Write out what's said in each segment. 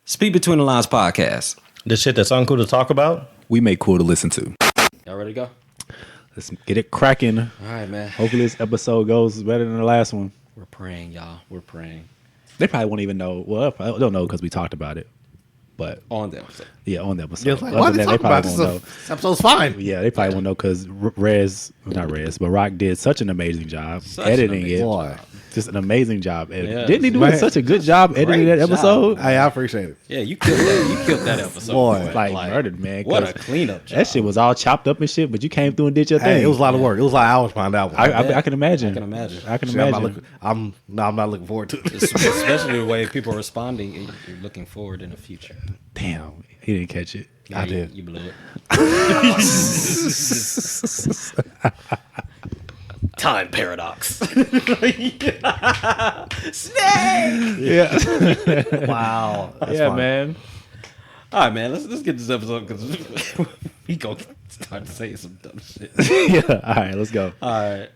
Speak Between the Lines podcast. The shit that's uncool to talk about, we make cool to listen to. Y'all ready to go? Let's get it cracking. All right, man. Hopefully this episode goes better than the last one. We're praying, y'all. We're praying. They probably won't even know. Well, I don't know because we talked about it. But on the episode. Yeah, on the episode. Yeah, like, why they talking about this? This episode's fine. Yeah, they probably won't know because but Rock did such an amazing job editing it. Boy. Just an amazing job. Yeah. Didn't he do such a good job editing that episode? I appreciate it. Yeah, you killed that. You killed that episode. Boy, like murdered, man. What a cleanup job. That shit was all chopped up and shit, but you came through and did your thing. It was a lot of work. It was a lot of hours behind that one. I can imagine. I can imagine. I'm not looking forward to it. Especially the way people are responding. You're looking forward in the future. Damn, he didn't catch it. Yeah, I did. You blew it. Time paradox. Snake. Yeah. Wow. That's fun. Man. All right, man. Let's get this episode because we gonna start saying some dumb shit. Yeah. All right. Let's go. All right.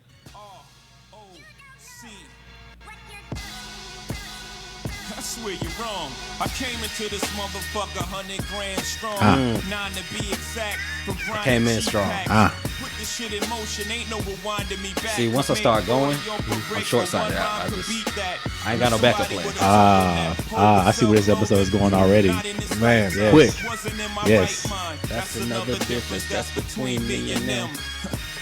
I swear you're wrong. I came into this motherfucker 100 grand strong. 9 to be exact. I came in strong. Put this shit in motion. Ain't no rewinding me back. See, once I start going, I'm short-sighted. I ain't got no backup plan. I see where this episode is going already. Man, yes. Quick. Yes. That's another difference. That's between me and them.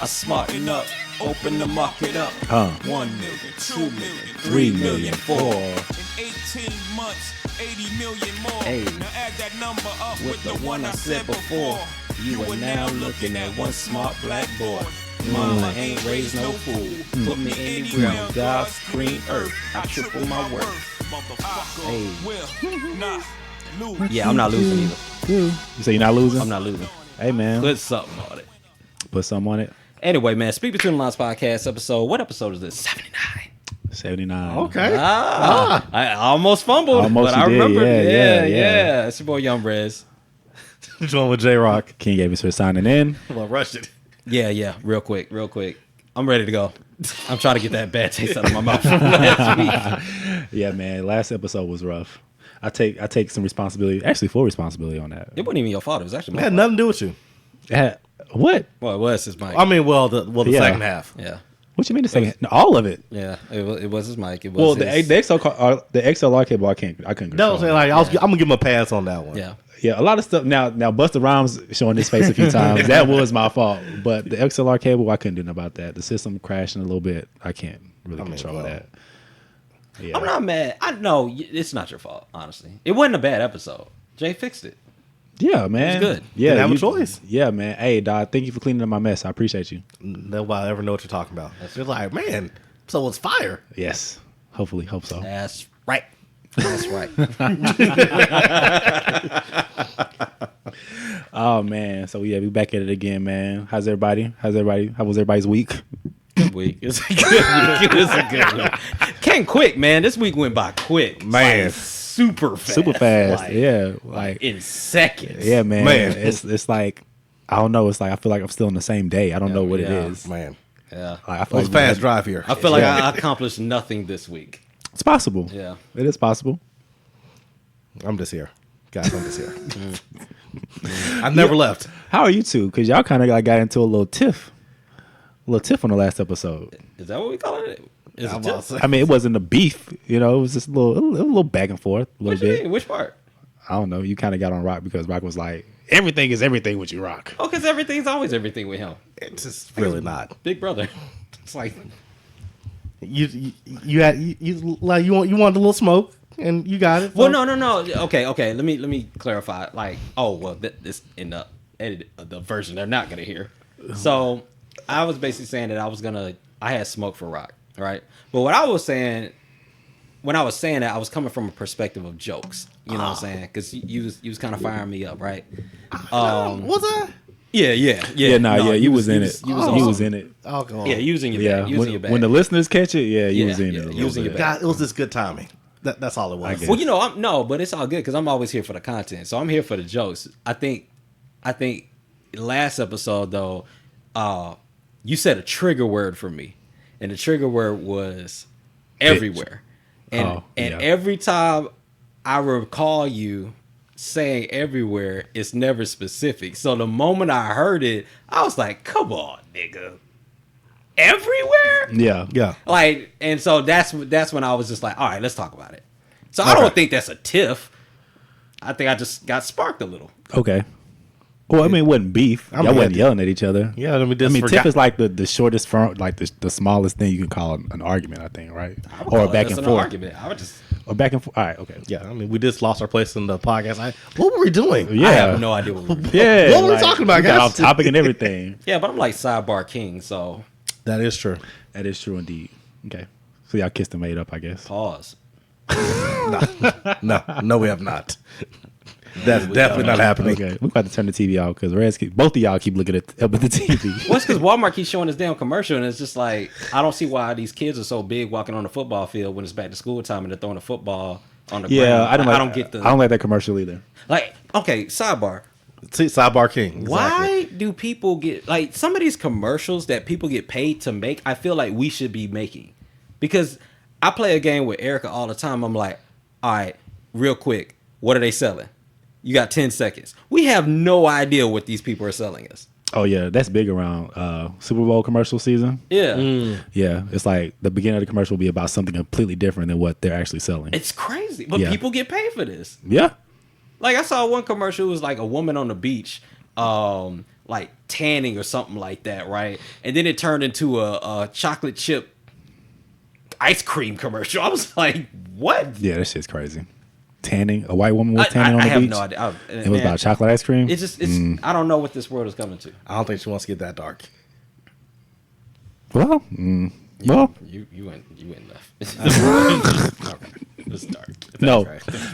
I smarten up. Open the market up. 1 million, 2 million, 3 million, 4. In 18 months, 80 million more. Hey. Now add that number up With the one I said before. You are now looking at one smart black boy. Mama ain't raised no fool. Put me anywhere on God's green earth. I triple my worth. Hey. Yeah, I'm not losing either. You say you're not losing? I'm not losing. Hey, man. Put something on it. Put something on it. Anyway, man, Speak Between the Lines podcast episode. What episode is this? 79. 79. Okay. I almost fumbled, but I remembered. Yeah. It's your boy Young Rez. Join with J-Rock. King Gavis for signing in. Well, rushed it. Yeah. Real quick. I'm ready to go. I'm trying to get that bad taste out of my mouth from last week. Yeah, man. Last episode was rough. I take some responsibility, actually full responsibility on that. It wasn't even your fault. It was actually my It had fault. nothing to do with you. What? Well, it was his mic. I mean, the second half. Yeah. What you mean the second? All of it. Yeah. It was his mic. It was Well, his, the XLR cable, I couldn't control. That was like I'm gonna give him a pass on that one. Yeah. Yeah, a lot of stuff. Now Busta Rhymes showing his face a few times. That was my fault. But the XLR cable, I couldn't do nothing about that. The system crashing a little bit. I can't really control that. Yeah. I'm not mad. I know it's not your fault, honestly. It wasn't a bad episode. Jay fixed it. Yeah, man. It was good. Yeah, Didn't have a choice. Yeah, man. Hey, dog, thank you for cleaning up my mess. I appreciate you. Nobody ever know what you're talking about. They're like, man, so it's fire. Yes. Hopefully, hope so. That's right. That's right. Oh man. So yeah, we back at it again, man. How's everybody? How was everybody's week? Good week. It's a good week. It was a good week. Came quick, man. This week went by quick. Man. Like, super fast. Super fast. Like, yeah. Like in seconds. Yeah, man. Man. It's like I don't know. It's like I feel like I'm still on the same day. I don't know what it is. Man. Yeah. Like, I It feel was like a fast drive here. I feel like I accomplished nothing this week. it's possible. Yeah. It is possible. I'm just here. Guys, I'm just here. I never left. How are you two? Because y'all kind of got into a little tiff. On the last episode. Is that what we call it? Is it just, I mean, it wasn't a beef. You know, it was just a little back and forth. A what little you bit. mean? Which part? I don't know. You kind of got on Rock because Rock was like, everything is everything with you, Rock. Oh, because everything's always everything with him. It's just really not. Big brother. It's like You wanted a little smoke and you got it. well, no. Okay. Let me clarify. Like, this in the edit, the version they're not gonna hear. So I was basically saying that I had smoke for Rock, right? But what I was saying, when I was saying that, I was coming from a perspective of jokes. You know what I'm saying? Because you was kind of firing me up, right? Was I? Yeah. You was in it. You was in it. Oh, God. Yeah, using your bag. Using your bag. When the listeners catch it, you was in it. Using your bag. God, it was just good timing. That's all it was. Well, but it's all good because I'm always here for the content. So I'm here for the jokes. I think last episode though, you said a trigger word for me, and the trigger word was everywhere. And every time I recall you saying everywhere, it's never specific. So the moment I heard it, I was like, come on, nigga. Everywhere? Yeah. Yeah. Like, and so that's when I was just like, all right, let's talk about it. So I don't think that's a tiff. I think I just got sparked a little. Okay. Well, I mean, it wasn't beef. Y'all wasn't yelling at each other. Yeah, I mean, tiff is like the shortest form, like the smallest thing you can call an argument, I think, right? Or back and forth. Argument. I would just... Or back and forth. All right, okay. Yeah, I mean, we just lost our place in the podcast. What were we doing? Yeah. I have no idea what we were doing. Yeah. What were we talking about, we got guys? off topic and everything. Yeah, but I'm like sidebar king, so... That is true. That is true indeed. Okay. So y'all kissed and made up, I guess. Pause. No, we have not. That's definitely not happening. Okay. We're about to turn the TV off because both of y'all keep looking up at the TV. Well, it's because Walmart keeps showing this damn commercial, and it's just like, I don't see why these kids are so big walking on the football field when it's back to school time and they're throwing a football on the ground. I don't get the... I don't like that commercial either. Like, okay, sidebar. See, sidebar king. Exactly. Why do people get, like, some of these commercials that people get paid to make, I feel like we should be making. Because I play a game with Erica all the time. I'm like, all right, real quick, what are they selling? You got 10 seconds. We have no idea what these people are selling us. Oh, yeah. That's big around Super Bowl commercial season. Yeah. Yeah. It's like the beginning of the commercial will be about something completely different than what they're actually selling. It's crazy. But people get paid for this. Yeah. Like, I saw one commercial. It was like a woman on the beach, like tanning or something like that, right? And then it turned into a chocolate chip ice cream commercial. I was like, what? Yeah, that shit's crazy. Tanning, a white woman was tanning on the beach. I have no idea. It was about chocolate ice cream. It's just, I don't know what this world is coming to. I don't think she wants to get that dark. Well, You went left. Okay. It's dark. No,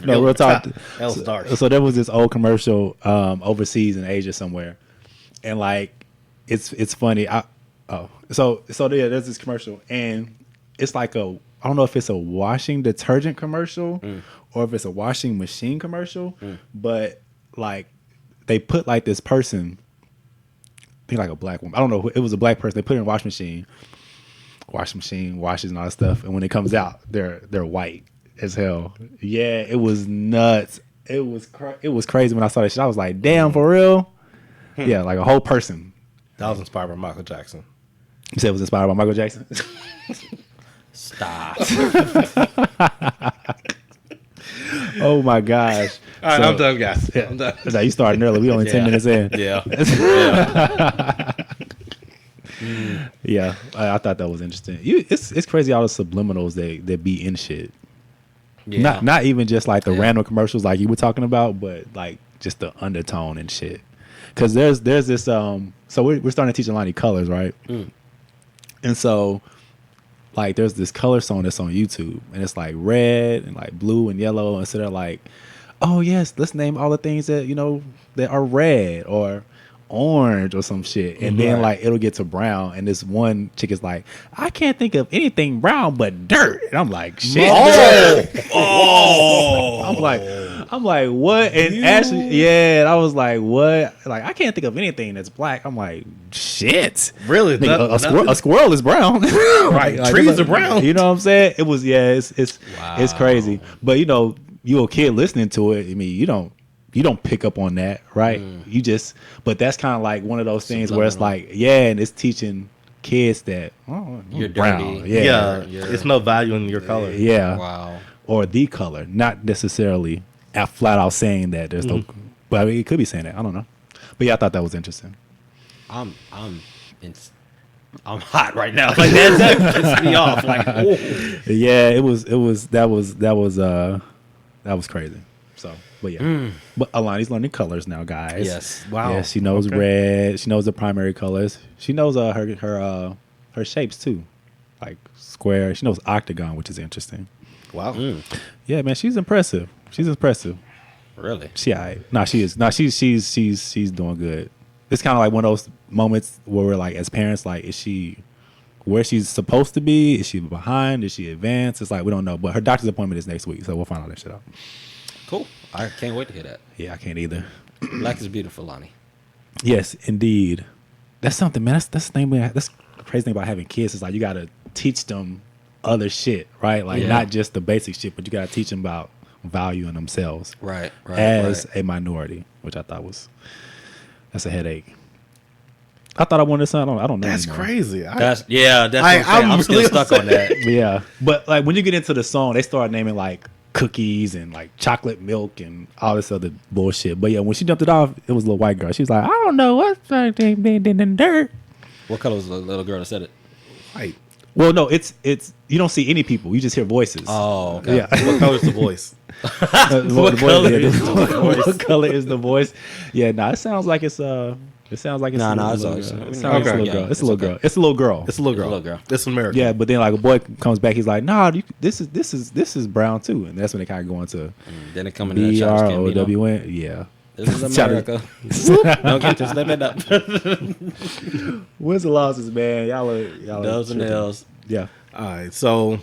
real talk. That was dark. So there was this old commercial overseas in Asia somewhere, and like it's funny. So yeah, there's this commercial, and it's like I don't know if it's a washing detergent commercial or if it's a washing machine commercial, but like they put like this person, I think like a black woman. I don't know. It was a black person. They put it in a washing machine washes and all that stuff, and when it comes out, they're white as hell. Yeah, it was nuts. It was crazy when I saw that shit. I was like, damn, for real? Yeah, like a whole person. That was inspired by Michael Jackson. You said it was inspired by Michael Jackson? Stop. Oh my gosh. All right, I'm done, guys. Yeah. I'm done. That's how you starting early. We only 10 minutes in. Yeah. Yeah, I thought that was interesting. It's crazy all the subliminals that be in shit. Yeah. Not even just like the random commercials like you were talking about, but like just the undertone and shit. Because there's this so we're starting to teach Alani colors, right? And so like there's this color song that's on YouTube, and it's like red and like blue and yellow, and so they're like, oh yes, let's name all the things that that are red or orange or some shit, and then like it'll get to brown, and this one chick is like, I can't think of anything brown but dirt, and I'm like, shit. I'm like what? And Ashley, and I was like, what? Like I can't think of anything that's black. I'm like, shit. Really? Nigga, a squirrel is brown. Right. Trees are brown. You know what I'm saying? It was it's crazy. But you a kid listening to it. I mean, you don't pick up on that, right? You just, but that's kind of like one of those things where it's like, and it's teaching kids that You're brown. dirty. Yeah. It's no value in your color. Yeah. Wow. Or the color, not necessarily flat out saying that there's no, but I mean, it could be saying that. I don't know. But yeah, I thought that was interesting. I'm hot right now. Like that pissed me off. Like, yeah, that was crazy. So, but yeah, but Alani's learning colors now, guys. Yes. Wow. Yeah, she knows red. She knows the primary colors. She knows her shapes too, like square. She knows octagon, which is interesting. Wow. Yeah, man, she's impressive. Really? She alright. No, she is. No, she's doing good. It's kind of like one of those moments where we're like, as parents, like, is she where she's supposed to be? Is she behind? Is she advanced? It's like we don't know. But her doctor's appointment is next week, so we'll find all that shit out. Cool. I can't wait to hear that. Yeah, I can't either. Black is beautiful, Lonnie. Yes, indeed. That's something, man. That's the thing. That's the crazy thing about having kids is like you gotta teach them other shit, right? Like not just the basic shit, but you gotta teach them about value in themselves, Right. as a minority, which I thought that's a headache. I thought I wanted something. I don't know. That's anymore. crazy. That's what I'm saying. I'm still really stuck on that. Yeah, but like when you get into the song, they start naming like cookies and like chocolate milk and all this other bullshit. But yeah, when she jumped it off, it was a little white girl. She was like, I don't know what's in dirt. What color was the little girl that said it? Right. Well, no, it's you don't see any people. You just hear voices. Oh, okay. Yeah. What color's the voice? What color is the voice? What color is the voice? Yeah, it sounds like it's It sounds like it's Nah, a nah, little it's girl. all- It sounds like it's a little yeah, girl. It's a it's little okay. girl. It's a little girl. It's a little girl. Little girl. It's American. Yeah, but then like a boy comes back, he's like, nah, this is brown too, and that's when they kind of go into Then it coming to that Childish Gambino. BROWN. Yeah. This is Childish- America. Don't get to slipping up. Wins and losses, man. Y'all are Dubs and tripping. L's. Yeah. All right, so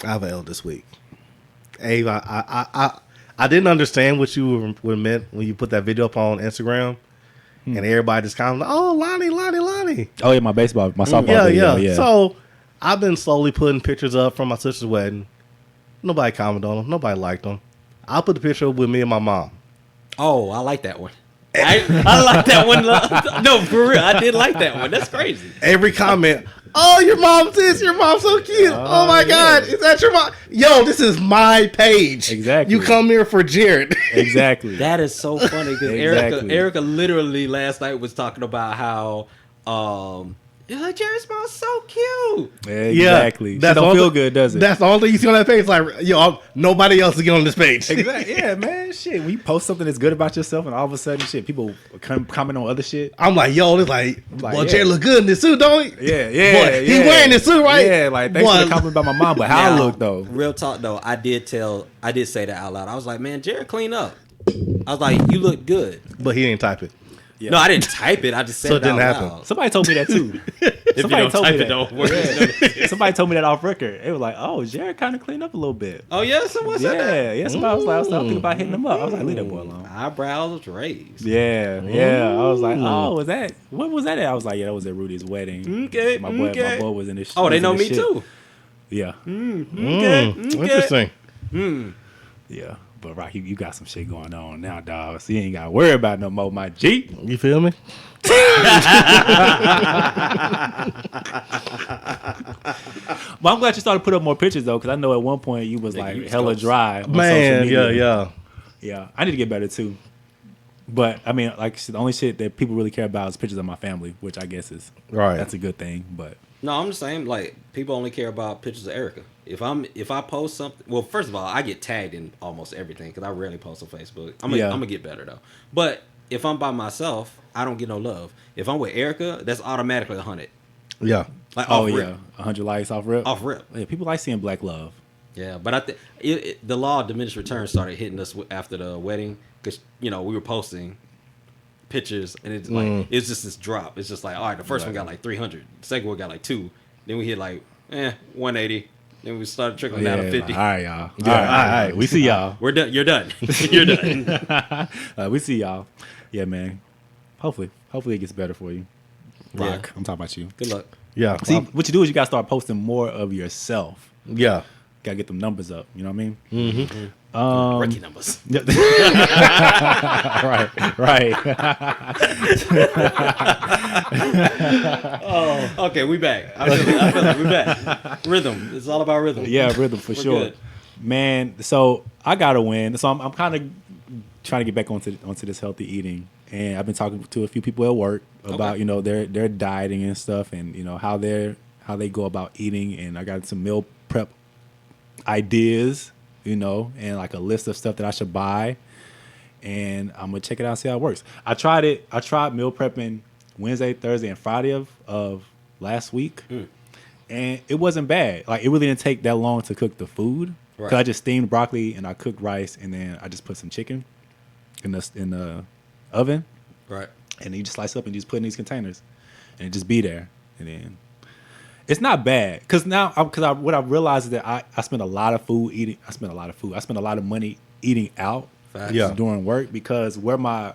I have an L this week. Abe, I didn't understand what you were meant when you put that video up on Instagram, and everybody just kind of like, oh, Lonnie. Oh yeah, my softball Yeah, video. yeah. So I've been slowly putting pictures up from my sister's wedding. Nobody commented on them. Nobody liked them. I put the picture up with me and my mom. Oh, I like that one. I like that one. No, for real. I did like that one. That's crazy. Every comment, oh, your mom's this, your mom's so cute. Oh my God, is that your mom? Yo, this is my page. Exactly. You come here for Jared. Exactly. That is so funny because Exactly. Erica literally last night was talking about how Jared's mom's so cute. Exactly. That's That don't all feel the- good, does it? That's the only thing you see on that page. Like, yo, nobody else is getting on this page. Exactly. Yeah, man. Shit. When you post something that's good about yourself, and all of a sudden, shit, people comment on other shit. I'm like, yo, it's like, Like, well, yeah. Jared look good in this suit, don't he? Yeah. Boy, he wearing this suit, right? Yeah. Like thanks for the compliment about my mom, but how I Now, look though. Real talk though, I did say that out loud. I was like, man, Jared, clean up. I was like, you look good. But he didn't type it. Yeah. No, I didn't type it. I just said So it it didn't out happen. loud. Somebody told me that too. If you Somebody don't told me type it, that. don't work. Yeah. Somebody told me that off record. It was like, oh, Jared kind of cleaned up a little bit. Oh yeah, someone said that. Yeah. Somebody was like, I was thinking about hitting him up. I was like, leave that boy alone. Eyebrows raised. Yeah. I was like, oh, was that? What was that at? I was like, yeah, that was at Rudy's wedding. Okay, My boy okay. was in this. Oh, they was in know this me shit. too. Yeah. Interesting. Yeah. But Rock, you got some shit going on now, dog. So you ain't got to worry about no more, my G. You feel me? Well, I'm glad you started to put up more pictures though, because I know at one point you was like you was hella close. dry. On Man, social media. yeah. Yeah, I need to get better too. But I mean, like the only shit that people really care about is pictures of my family, which I guess is Right. That's a good thing. But No, I'm just saying, like, people only care about pictures of Erica. If I post something, well, first of all, I get tagged in almost everything because I rarely post on Facebook. I'm gonna get better though. But if I'm by myself, I don't get no love. If I'm with Erica, that's automatically 100. Yeah. Like, oh off yeah, rip. 100 likes off rip. Off rip. Yeah, people like seeing black love. Yeah, but I think the law of diminished return started hitting us after the wedding because we were posting pictures and it's like it's just this drop. It's just like, all right, the first one got like 300, the second one got like 2, then we hit like 180, then we started trickling down to 50. Like, all right, y'all. Yeah, all right. We see y'all. We're done. You're done. You're done. We see y'all. Yeah, man. Hopefully it gets better for you. Rock. Yeah. I'm talking about you. Good luck. Yeah. See, what you do is you gotta start posting more of yourself. Yeah. Gotta get them numbers up. You know what I mean? Rookie numbers. Right. Okay, we back. I feel it. We back. Rhythm. It's all about rhythm. Yeah, rhythm for We're sure. good. Man, so I gotta win. So I'm kind of trying to get back onto this healthy eating, and I've been talking to a few people at work about their dieting and stuff, and how they go about eating, and I got some meal prep ideas, and like a list of stuff that I should buy, and I'm gonna check it out and see how it works. I tried meal prepping Wednesday, Thursday, and Friday of last week, and it wasn't bad. Like, it really didn't take that long to cook the food. Right. Cause I just steamed broccoli and I cooked rice, and then I just put some chicken in the oven, Right. and then you just slice up and you just put in these containers, and it just be there, and then. It's not bad because what I've realized is that I spend a lot of food eating. I spend a lot of money eating out Facts. Yeah. during work because where my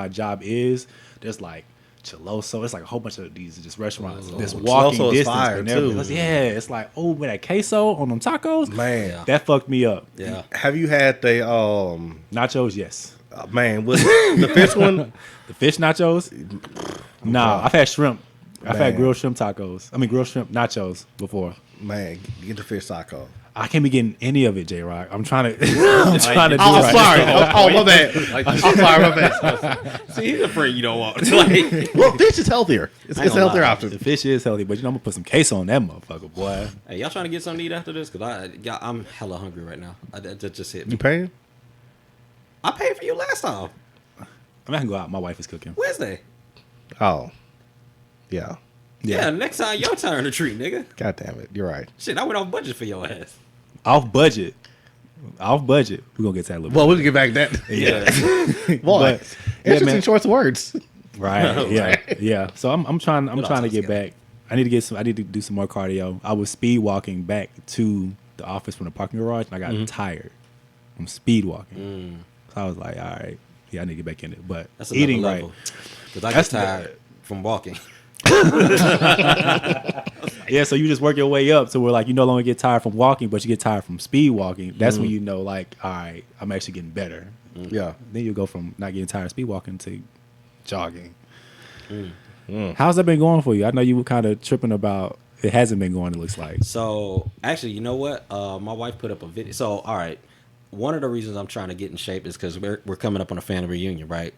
job is, there's like Chiloso. It's like a whole bunch of these just restaurants. This Chiloso walking is distance. fire, and everything. too. Yeah, it's like, oh, with that queso on them tacos. Man. That fucked me up. Yeah. Have you had the Nachos, yes. man? With the fish one? The fish nachos? Nah, I've had shrimp. I've had Man. grilled shrimp tacos. I mean, grilled shrimp nachos before. Man, get the fish taco. I can't be getting any of it, J-Rock. I'm trying to. I'm trying to do Oh, right. sorry. Oh, my bad. Like, I'm sorry, my bad. see, he's a friend you don't want. Like, Well, fish is healthier. It's a gonna healthier lie. option. The fish is healthy, but you know I'm gonna put some queso on that motherfucker, boy. hey, y'all trying to get something to eat after this? Cause I'm hella hungry right now. That just hit me. You paying? I paid for you last time. I mean, I can go out. My wife is cooking. Wednesday. Oh, yeah. Yeah, next time your turn to treat, nigga. God damn it. You're right. Shit, I went off budget for your ass. Off budget. Off budget. We're gonna get to that a little Well, we can get back to that. Yeah. Boy, But, yeah, interesting man. choice of words. bit. Right. Yeah. Yeah. So I'm trying to together. get back. I need to do some more cardio. I was speed walking back to the office from the parking garage, and I got tired from speed walking. So I was like, all right, yeah, I need to get back in it. But That's another eating level. right. Because I get That's tired from walking. Yeah, so you just work your way up. So we're like, you no longer get tired from walking, but you get tired from speed walking. That's when you know, like, all right, I'm actually getting better. Yeah. Then you go from not getting tired of speed walking to jogging. How's that been going for you? I know you were kind of tripping about it hasn't been going, it looks like. So, actually, you know what? My wife put up a video. So, all right. One of the reasons I'm trying to get in shape is because we're coming up on a family reunion, right?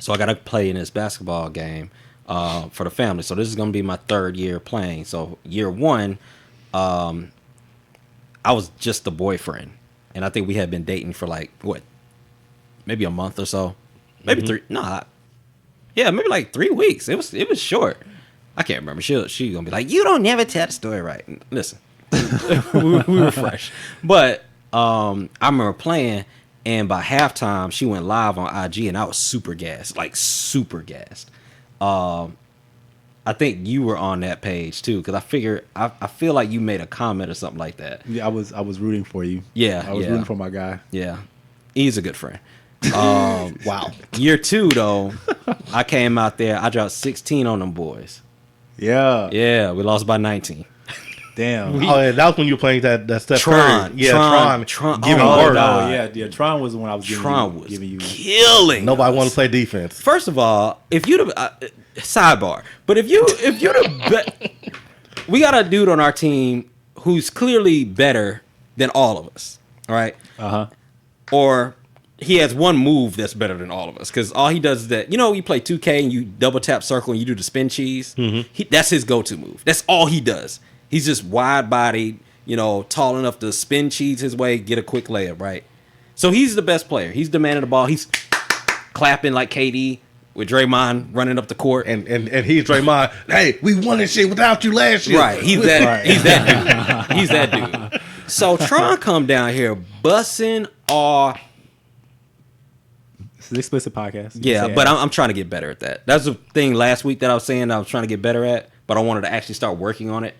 So, I got to play in this basketball game for the family. So, this is going to be my third year playing. So, year one, I was just the boyfriend. And I think we had been dating for like, what? Maybe a month or so. Maybe three. Nah. Yeah, maybe like 3 weeks. It was short. I can't remember. She gonna be like, you don't never tell the story right. Listen, we were fresh, but I remember playing, and by halftime she went live on IG, and I was super gassed, like super gassed. I think you were on that page too, because I feel like you made a comment or something like that. Yeah, I was rooting for you. Yeah, I was yeah. rooting for my guy. Yeah, he's a good friend. Wow. Year two though, I came out there. I dropped 16 on them boys. Yeah. Yeah, we lost by 19. Damn. Oh, yeah, that was when you were playing that Steph Tron. Curry. Yeah, Tron. Giving Oh, work. God. yeah. Tron was the one I was Tron was giving you. killing. Nobody us. want to play defense. First of all, if you sidebar, but if you're the we got a dude on our team who's clearly better than all of us. All right, or he has one move that's better than all of us because all he does is that, you play 2K and you double tap circle and you do the spin cheese. That's his go-to move. That's all he does. He's just wide bodied, tall enough to spin cheese his way, get a quick layup, right? So he's the best player. He's demanding the ball. He's clapping like KD with Draymond running up the court. And he's Draymond. Hey, we won this shit without you last year. Right. He's that dude. He's that dude. So Tron come down here bussing off. It's an explicit podcast. Yeah, but I'm trying to get better at that. That's the thing last week that I was saying I was trying to get better at, but I wanted to actually start working on it.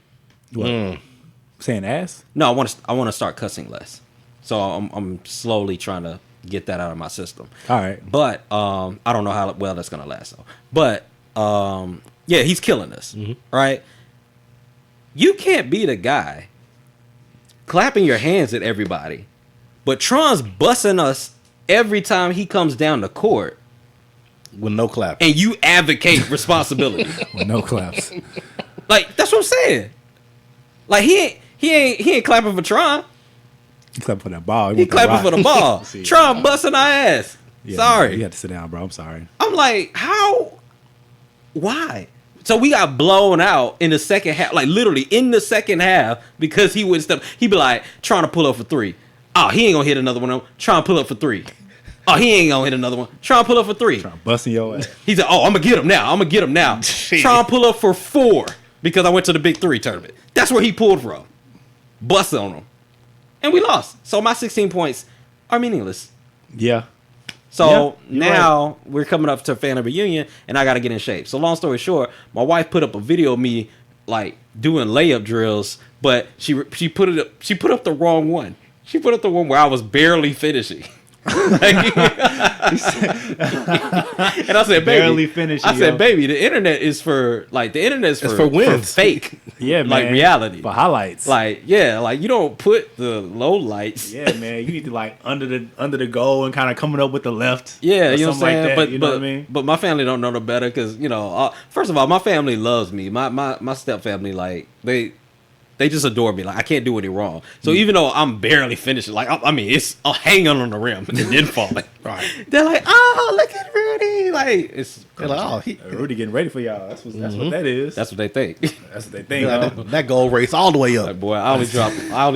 Saying ass? No, I want to start cussing less. So I'm slowly trying to get that out of my system. All right. But I don't know how well that's gonna last though. But yeah, he's killing us. Right? You can't be the guy clapping your hands at everybody, but Tron's busting us every time he comes down the court, With no clap. and you advocate responsibility. With no claps. Like, that's what I'm saying. Like, he ain't clapping for Tron. He clapping for that ball. He clapping for the ball. See. Tron busting our ass. Yeah, Sorry. You had to sit down, bro. I'm sorry. I'm like, how? Why? So we got blown out in the second half, like literally in the second half, because he wouldn't step. He'd be like, trying to pull up for three. Oh, he ain't gonna hit another one. Trying to pull up for three. Oh, he ain't gonna hit another one. Trying to pull up for three. Trying busting your ass. He's like, oh, I'm gonna get him now. Trying to pull up for 4 because I went to the Big 3 tournament. That's where he pulled from. Bust on him. And we lost. So my 16 points are meaningless. Yeah. So Yeah, now we're coming up to a family reunion, and I got to get in shape. So long story short, my wife put up a video of me like doing layup drills, but she put up the wrong one. She put up the one where I was barely finishing. And I said, baby, Barely finishing, I said, yo. baby, the internet is for wins. fake. Yeah, man. Like reality. For highlights. Like, yeah, like you don't put the low lights. Yeah, man. You need to like under the goal and kind of coming up with the left. Yeah, or you know what I'm something saying? like that, But you know what I mean? But my family don't know no better because, first of all, my family loves me. My step family, like, they just adore me. Like, I can't do any wrong. So even though I'm barely finishing, like, I mean, it's hanging on the rim and then falling. Right. They're like, oh, look at Rudy. Like, it's They're like, oh, Rudy getting ready for y'all. That's what that is. that's what they think. That's what they think. Huh? that goal race all the way up. Like, boy, I only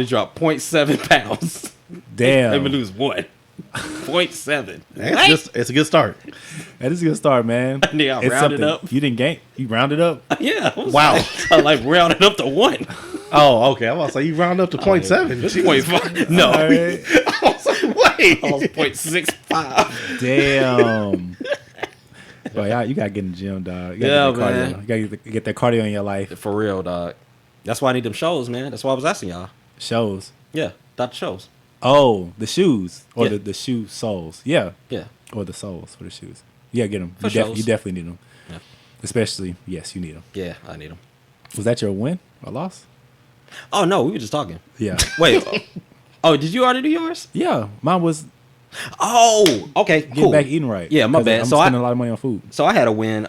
dropped 0.7 pounds. Damn. Let me lose 1. 0.7. It's a good start. That is a good start, man. Nigga, I It's rounded something. up. You didn't gain. You rounded up. Yeah. Wow. I like rounded up to 1. Oh, okay. I'm about to say you round up to 0.7. It's 0.5. No. All right. I was like, wait. I was 0.65. Damn. Bro, y'all, you gotta get in the gym, dog. You Yeah, gotta get that man. cardio. You gotta get that cardio in your life. For real, dog. That's why I need them shows, man. That's why I was asking y'all. Shows. Yeah, Dr. Shows. Oh, the shoes or Yeah. the shoe soles. Yeah, Yeah. or the soles for the shoes. You gotta get them. For You, shows. you definitely need them. Yeah. Especially, yes, you need them. Yeah, I need them. Was that your win or loss? Oh, no, we were just talking. Yeah. Wait. Oh, did you already do yours? Yeah, mine was Oh, okay, getting cool. back eating right. Yeah, my 'Cause bad. I'm So spending a lot of money on food. So I had a win.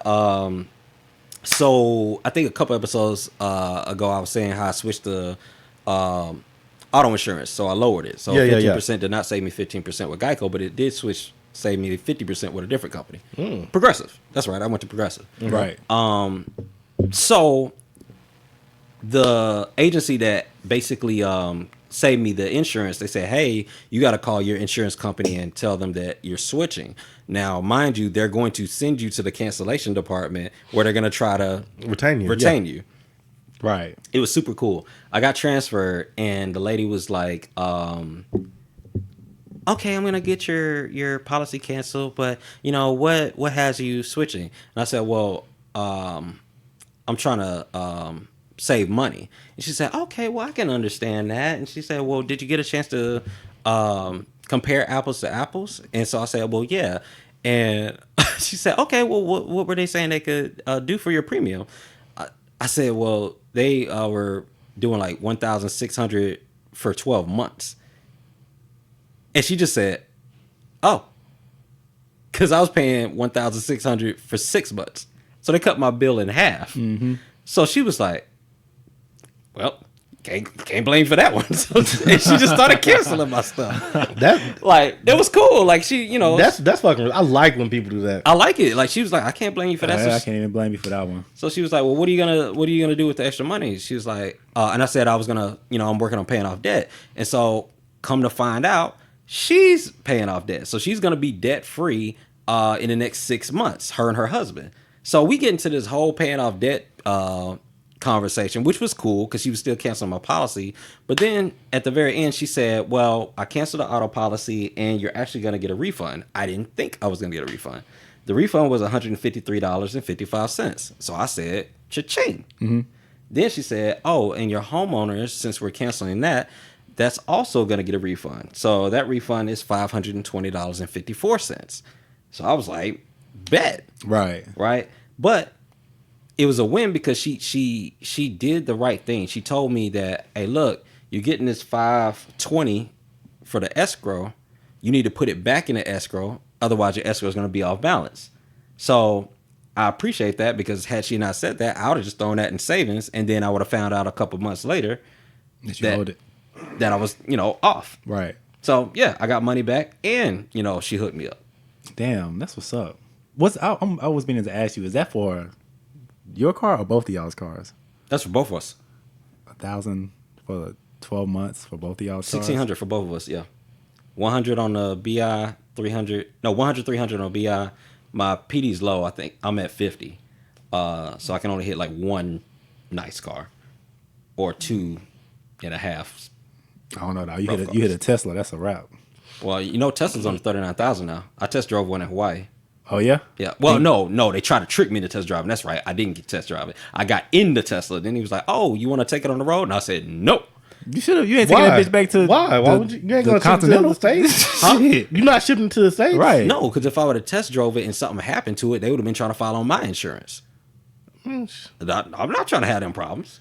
So I think a couple episodes ago, I was saying how I switched the auto insurance. So I lowered it. So Yeah, yeah, 15% did not save me 15% with Geico, but it did save me 50% with a different company. Progressive. That's right. I went to Progressive. Right. So the agency that basically saved me the insurance, they said, hey, you got to call your insurance company and tell them that you're switching. Now, mind you, they're going to send you to the cancellation department where they're going to try to Retain you. Right. It was super cool. I got transferred and the lady was like, okay, I'm going to get your policy canceled, but what has you switching? And I said, well, I'm trying to save money. And she said, okay, well, I can understand that. And she said, well, did you get a chance to compare apples to apples? And so I said, well, yeah. And she said, okay, well, what were they saying they could do for your premium? I said, well, they were doing like $1,600 for 12 months. And she just said, oh, because I was paying $1,600 for 6 months. So they cut my bill in half. Mm-hmm. So she was like, well, can't blame for that one. So, and she just started canceling my stuff. That Was cool. Like she, that's fucking. I like when people do that. I like it. Like she was like, I can't blame you for that. I can't even blame you for that one. So she was like, well, what are you gonna do with the extra money? She was like, and I said I was gonna, I'm working on paying off debt. And so come to find out, she's paying off debt. So she's gonna be debt free in the next 6 months, her and her husband. So we get into this whole paying off debt conversation, which was cool because she was still canceling my policy. But then at the very end, she said, well, I canceled the auto policy and you're actually going to get a refund. I didn't think I was going to get a refund. The refund was $153.55. So I said, cha-ching. Mm-hmm. Then she said, oh, and your homeowners, since we're canceling that, that's also going to get a refund. So that refund is $520.54. So I was like, bet. Right. But it was a win because she did the right thing. She told me that, hey, look, you're getting this $520 for the escrow. You need to put it back in the escrow. Otherwise, your escrow is going to be off balance. So I appreciate that because had she not said that, I would have just thrown that in savings. And then I would have found out a couple months later that I was, off. Right. So, yeah, I got money back and, she hooked me up. Damn, that's what's up. I was meaning to ask you, is that for your car or both of y'all's cars? That's for both of us. $1,000 for 12 months for both of y'all's cars? $1,600 for both of us, yeah. 100 on the BI, 300 on BI. My PD's low, I think. I'm at 50. So I can only hit like one nice car or 2.5. I don't know. You hit a Tesla, that's a wrap. Well, Tesla's on the 39,000 now. I test drove one in Hawaii. Oh, yeah? Yeah. Well, no, they tried to trick me to test drive. And that's right. I didn't get test drive it. I got in the Tesla. Then he was like, oh, you want to take it on the road? And I said, nope. You should have. You ain't taking that bitch back to. Why? Why would you? You ain't the gonna ship it to the Continental? States? Shit. You're not shipping to the States, Right. No, because if I would have test drove it and something happened to it, they would have been trying to file on my insurance. I'm not trying to have them problems.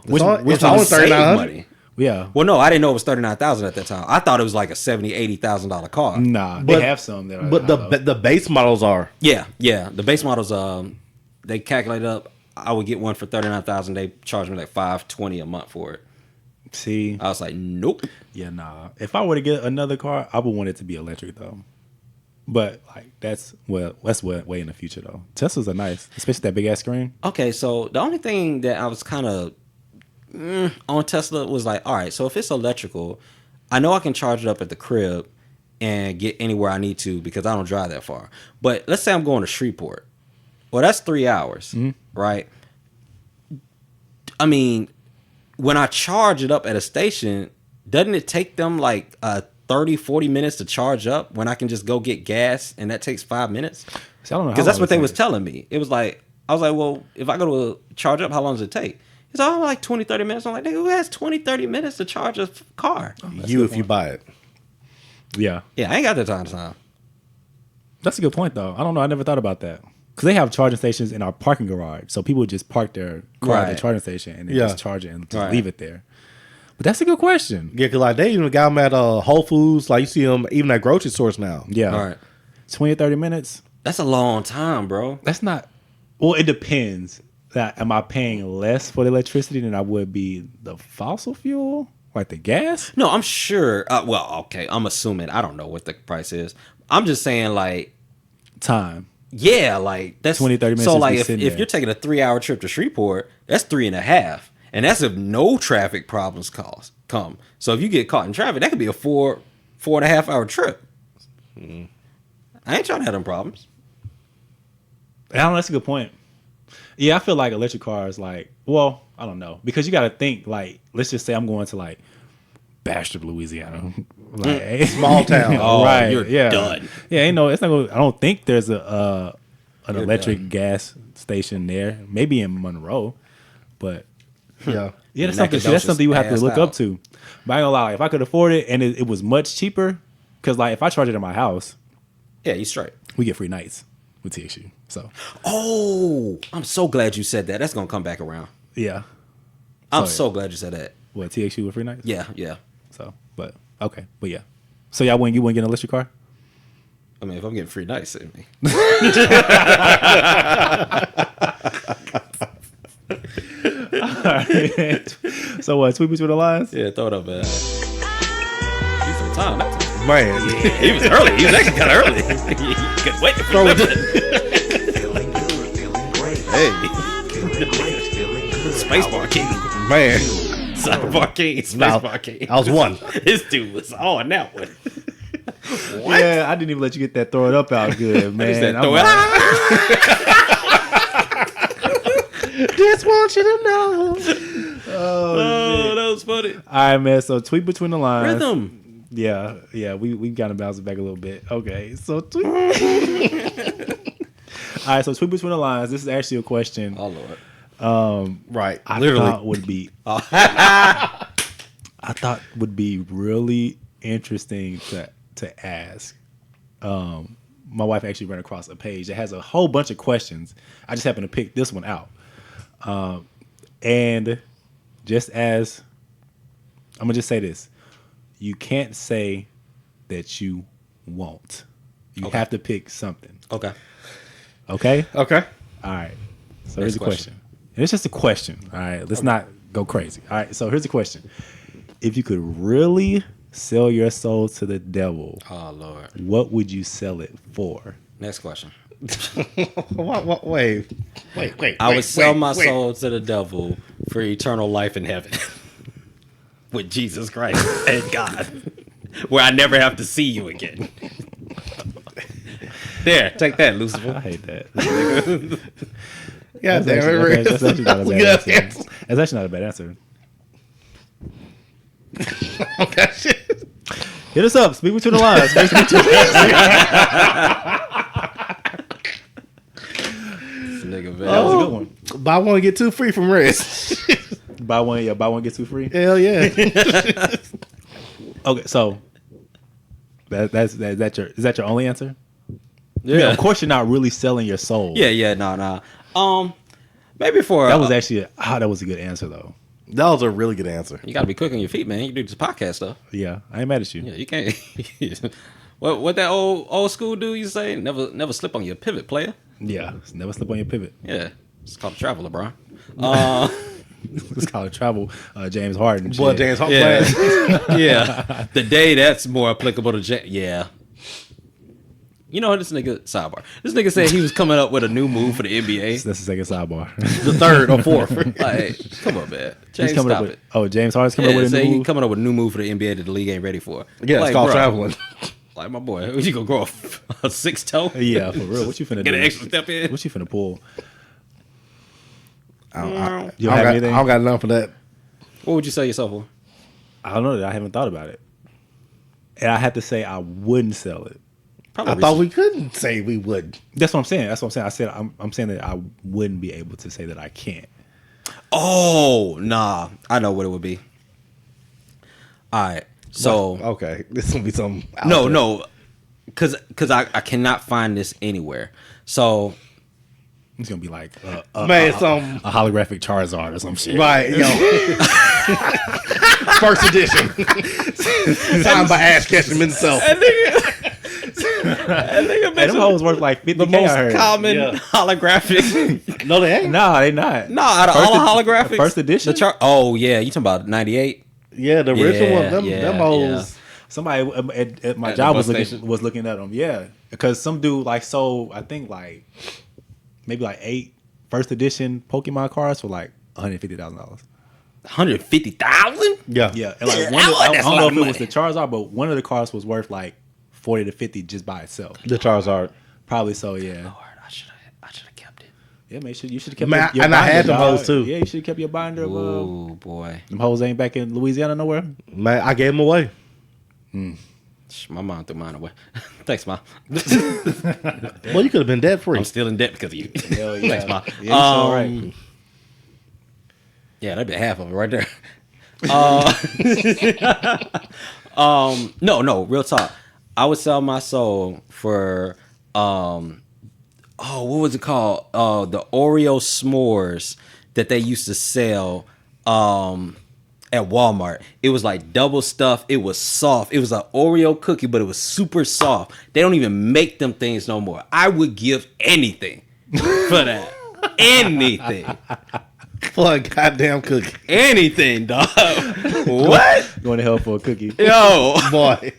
Which It's Trying only to save $3,900. money. yeah. Well, no, I didn't know it was $39,000 at that time. I thought it was like a $70,000-$80,000 car. Nah, But- they have some that are. But the base models are. Yeah. The base models, they calculated up. I would get one for $39,000. They charged me like $520 a month for it. See, I was like, nope. yeah, nah. If I were to get another car, I would want it to be electric though. But like that's way in the future though. Teslas are nice, especially that big ass screen. Okay, so the only thing that I was kind of on Tesla was like, all right, so if it's electrical, I know I can charge it up at the crib and get anywhere I need to because I don't drive that far. But let's say I'm going to Shreveport. Well, that's 3 hours, right? I mean, when I charge it up at a station, doesn't it take them like 30, 40 minutes to charge up when I can just go get gas and that takes 5 minutes? See, I don't know Because how that's long what it they was takes. telling me. It was like, I was like, well, if I go to a charge up, how long does it take? It's all like 20, 30 minutes. I'm like, nigga, who has 20, 30 minutes to charge a car? You if you buy it. Yeah, Yeah, I ain't got that time. that's a good point though. I don't know. I never thought about that because they have charging stations in our parking garage, so people just park their car at the Right. charging station and then Yeah. just charge it and just Right. leave it there. But that's a good question. Yeah, because like they even got them at Whole Foods. Like you see them even at grocery stores now. Yeah, All right. 20 or 30 minutes. That's a long time, bro. That's not. Well, it depends. That am I paying less for the electricity than I would be the fossil fuel, like the gas? No, I'm sure. Well, okay, I'm assuming. I don't know what the price is. I'm just saying, like, Time. yeah, like that's 20, 30 minutes So, just like, be if sitting there. you're taking a 3-hour trip to Shreveport, that's 3.5, and that's if no traffic problems come. So if you get caught in traffic, that could be a 4.5 hour trip. I ain't trying to have them problems. I don't know, that's a good point. Yeah, I feel like electric cars, like, well, I don't know, because you got to think, like, let's just say I'm going to like Bastrop, Louisiana, like, Small town. Oh, right? you're yeah, done. Yeah, it's not. Gonna, I don't think there's an You're electric done. gas station there. Maybe in Monroe, but Yeah. yeah, that's Nacogdoches something you have to passed look out. up to. But I ain't gonna lie, if I could afford it and it was much cheaper, because like if I charge it at my house, Yeah, you straight. we get free nights with TXU. So Oh, I'm so glad you said that. That's gonna come back around. yeah, I'm So, so glad you said that. what TXU with free nights? Yeah. So, but okay, but yeah. So y'all wouldn't get an electric car? I mean, if I'm getting free nights, I mean. So what? Tweet between the lines? Yeah, throw it up, man. He's some time. That time. Man. He was early. He was actually kind of early. You could wait to throw it. Hey. Spacebar King. Man. Sidebar King. Spacebar King. I was one. This dude was on that one. Yeah, I didn't even let you get that throw it up out good, man. He said, I'm throw it. Just want you to know. Oh, that was funny. all right, man. So tweet between the lines. Rhythm. Yeah. We got to bounce it back a little bit. Okay, so tweet. All right, so tweet between the lines. This is actually a question. Oh, Lord. Right. I Literally. thought would be. I thought would be really interesting to ask. My wife actually ran across a page that has a whole bunch of questions. I just happened to pick this one out. And just as I'm gonna just say this, you can't say that you won't. You have to pick something. Okay. Okay? Okay. All right. So here's the question. question. And it's just a question. All right. Let's not go crazy. All right. So here's the question. If you could really sell your soul to the devil, Oh, Lord. what would you sell it for? Next question. Wait. I would sell my soul to the devil for eternal life in heaven with Jesus Christ and God, where I never have to see you again. There, take that, I Lucifer. hate that. Yeah, That's damn it. that's actually not a bad Yes, answer. That's actually not a bad answer. Okay, shit. Hit us up. Speak between the lines. Speak between the This nigga, man. That was a good one. But I want to get too free from risk. Buy one get two free. Hell yeah. Okay, so is that your only answer? Yeah. I mean, of course, you're not really selling your soul. Yeah. No. Maybe for That was actually that was a good answer though. That was a really good answer. you got to be quick on your feet, man. You do this podcast stuff. Yeah, I ain't mad at you. Yeah, you can't. What that old school dude you say? Never slip on your pivot, player. Yeah, never slip on your pivot. Yeah, it's called travel, LeBron. It's called travel. James Harden. Boy, shit. James Harden. Yeah, yeah. The day that's more applicable to yeah. You know this nigga sidebar. This nigga said he was coming up with a new move for the NBA. That's the second sidebar. The third or fourth. Like, come on, man. James, He's coming stop up with, it. oh, James Harden's coming up with a Say new he move. coming up with a new move for the NBA that the league ain't ready for. Yeah, Like, it's called bro, traveling. Like my boy, you gonna grow a six toe? Yeah, for real. What you finna Get do? an extra step in. What you finna pull? I You don't don't have got, anything? I don't got enough for that. What would you sell yourself for? I don't know. I haven't thought about it. And I have to say I wouldn't sell it. Probably I thought we couldn't say we would. That's what I'm saying. I said I'm saying that I wouldn't be able to say that I can't. Oh, nah. I know what it would be. All right. So Okay, this will be something. no, because I cannot find this anywhere. So It's gonna be like a holographic Charizard or some shit. Right, yo. First edition. Signed by Ash Ketchum himself. I think Hey, them hoes worth like 50K. the most I heard. common Yeah. holographic. No, they ain't. Nah, they not. No, out of all the holographics, first edition? Oh yeah, you talking about 98? Yeah, the original Yeah, one. Them, yeah, them hoes. Somebody at my At the job bus was station? looking at them. Yeah, because some dude like sold I think like maybe like 8 first edition Pokemon cards for like $150,000. 150,000? Yeah. Yeah, and like Yeah, one of, I that's a don't lot know of if it was money. the Charizard, but one of the cards was worth like 40 to 50 just by itself. The Charizard. Probably so. Yeah. Lord, I should have kept it. Yeah, man. You should have kept Man, your and I binder, had them dog. hoes, too. Yeah, you should have kept your binder. Oh boy, Them hoes ain't back in Louisiana nowhere. Man, I gave them away. my mom threw mine away. Thanks, mom. Well, you could have been debt free. I'm still in debt because of you. Hell yeah. Thanks, mom. Yeah, you all right. Yeah, that'd be half of it right there. No, real talk. I would sell my soul for what was it called? The Oreo s'mores that they used to sell at Walmart. It was like double stuffed. It was soft. It was an Oreo cookie, but it was super soft. They don't even make them things no more. I would give anything for that. Anything. For a goddamn cookie. Anything, dog. What? Going to hell for a cookie. Yo. Boy.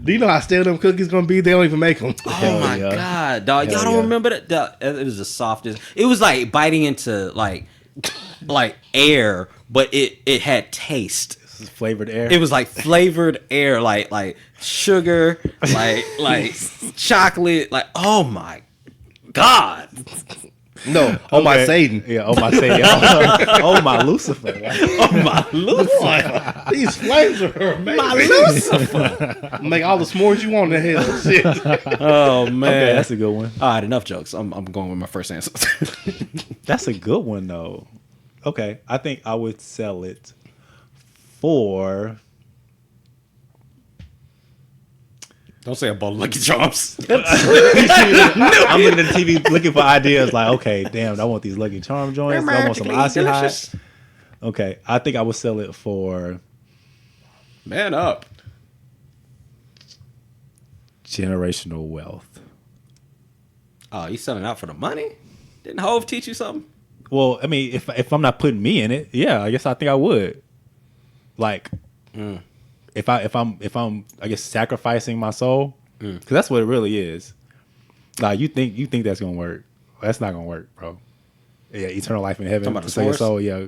Do you know how stale them cookies gonna be? They don't even make them. Oh my yeah. god, dog! Hell Y'all don't yeah. remember that? Dog, it was the softest. It was like biting into like air, but it had taste. Flavored air. It was like flavored air, like sugar, like chocolate. Like, oh my god! No, on my Satan. Yeah, oh my Satan. Oh my Lucifer. Oh my Lucifer! These flames are amazing. My Lucifer! Make all the s'mores you want in the hell. Shit. Oh man, Okay, that's a good one. all right. Enough jokes. I'm going with my first answer. That's a good one though. Okay, I think I would sell it for. Don't say a bowl of Lucky Charms. I'm looking at the TV looking for ideas like, okay, damn, I want these Lucky Charm joints. I want some icy hot. Okay, I think I would sell it for Man up. generational wealth. Oh, you selling out for the money? Didn't Hove teach you something? Well, I mean, if I'm not putting me in it, yeah, I guess I think I would. Like, if I'm I guess sacrificing my soul, because that's what it really is. Like you think that's gonna work? That's not gonna work, bro. Yeah, eternal life in heaven. Talking about the So your s'mores? soul, yeah.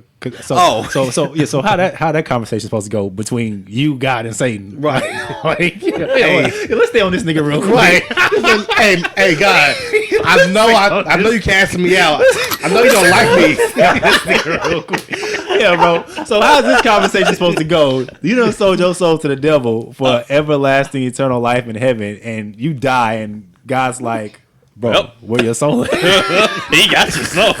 So how that conversation supposed to go between you, God, and Satan? Right. Like, let's stay on this nigga real quick. Right. hey, God. I know you casting me out. I know you don't like me. Yeah, bro. So how's this conversation supposed to go? You done sold your soul to the devil for everlasting eternal life in heaven, and you die, and God's like, bro, Yep. where your soul at? He got your soul.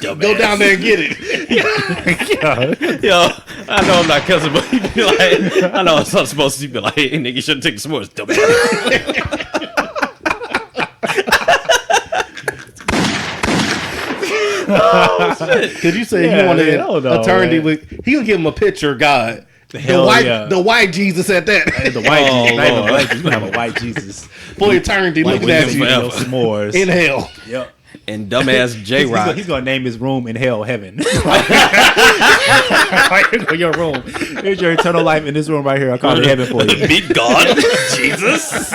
Go down there and get it. Yo, I know I'm not cussing, but he be like, I know it's not supposed to be like, hey, nigga, you shouldn't take the s'mores, dumbass. Oh, shit. Cause you said Yeah, you wanted man, I don't know, eternity man. with. He gonna give him a picture of God. Hell yeah. The white Jesus at that. The white Jesus, not even Lord. black Jesus. You have a white Jesus. For eternity, Like looking with at him you forever. No s'mores. in hell. Yep. And dumbass J-Rock. He's gonna name his room in hell heaven. Here go your room. Here's your eternal life in this room right here. I call it heaven for you. Meet God, Jesus.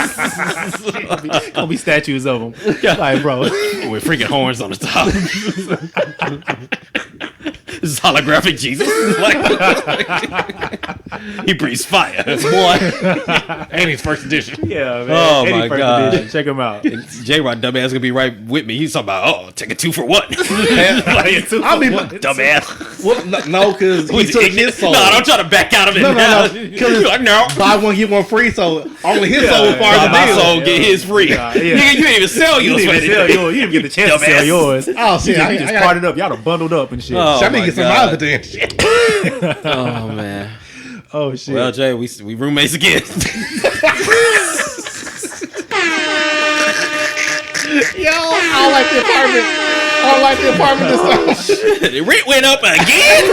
Gonna be statues of him. Like, bro. With freaking horns on the top. This is holographic Jesus. He breathes fire. Boy. And he's first edition. Yeah, man. Oh, Any my first God. edition. Check him out. J-Rock dumbass gonna be right with me. He's talking about, take a 2 for 1. I mean, Dumbass. well, no, because he took his soul. No, don't try to back out of it No, now. because Like, no. buy one get one free. So only his soul is part of the My deal. soul get his free. Yeah. Nigga, you didn't even sell You yours. didn't even sell yours. You didn't get the chance to sell Dumbass. yours. Oh shit! You just parted up. Y'all done bundled up and shit. Oh, I need my to get some God. out of it then. Oh, man. Oh shit. Well, Jay, we roommates again. Yo, I don't like the apartment. I don't like the apartment this time. The rent went up again.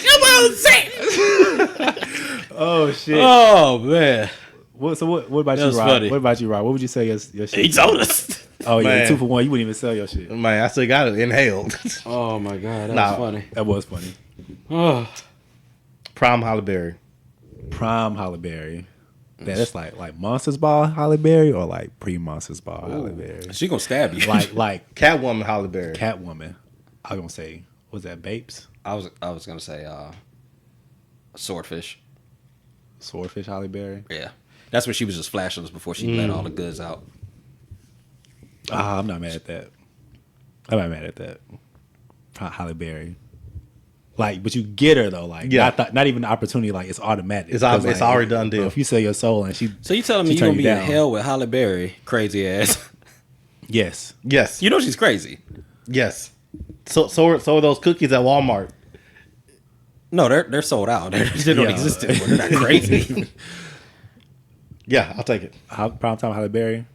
Come on, say. Oh shit. Oh man, What about That you, was Rob? funny. What about you, Rob? What would you say your shit? he told us. Oh yeah, Man. 2 for 1. You wouldn't even sell your shit. Man, I still got it inhaled. Oh my god, that Nah. was funny. That was funny. Oh, Prime Holly Berry. Prime Holly Berry. Man, that's like Monsters Ball Holly Berry or like pre-Monsters Ball Holly Berry. she gonna stab you. Like Catwoman Holly Berry. Catwoman. I was gonna say, was that Bapes? I was gonna say swordfish. Swordfish Holly Berry. Yeah, that's when she was just flashing us before she let all the goods out. I'm not mad at that. I'm not mad at that. Holly Berry. Like, but you get her though. Like, Yeah. not even the opportunity. Like, it's automatic. It's 'Cause, it's like, already done deal. If you sell your soul and she, So you telling me she you turn gonna be in down. hell with Halle Berry, crazy ass? Yes. Yes. You know she's crazy. Yes. So are those cookies at Walmart. No, they're sold out. They don't Yeah. exist anymore. They're not crazy. Yeah, I'll take it. Primetime Holly Berry.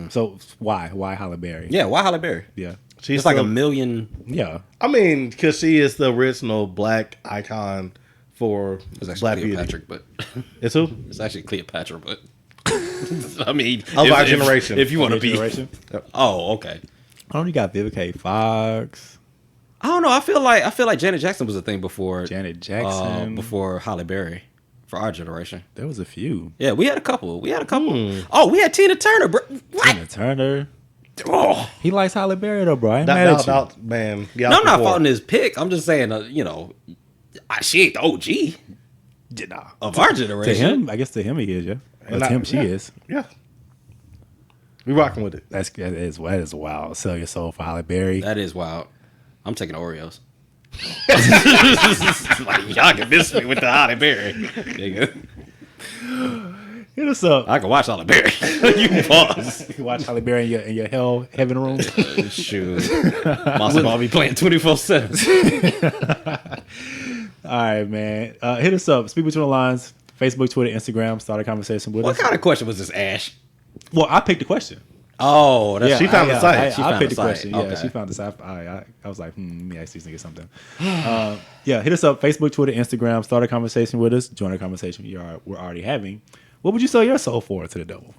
So why Holly Berry? Yeah, why Halle Berry? Yeah. She's It's like the- a million. Yeah. I mean, because she is the original black icon for It's actually black beauty. Cleopatra, but It's who? it's actually Cleopatra, but I mean, Of our generation. If you want to be, Generation. oh, okay. I don't know. You got Vivica Fox, I don't know. I feel like Janet Jackson was a thing before Janet Jackson. before Halle Berry for our generation. There was a few. Yeah, we had a couple. Oh, we had Tina Turner, bro. What? Tina Turner. Oh. He likes Holly Berry though, bro. I ain't mad at you. Man. No, I'm not faulting his pick. I'm just saying, she ain't the OG Nah. of our To generation. him, I guess to him he is, yeah. And To I- him, she yeah. is. Yeah. We rocking with it. That is wild. Sell your soul for Holly Berry. That is wild. I'm taking Oreos. Like, y'all can miss me with the Halle Berry. Nigga. Hit us up. I can watch Halle Berry. You can pause. You can watch Holly Berry in your hell heaven room. Shoot. Monster Ball be playing 24/7. All right, man. Hit us up. Speak between the lines. Facebook, Twitter, Instagram. Start a conversation with What us. kind of question was this, Ash? Well, I picked the question. Oh, that's She found the site. She I found picked the the site. question. Yeah, Okay. she found the site. I was like, let me ask these niggas something. Yeah, hit us up. Facebook, Twitter, Instagram. Start a conversation with us. Join a conversation we're already having. What would you sell your soul for to the devil?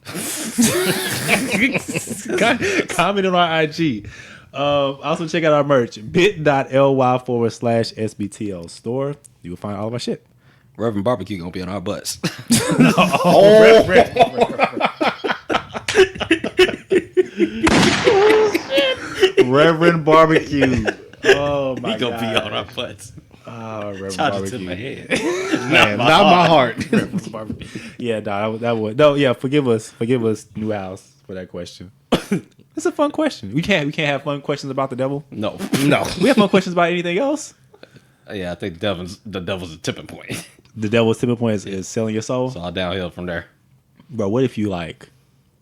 Comment on our IG. Also, check out our merch. bit.ly/SBTL store. You will find all of our shit. Reverend Barbecue gonna be on our butts. Reverend Barbecue. Oh my He gonna god. be on our butts. Oh, Reverend Charge it Barbecue. to my head. Man, not my heart. Yeah, nah, that would. No, yeah, forgive us, new house, for that question. It's a fun question. We can't have fun questions about the devil. No. No. We have fun questions about anything else. Yeah, I think the devil's a tipping point. The devil's tipping point is selling your soul. It's all downhill from there. Bro, what if you like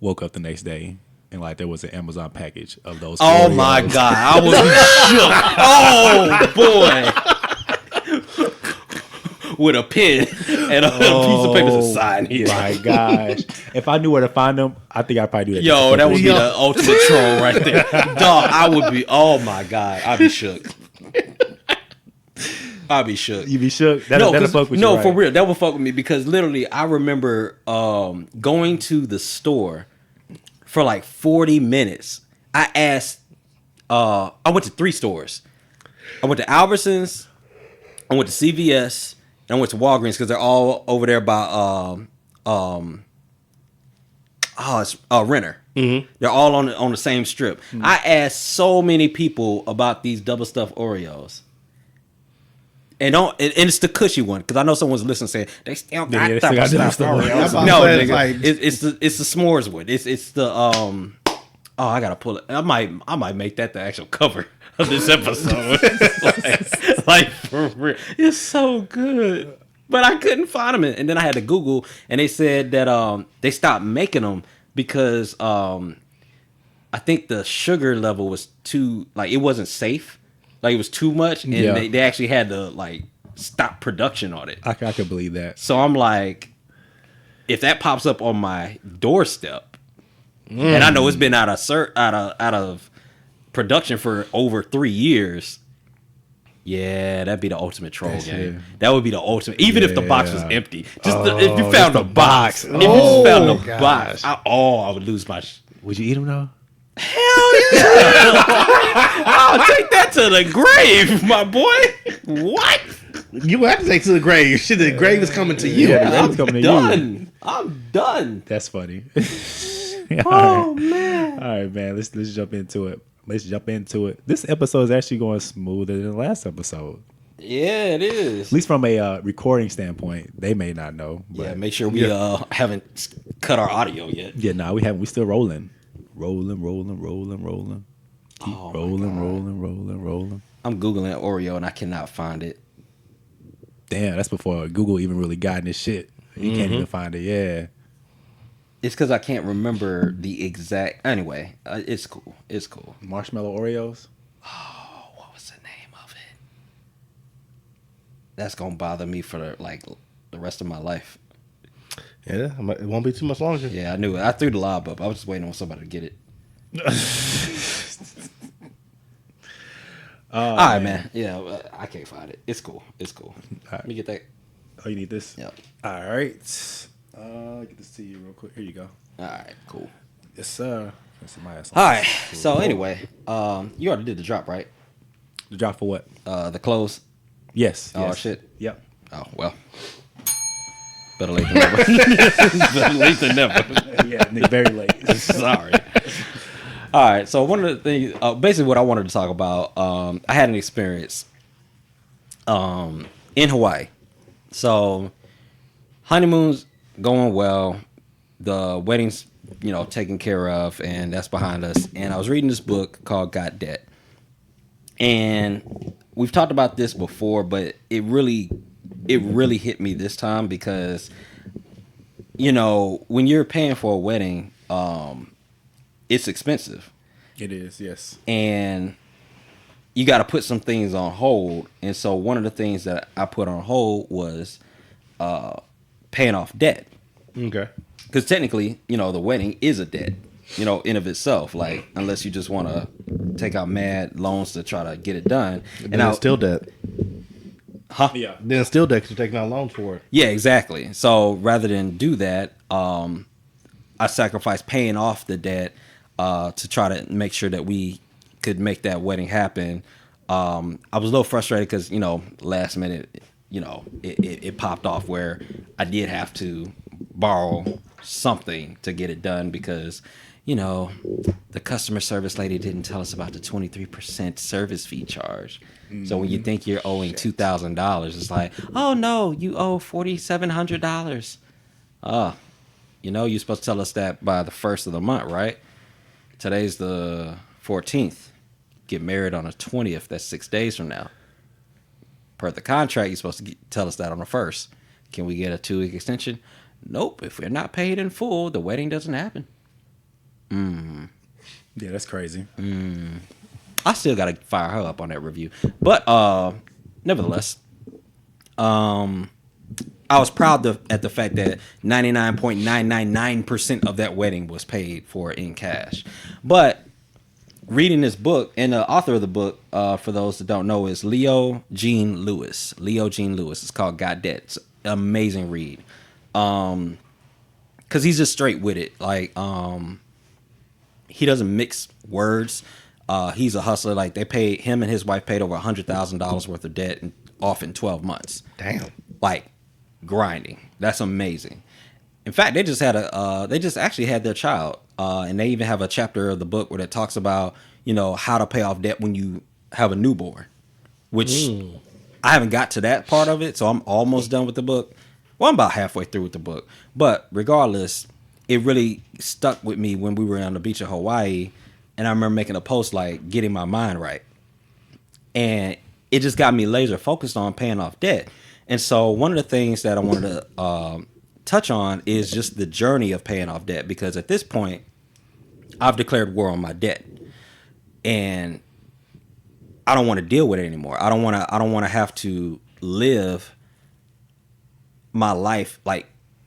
woke up the next day and like there was an Amazon package of those? Oh Oreos? my God, I would be shook. Oh boy, with a pen and a piece of paper to sign here. My gosh, if I knew where to find them, I think I'd probably do that. Yo, that would be the ultimate troll right there. Dog, I would be. Oh my God, I'd be shook. I'd be shook. You be shook? That'll fuck with you. No, right? for real, that would fuck with me because literally, I remember going to the store for like 40 minutes. I asked. I went to 3 stores. I went to Albertsons, I went to CVS, and I went to Walgreens because they're all over there by it's Renner. Mm-hmm. They're all on the same strip. Mm-hmm. I asked so many people about these double stuffed Oreos. And it's the cushy one because I know someone's listening saying they still got double stuffed Oreos. No, nigga, it's the s'mores one. It's the I gotta pull it. I might make that the actual cover of this episode. like for real, it's so good. But I couldn't find them, and then I had to Google, and they said that they stopped making them because I think the sugar level was too it wasn't safe. Like it was too much, and they actually had to like stop production on it. I could believe that. So I'm like, if that pops up on my doorstep, and I know it's been out of production for over 3 years, yeah, that'd be the ultimate troll game. That would be the ultimate. Even if the box was empty, if you found the box, if you just found the box, I would lose my. Would you eat them though? Hell yeah! I'll take that to the grave, my boy. What? You have to take to the grave. Shit, the grave is coming to you. Yeah, I'm done. I'm done. That's funny. Oh man! All right, man. Let's jump into it. This episode is actually going smoother than the last episode. Yeah, it is. At least from a recording standpoint, they may not know. But yeah, make sure we haven't cut our audio yet. Yeah, no, we haven't. We still rolling. Rolling. Keep rolling. I'm Googling Oreo and I cannot find it. Damn, that's before Google even really got in this shit. You can't even find it. Yeah. It's because I can't remember the exact. Anyway, it's cool. It's cool. Marshmallow Oreos. Oh, what was the name of it? That's gonna bother me for the rest of my life. Yeah, it won't be too much longer. Yeah, I knew it. I threw the lob up. I was just waiting on somebody to get it. All right, man. Yeah, I can't find it. It's cool. Right. Let me get that. Oh, you need this? Yep. All right. Get this to you real quick. Here you go. All right, cool. Yes, sir. That's my ass. All right. So anyway, you already did the drop, right? The drop for what? The clothes. Yes. Oh yes. shit. Yep. Oh well. Better late than never. Better late than never. Yeah, very late. Sorry. All right. So one of the things, basically, what I wanted to talk about, I had an experience in Hawaii. So honeymoon's going well, the wedding's taken care of, and that's behind us. And I was reading this book called Got Debt, and we've talked about this before, but it really hit me this time because, when you're paying for a wedding, it's expensive. It is, yes. And you got to put some things on hold. And so one of the things that I put on hold was paying off debt. Okay. Because technically, the wedding is a debt, in of itself. Like, unless you just want to take out mad loans to try to get it done. And it's still debt. Huh? Yeah. Then it's still debt because you're taking out loans for it. Yeah, exactly. So rather than do that, I sacrificed paying off the debt to try to make sure that we could make that wedding happen. I was a little frustrated because, last minute, it popped off where I did have to borrow something to get it done because, the customer service lady didn't tell us about the 23% service fee charge. So when you think you're owing $2,000, it's like, oh no, you owe $4,700. You're supposed to tell us that by the 1st of the month, right? Today's the 14th. Get married on the 20th. That's 6 days from now. Per the contract, you're supposed to tell us that on the 1st. Can we get a 2-week extension? nope, if we're not paid in full, the wedding doesn't happen. Yeah, that's crazy. I still got to fire her up on that review. But nevertheless, I was proud at the fact that 99.999% of that wedding was paid for in cash. But reading this book, and the author of the book, for those that don't know, is Leo Jean Lewis. Leo Jean Lewis. It's called Got Debt. It's an amazing read. Because he's just straight with it. Like, he doesn't mix words. He's a hustler. Like, him and his wife paid over $100,000 worth of debt off in 12 months. Damn. Like, grinding. That's amazing. In fact, they just actually had their child, and they even have a chapter of the book where it talks about, how to pay off debt when you have a newborn, which I haven't got to that part of it, so I'm almost done with the book. Well, I'm about halfway through with the book, but regardless, it really stuck with me when we were on the beach of Hawaii, and I remember making a post like getting my mind right, and it just got me laser focused on paying off debt. And so one of the things that I wanted to touch on is just the journey of paying off debt, because at this point, I've declared war on my debt, and I don't want to deal with it anymore. I don't want to have to live my life like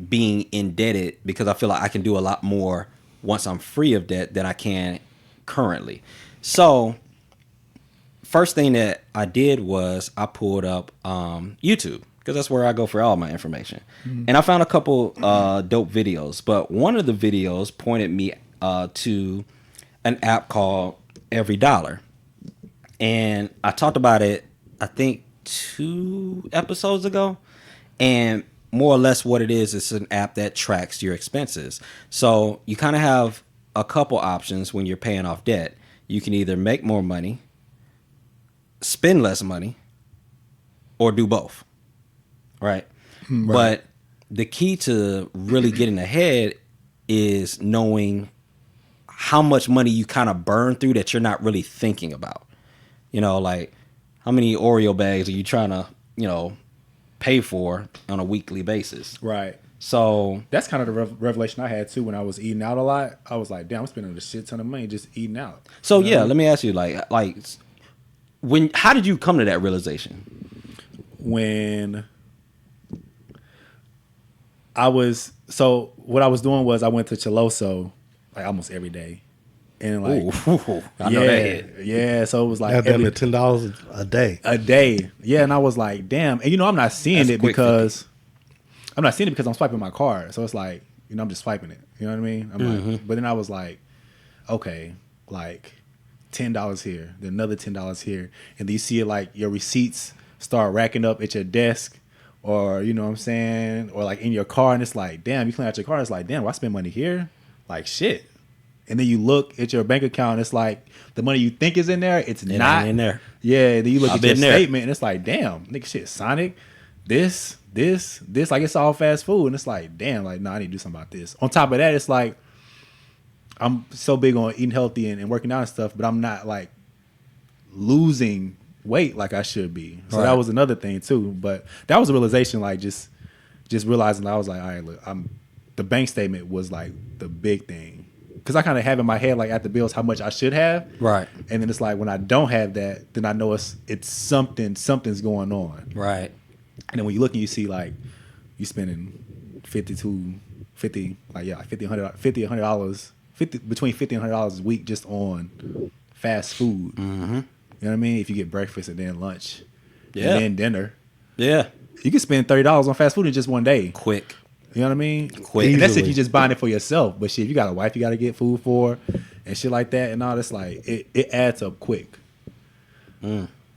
being indebted, because I feel like I can do a lot more once I'm free of debt than I can currently. So first thing that I did was I pulled up YouTube, because that's where I go for all my information. And I found a couple dope videos, but one of the videos pointed me to an app called Every Dollar. And I talked about it, I think 2 episodes ago. And more or less what it is, it's an app that tracks your expenses. So you kind of have a couple options when you're paying off debt. You can either make more money, spend less money, or do both. Right? But the key to really getting ahead is knowing how much money you kind of burn through that you're not really thinking about. Like how many Oreo bags are you trying to, pay for on a weekly basis? Right. So that's kind of the revelation I had too when I was eating out a lot. I was like, damn, I'm spending a shit ton of money just eating out. So yeah, let me ask you, how did you come to that realization? When what I was doing was I went to Chiloso like almost every day. And like, I know that hit. Yeah, so it was like Damn it, $10 a day. A day. Yeah, and I was like, damn. And I'm not seeing it because I'm swiping my card. So it's like, I'm just swiping it. You know what I mean? I'm like, but then I was like, okay, like $10 here, then another $10 here. And then you see it like your receipts start racking up at your desk, or you know what I'm saying? Or like in your car, and it's like, damn, you clean out your car, it's like, damn, why spend money here? Like shit. And then you look at your bank account, and it's like the money you think is in there, it's not in there. Yeah, then you look at your statement, and it's like, damn, nigga, shit, Sonic, this, like it's all fast food, and it's like, damn, like, no, I need to do something about this. On top of that, it's like I'm so big on eating healthy and working out and stuff, but I'm not like losing weight like I should be. So that was another thing too. But that was a realization, like just realizing I was like, all right, look, the bank statement was like the big thing. Because I kind of have in my head, like at the bills, how much I should have. Right. And then it's like when I don't have that, then I know it's something's going on. Right. And then when you look and you see like you spending $50, $100, between $50 and $100 a week just on fast food. Mm-hmm. You know what I mean? If you get breakfast and then lunch, and then dinner. Yeah. You can spend $30 on fast food in just one day. Quick. You know what I mean? Quick. And that's if you're just buying it for yourself. But shit, if you got a wife you got to get food for and shit like that and all, that's like, it adds up quick.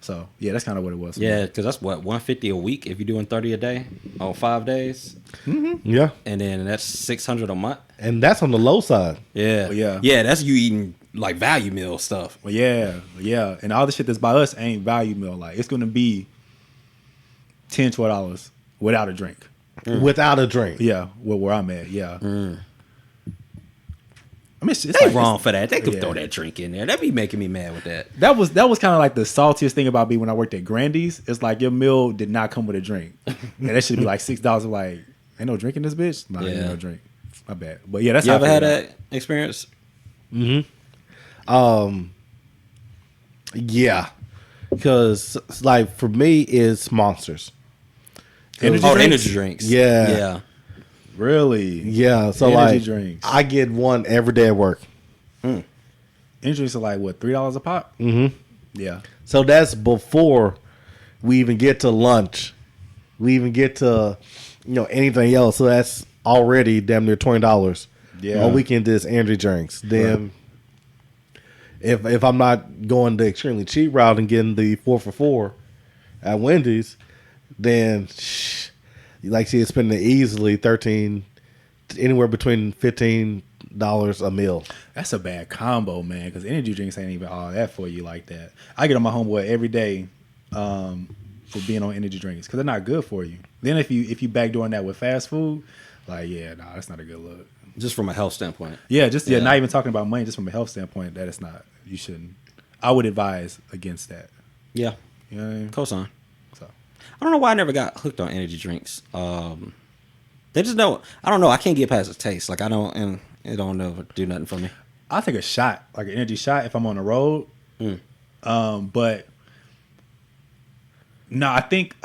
So, yeah, that's kind of what it was. Yeah, because that's what, $150 a week if you're doing 30 a day on 5 days? Mm-hmm. Yeah. And then that's $600 a month. And that's on the low side. Yeah. Well, yeah. Yeah, that's you eating like value meal stuff. Well, yeah. Yeah. And all the shit that's by us ain't value meal. Like, it's going to be $10, $12 without a drink. Without a drink. Yeah, where I'm at, yeah. I mean, it's they like, wrong for that. They could throw that drink in there. That'd be making me mad with that. That was kind of like the saltiest thing about me when I worked at Grandy's. It's like your meal did not come with a drink. And that should be like $6. Like, Ain't no drink in this bitch. Nah, ain't Yeah. no drink. My bad. But yeah, that's You how ever I had figured it that experience? Yeah, because like for me, it's Monsters. Energy Oh, drinks? energy drinks. Yeah. Yeah. out. Really? Yeah, so Energy like drinks. I get one every day at work. Energy drinks are like what, $3 a pop? Mm-hmm. Yeah. So that's before we even get to lunch. We even get to anything else. So that's already damn near $20. Yeah. All weekend is energy drinks. Then if I'm not going the extremely cheap route and getting the 4 for $4 at Wendy's, then like she's spending easily 13, anywhere between $15 a meal. That's a bad combo, man, because energy drinks ain't even all that for you like that. I get on my homeboy every day for being on energy drinks because they're not good for you. Then if you backdooring that with fast food, like, yeah, nah, that's not a good look. Just from a health standpoint. Yeah, not even talking about money, just from a health standpoint, that it's not. You shouldn't. I would advise against that. Yeah. You know what I mean? Cosign. So, I don't know why I never got hooked on energy drinks. They just don't. I don't know. I can't get past the taste. Like I don't, and it don't never do nothing for me. I'll take a shot, like an energy shot, if I'm on the road. But no, I think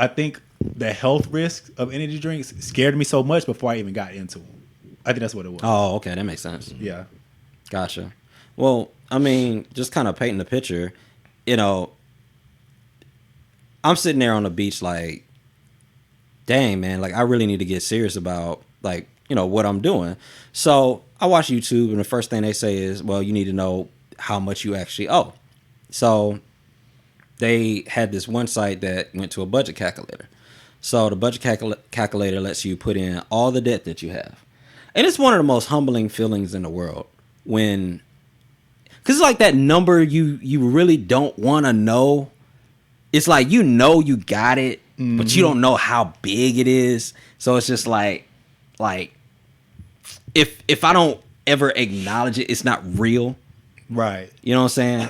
the health risk of energy drinks scared me so much before I even got into them. I think that's what it was. Oh, okay, that makes sense. Yeah. Gotcha. Well, I mean, just kind of painting the picture. I'm sitting there on the beach, like, dang, man, like I really need to get serious about like what I'm doing. So I watch YouTube, and the first thing they say is, well, you need to know how much you actually owe. So they had this one site that went to a budget calculator. So the budget calculator lets you put in all the debt that you have. And it's one of the most humbling feelings in the world when, because it's like that number you really don't want to know. It's like you got it, but you don't know how big it is. So it's just like if I don't ever acknowledge it, it's not real. Right. You know what I'm saying?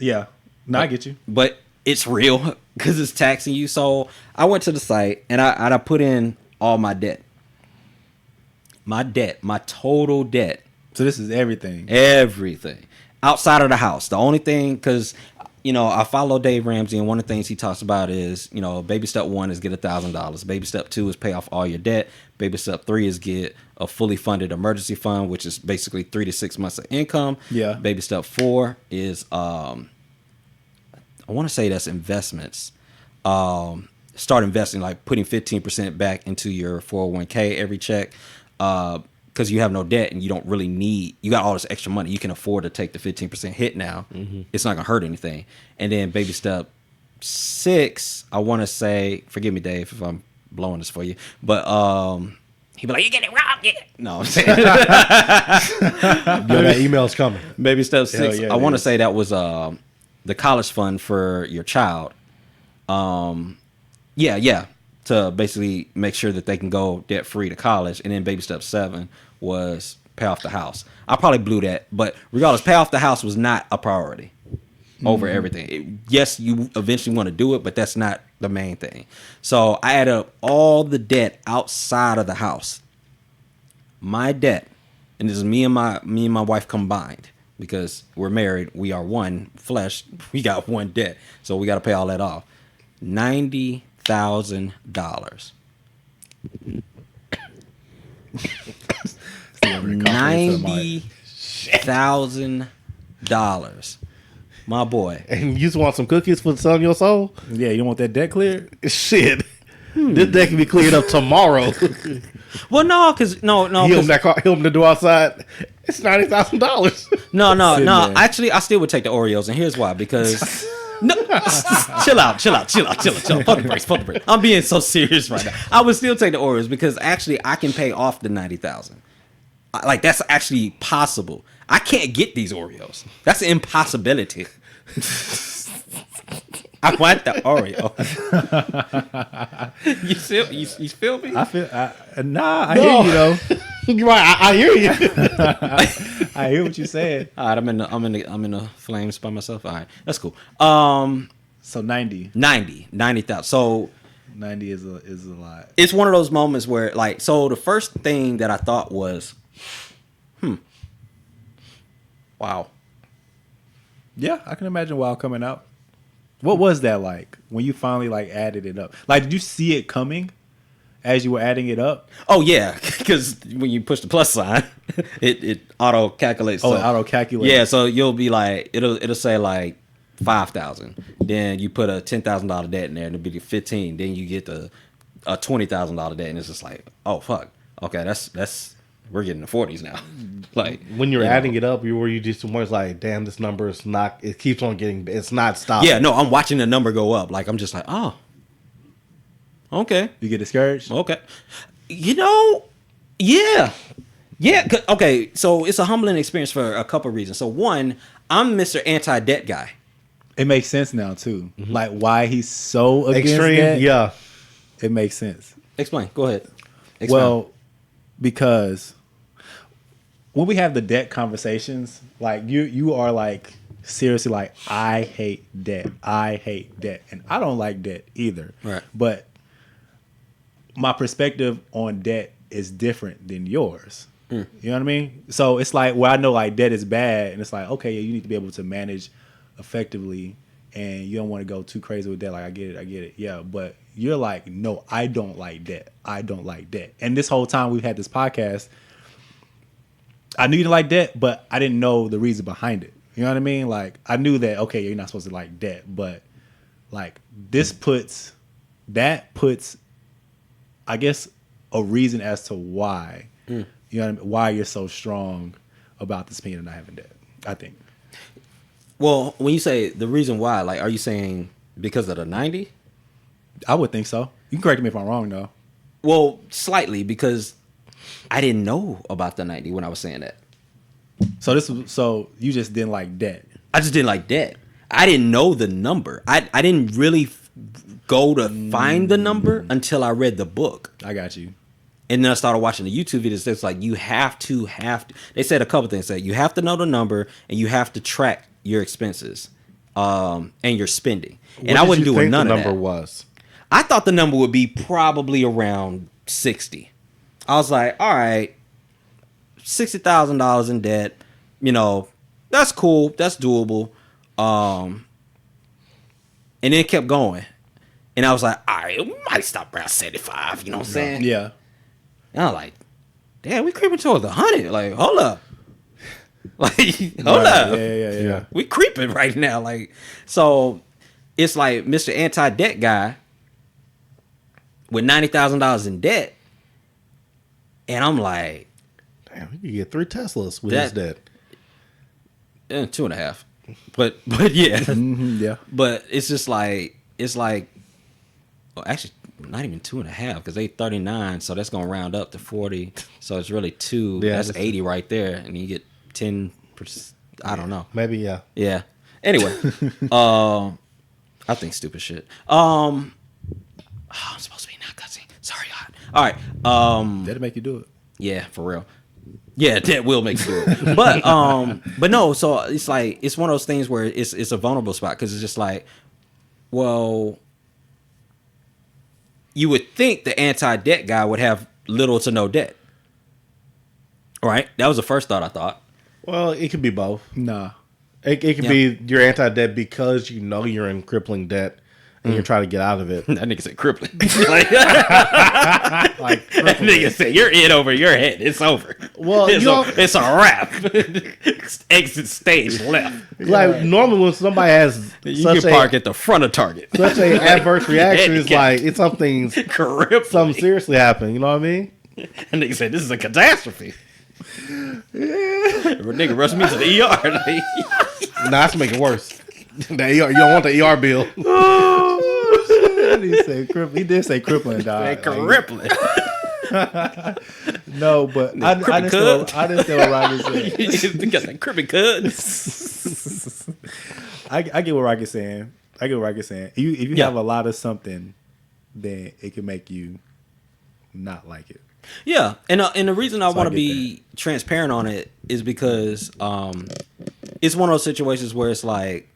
Yeah. No, I get you. But it's real because it's taxing you. So I went to the site and I put in all my debt. My total debt. So this is everything. Everything. Outside of the house. The only thing, because, I follow Dave Ramsey, and one of the things he talks about is, baby step 1 is get $1,000. Baby step 2 is pay off all your debt. Baby step 3 is get a fully funded emergency fund, which is basically 3 to 6 months of income. Yeah. Baby step 4 is, I want to say that's investments. Start investing, like putting 15% back into your 401k every check. Because you have no debt and you don't really you got all this extra money. You can afford to take the 15% hit now. It's not going to hurt anything. And then baby step 6, I want to say, forgive me, Dave, if I'm blowing this for you, but he'd be like, you get it wrong. Yeah. No, I'm saying. That email's coming. Baby step 6, yeah, I want to say that was the college fund for your child. Yeah. To basically make sure that they can go debt free to college. And then baby step 7 was pay off the house. I probably blew that, but regardless, pay off the house was not a priority over everything. Yes, you eventually want to do it, but that's not the main thing. So I added up all the debt outside of the house. My debt, and this is me and my wife combined, because we're married, we are one flesh, we got one debt, so we got to pay all that off. $90,000. $90,000. My boy. And you just want some cookies for the sun of your soul? Yeah, you don't want that debt cleared? Shit. This debt can be cleared up tomorrow. Well, no, because no. He opened the door outside. It's $90,000. No. Sitting there. Actually, I still would take the Oreos, and here's why. Because no, chill out. Put the brakes. I'm being so serious right now. I would still take the Oreos because actually I can pay off the $90,000. Like that's actually possible. I can't get these Oreos. That's an impossibility. I want the Oreo. You feel me? I hear you though. You're right. I hear you. I hear what you're saying. All right, I'm in the flames by myself. All right, that's cool. So 90. 90,000. So 90 is a lot. It's one of those moments where, like, so the first thing that I thought was, wow. Yeah, I can imagine WoW coming out. What was that like when you finally like added it up? Like, did you see it coming as you were adding it up? Oh yeah, because when you push the plus sign, it auto calculates. Oh, it auto calculates. Yeah, so you'll be like, it'll say like 5,000. Then you put a $10,000 debt in there, and it'll be 15. Then you get a $20,000 debt, and it's just like, oh fuck, okay, that's we're getting the 40s now. Like when you're adding it up, you just was like, damn, this number is not. It keeps on getting. It's not stopping. Yeah, no, I'm watching the number go up. Like I'm just like, oh, okay. You get discouraged? Okay. You know, yeah. Okay, so it's a humbling experience for a couple of reasons. So one, I'm Mr. Anti-Debt guy. It makes sense now too. Like why he's so against Extreme. that. Yeah. It makes sense. Explain. Go ahead. Explain. Well, because when we have the debt conversations, like you are like seriously like, I hate debt. I hate debt. And I don't like debt either. Right. But my perspective on debt is different than yours. You know what I mean? So it's like, well, I know like debt is bad, and it's like, okay, you need to be able to manage effectively, and you don't want to go too crazy with debt. Like, I get it. Yeah, but you're like, no, I don't like debt. I don't like debt. And this whole time we've had this podcast, I knew you didn't like debt, but I didn't know the reason behind it. You know what I mean? Like, I knew that, okay, you're not supposed to like debt, but like this puts, I guess, a reason as to why. You know what I mean? Why you're so strong about this opinion of not having debt, I think. well, when you say the reason why, like, are you saying because of the 90? I would think so. You can correct me if I'm wrong, though. Well, slightly, because I didn't know about the 90 when I was saying that. So you just didn't like debt. I just didn't like debt. I didn't know the number. I didn't really go to find the number until I read the book. I got you. And then I started watching the YouTube videos. It's like, you have to. They said a couple things. That you have to know the number, and you have to track your expenses, and your spending. And I wasn't doing none of that. The number was. I thought the number would be probably around 60. I was like, all right, $60,000 in debt. You know, that's cool. That's doable. And then it kept going. And I was like, all right, we might stop around 75. You know what I'm saying? Yeah. And I was like, damn, we creeping towards 100. Like, hold up. Like, hold up. Yeah. We creeping right now. Like, so it's like Mr. Anti-Debt guy with $90,000 in debt. And I'm like, damn, you could get 3 Teslas with his debt. 2.5. But yeah. Yeah. But it's just like, well, actually, not even 2.5, because they 39, so that's gonna round up to 40. So it's really 2. Yeah, that's 80 right there, and you get 10%. I don't know. Maybe, yeah. Yeah. Anyway, I think stupid shit. I'm supposed to be not cussing. Sorry, God. All right. That'll make you do it. Yeah, for real. Yeah, that will make you do it. But no. So it's like, it's one of those things where it's a vulnerable spot, because it's just like, well, you would think the anti-debt guy would have little to no debt. All right? That was the first thought I thought. Well, it could be both. Nah. It could be you're anti-debt because you know you're in crippling debt and you're trying to get out of it. That nigga said crippling. Like that nigga said, you're in over your head. It's over. Well, it's a wrap. Exit stage left. Like, normally when somebody has You can park at the front of Target. such a adverse reaction, it's like it's something seriously happened. You know what I mean? And nigga said, this is a catastrophe. Nigga rushed me to the ER. Like, Nah, that's make it worse. The ER, you don't want the ER bill. He did say crippling, dog. crippling. No, but I didn't say what Rocky said. You got that crippling cut. I get what Rocky's saying. If you have a lot of something, then it can make you not like it. Yeah, and the reason I want to be transparent on it is because it's one of those situations where it's like,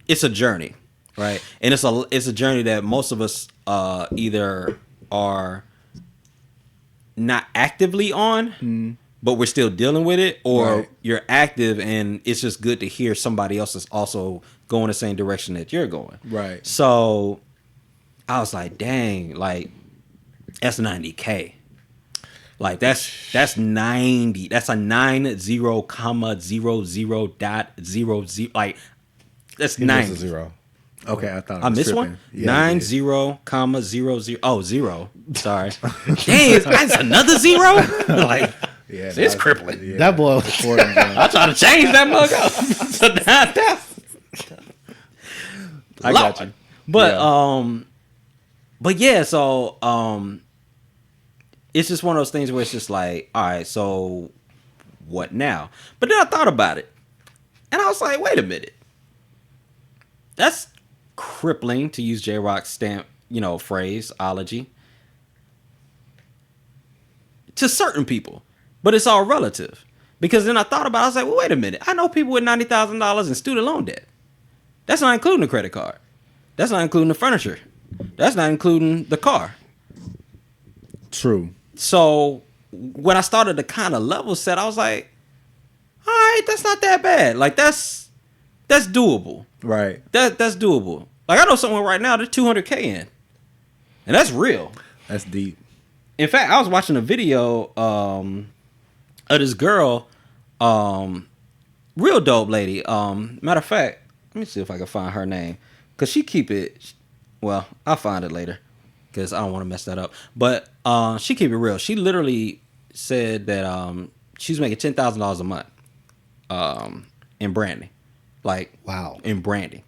it's a journey. right? And it's a journey that most of us either are not actively on, but we're still dealing with it, or Right. you're active and it's just good to hear somebody else is also going the same direction that you're going. Right. So I was like, dang, like that's 90K. Like that's 90. That's a 90,00.00. Like that's He missed 90. a 0. Okay, I thought I missed one. 90,00. Oh, 0. Sorry. Dang, that's another 0. Like, Yeah, it's crippling. Yeah, That boy. I'm trying to change that mug up. So now that's I got you. But Yeah. but yeah, so it's just one of those things where it's just like, all right, so what now? But then I thought about it, and I was like, wait a minute, that's crippling, to use J-Rock's stamp, phraseology, to certain people, but it's all relative. Because then I thought about it, I was like, well, wait a minute, I know people with $90,000 in student loan debt. That's not including the credit card. That's not including the furniture. That's not including the car. True. So when I started to kind of level set, I was like, all right, that's not that bad. Like that's doable. Right. That's doable. Like I know someone right now that's 200K in, and that's real. That's deep. In fact, I was watching a video of this girl, real dope lady. Matter of fact, let me see if I can find her name, cause she keep it. Well, I'll find it later, cause I don't want to mess that up. But she keep it real. She literally said that she's making $10,000 a month in branding, like Wow. in branding,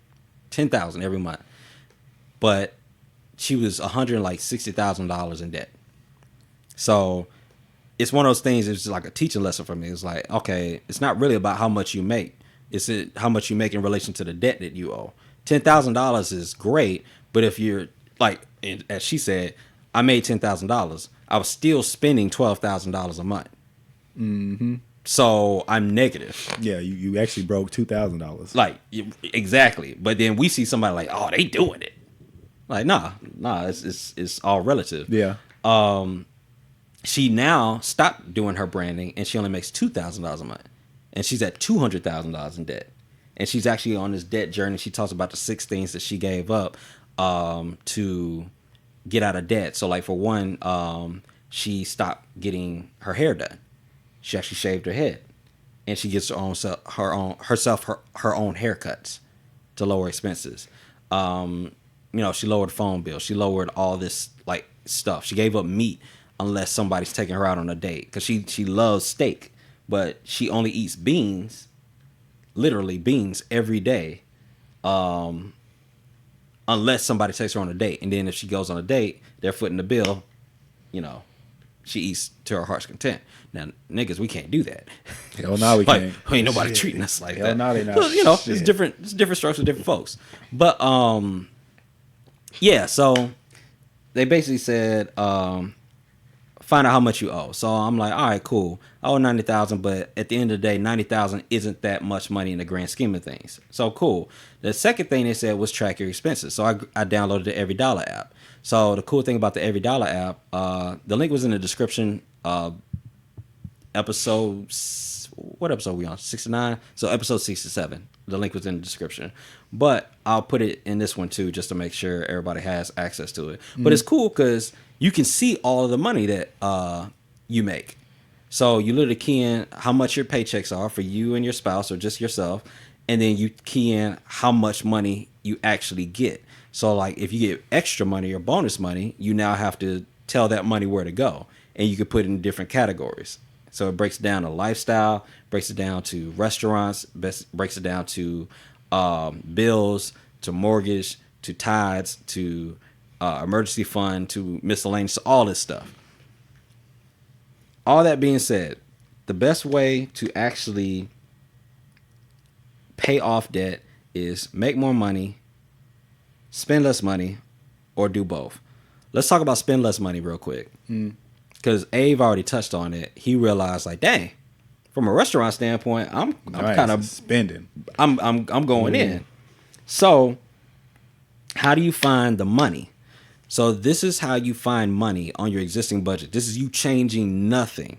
10,000 every month. But she was $160,000 in debt. So it's one of those things. It's just like a teaching lesson for me. It's like, okay, it's not really about how much you make. It's how much you make in relation to the debt that you owe. $10,000 is great, but if you're like, as she said, I made $10,000. I was still spending $12,000 a month. Mm-hmm. So I'm negative. Yeah, you actually broke $2,000. Like exactly. But then we see somebody like, oh, they doing it. Like nah, it's all relative. Yeah. She now stopped doing her branding, and she only makes $2,000 a month, and she's at $200,000 in debt, and she's actually on this debt journey. She talks about the 6 things that she gave up to get out of debt. So, like for one, she stopped getting her hair done. She actually shaved her head, and she gets her own haircuts to lower expenses. She lowered phone bill. She lowered all this like stuff. She gave up meat unless somebody's taking her out on a date, because she loves steak, but she only eats beans, literally beans, every day, unless somebody takes her on a date. And then if she goes on a date, they're footing the bill, she eats to her heart's content. Now, niggas, we can't do that. Hell no, we Like, can't. ain't nobody treating us like Hell that. no, they not. So, it's Shit. different. It's different strokes for different folks. But yeah. So they basically said, find out how much you owe. So I'm like, all right, cool. I owe $90,000, but at the end of the day, $90,000 isn't that much money in the grand scheme of things. So cool. The second thing they said was track your expenses. So I downloaded the Every Dollar app. So the cool thing about the Every Dollar app, the link was in the description. What episode are we on? 69. So episode 67. The link was in the description, but I'll put it in this one too, just to make sure everybody has access to it. But it's cool because you can see all of the money that you make. So you literally key in how much your paychecks are for you and your spouse or just yourself, and then you key in how much money you actually get. So like if you get extra money or bonus money, you now have to tell that money where to go, and you can put it in different categories. So it breaks down to lifestyle, breaks it down to restaurants, breaks it down to bills, to mortgage, to tithes, to emergency fund, to miscellaneous, all this stuff. All that being said, the best way to actually pay off debt is make more money, spend less money, or do both. Let's talk about spend less money real quick. Because Ave already touched on it. He realized, like, dang, from a restaurant standpoint, I'm kind of spending. I'm going in. So how do you find the money? So this is how you find money on your existing budget. This is you changing nothing.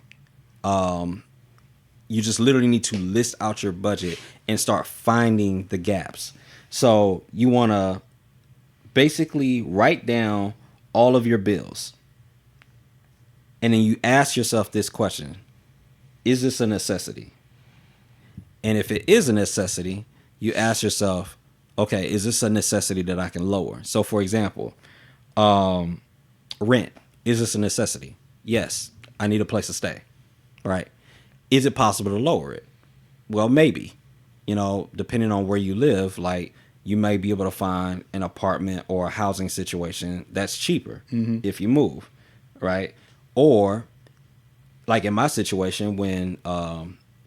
You just literally need to list out your budget and start finding the gaps. So you want to basically write down all of your bills. And then you ask yourself this question: is this a necessity? And if it is a necessity, you ask yourself, okay, is this a necessity that I can lower? So for example, rent. Is this a necessity? Yes, I need a place to stay. Right? Is it possible to lower it? Well, maybe. You know, depending on where you live, like you may be able to find an apartment or a housing situation that's cheaper if you move, right? Or like in my situation when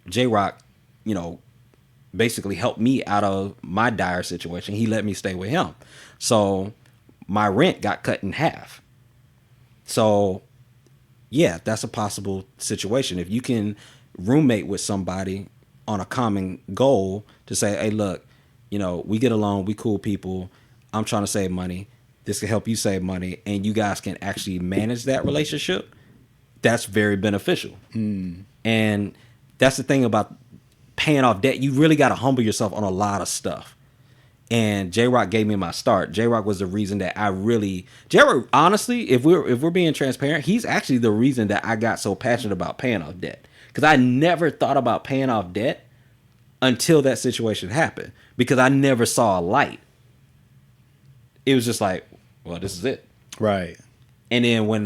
J-Rock, you know, basically helped me out of my dire situation. He let me stay with him. So my rent got cut in half. So yeah, that's a possible situation. If you can roommate with somebody on a common goal to say, hey, look, you know, we get along, we cool people. I'm trying to save money. This can help you save money. And you guys can actually manage that relationship. That's very beneficial. And that's the thing about paying off debt. You really got to humble yourself on a lot of stuff. And J-Rock gave me my start. J-Rock was the reason that J-Rock, honestly, if we're being transparent, he's actually the reason that I got so passionate about paying off debt. Because I never thought about paying off debt until that situation happened. Because I never saw a light. It was just like, well, this is it. Right. And then when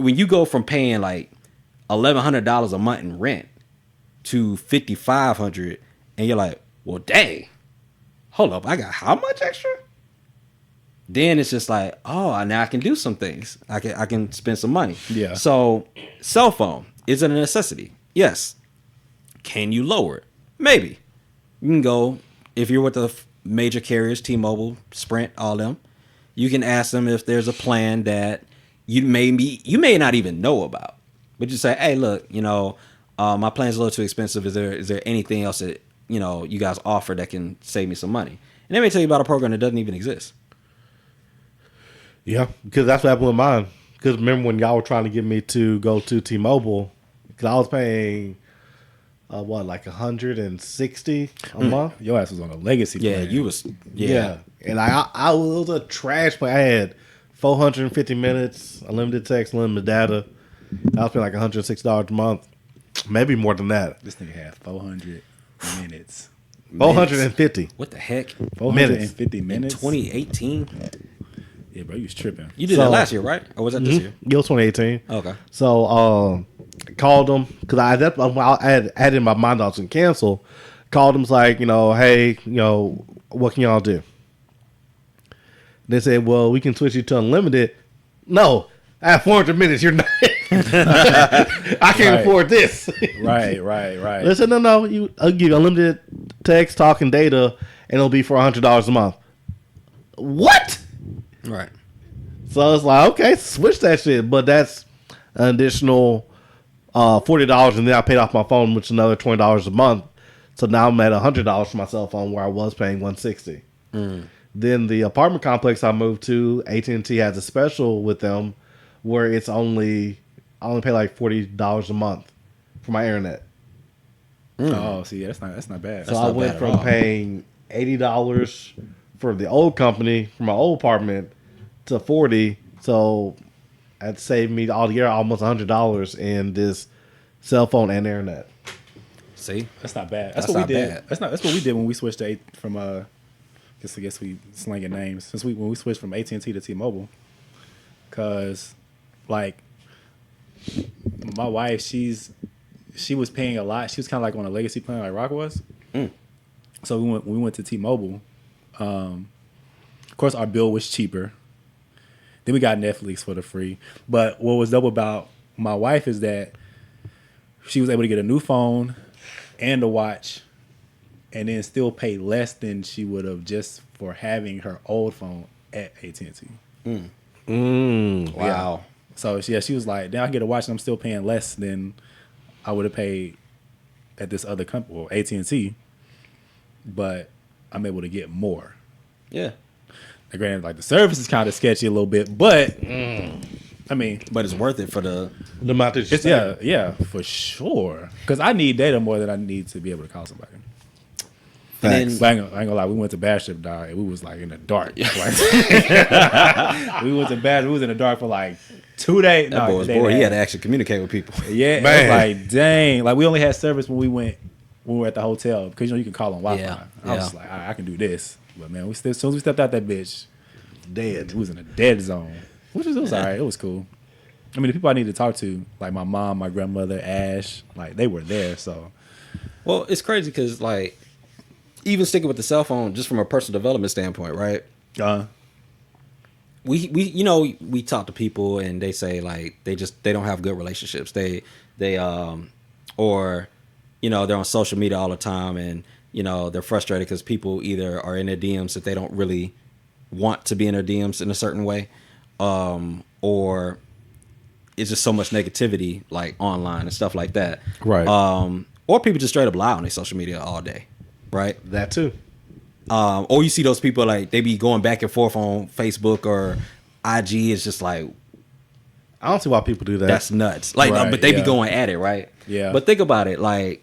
you go from paying like $1,100 a month in rent to $5,500, and you're like, well, dang, hold up, I got how much extra? Then it's just like, oh, now I can do some things. I can spend some money. Yeah. So, cell phone, is it a necessity? Yes. Can you lower it? Maybe. You can go, if you're with the major carriers, T-Mobile, Sprint, all them, you can ask them if there's a plan that you may not even know about. But you say, hey, look, you know, my plan's a little too expensive. Is there anything else that, you know, you guys offer that can save me some money? And they may tell you about a program that doesn't even exist. Yeah, because that's what happened with mine. Because remember when y'all were trying to get me to go to T-Mobile, because I was paying, like $160 a month? Your ass was on a legacy Yeah, plan. you was. Yeah. And I was a trash plan. I had 450 minutes, unlimited text, unlimited data. I was paying like $160 a month. Maybe more than that. This nigga had 400 minutes. 450. What the heck? 450 minutes? 2018? Yeah, bro, you was tripping. You did that last year, right? Or was that this year? It was 2018. Okay. So called them because I had in my mind I was going to cancel. Called them, was like, you know, hey, you know, what can y'all do? They said, well, we can switch you to unlimited. No, I have 400 minutes. You're not. I can't afford this. Right. They said, no, I'll give you unlimited text, talk, and data, and it'll be for $100 a month. What? Right. So I was like, okay, switch that shit. But that's an additional $40, and then I paid off my phone, which is another $20 a month. So now I'm at $100 for my cell phone, where I was paying $160. Then the apartment complex I moved to, AT&T has a special with them, where I only pay like $40 a month for my internet. Oh, see, that's not bad. So I went from paying $80 for the old company for my old apartment to $40. So that saved me altogether almost $100 in this cell phone and internet. See, That's not bad. That's That's what not we did. bad. That's what we did when we switched to from I guess we slanging names when we switched from AT&T to T-Mobile. Cause like my wife, she was paying a lot. She was kind of like on a legacy plan like Rock was. So we went to T-Mobile. Of course, our bill was cheaper. Then we got Netflix for the free. But what was dope about my wife is that she was able to get a new phone and a watch, and then still pay less than she would have just for having her old phone at AT&T. wow. So she was like, "Now I get a watch, and I'm still paying less than I would have paid at this other company, or AT&T, but I'm able to get more." Yeah. Granted, like the service is kind of sketchy a little bit, but I mean, But it's worth it for the. amount that you it's yeah, for sure. Because I need data more than I need to be able to call somebody. Facts. But I ain't gonna lie, we went to Bashop, dog, and we was like in the dark. Like, we went to Bashop, we was in the dark for like 2 days. That boy was bored. He had to actually communicate with people. Yeah, Man. it was like, dang. Like, we only had service when we were at the hotel, because you can call on Wi-Fi. Yeah, I was yeah. like, all right, I can do this. But man, as soon as we stepped out that bitch, Dead. we was in a dead zone. Which was all right. It was cool. I mean, the people I need to talk to, like my mom, my grandmother, Ash, like they were there. So Well, it's crazy because like, even sticking with the cell phone, just from a personal development standpoint, right? We talk to people and they say like they don't have good relationships. They or they're on social media all the time and they're frustrated because people either are in their DMs that they don't really want to be in their DMs in a certain way, or it's just so much negativity like online and stuff like that. Right. Or people just straight up lie on their social media all day, right? That too. Or you see those people like they be going back and forth on Facebook or IG. It's just like I don't see why people do that. that's nuts. Like, Right, but they be yeah. going at it, right? Yeah. But think about it. Like,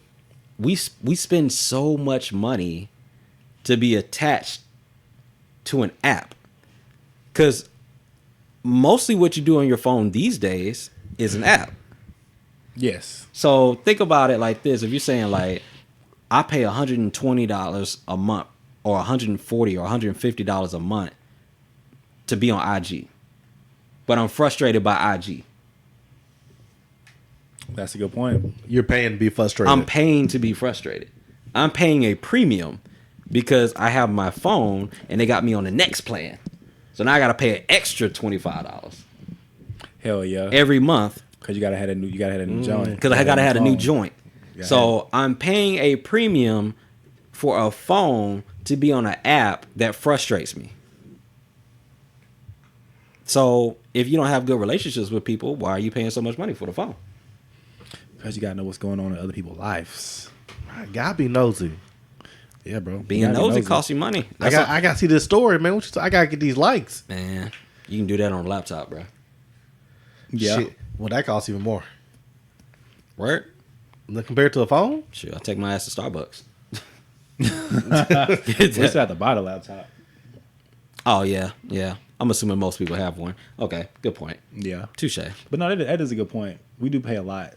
we spend so much money to be attached to an app, because mostly what you do on your phone these days is an app. yes. So think about it like this: if you're saying like, I pay $120 a month, or $140 or $150 a month to be on IG, but I'm frustrated by IG. That's a good point. You're paying to be frustrated. I'm paying to be frustrated. I'm paying a premium because I have my phone and they got me on the next plan. So now I got to pay an extra $25 Hell yeah. every month Because you gotta have a new joint. because I got to have a new phone. joint. Yeah. So I'm paying a premium for a phone to be on an app that frustrates me. So if you don't have good relationships with people, why are you paying so much money for the phone? Because you gotta know what's going on in other people's lives. I gotta be nosy. Yeah, bro. You Being gotta be nosy costs you money. I gotta see this story, man. I gotta get these likes. Man, you can do that on a laptop, bro. Yeah. Shit. Well, that costs even more. Word? Look, compared to a phone. Sure, I'll take my ass to Starbucks. We still have to buy the laptop. Oh, yeah. I'm assuming most people have one. Okay, good point. Yeah. Touche. But no, that is a good point. We do pay a lot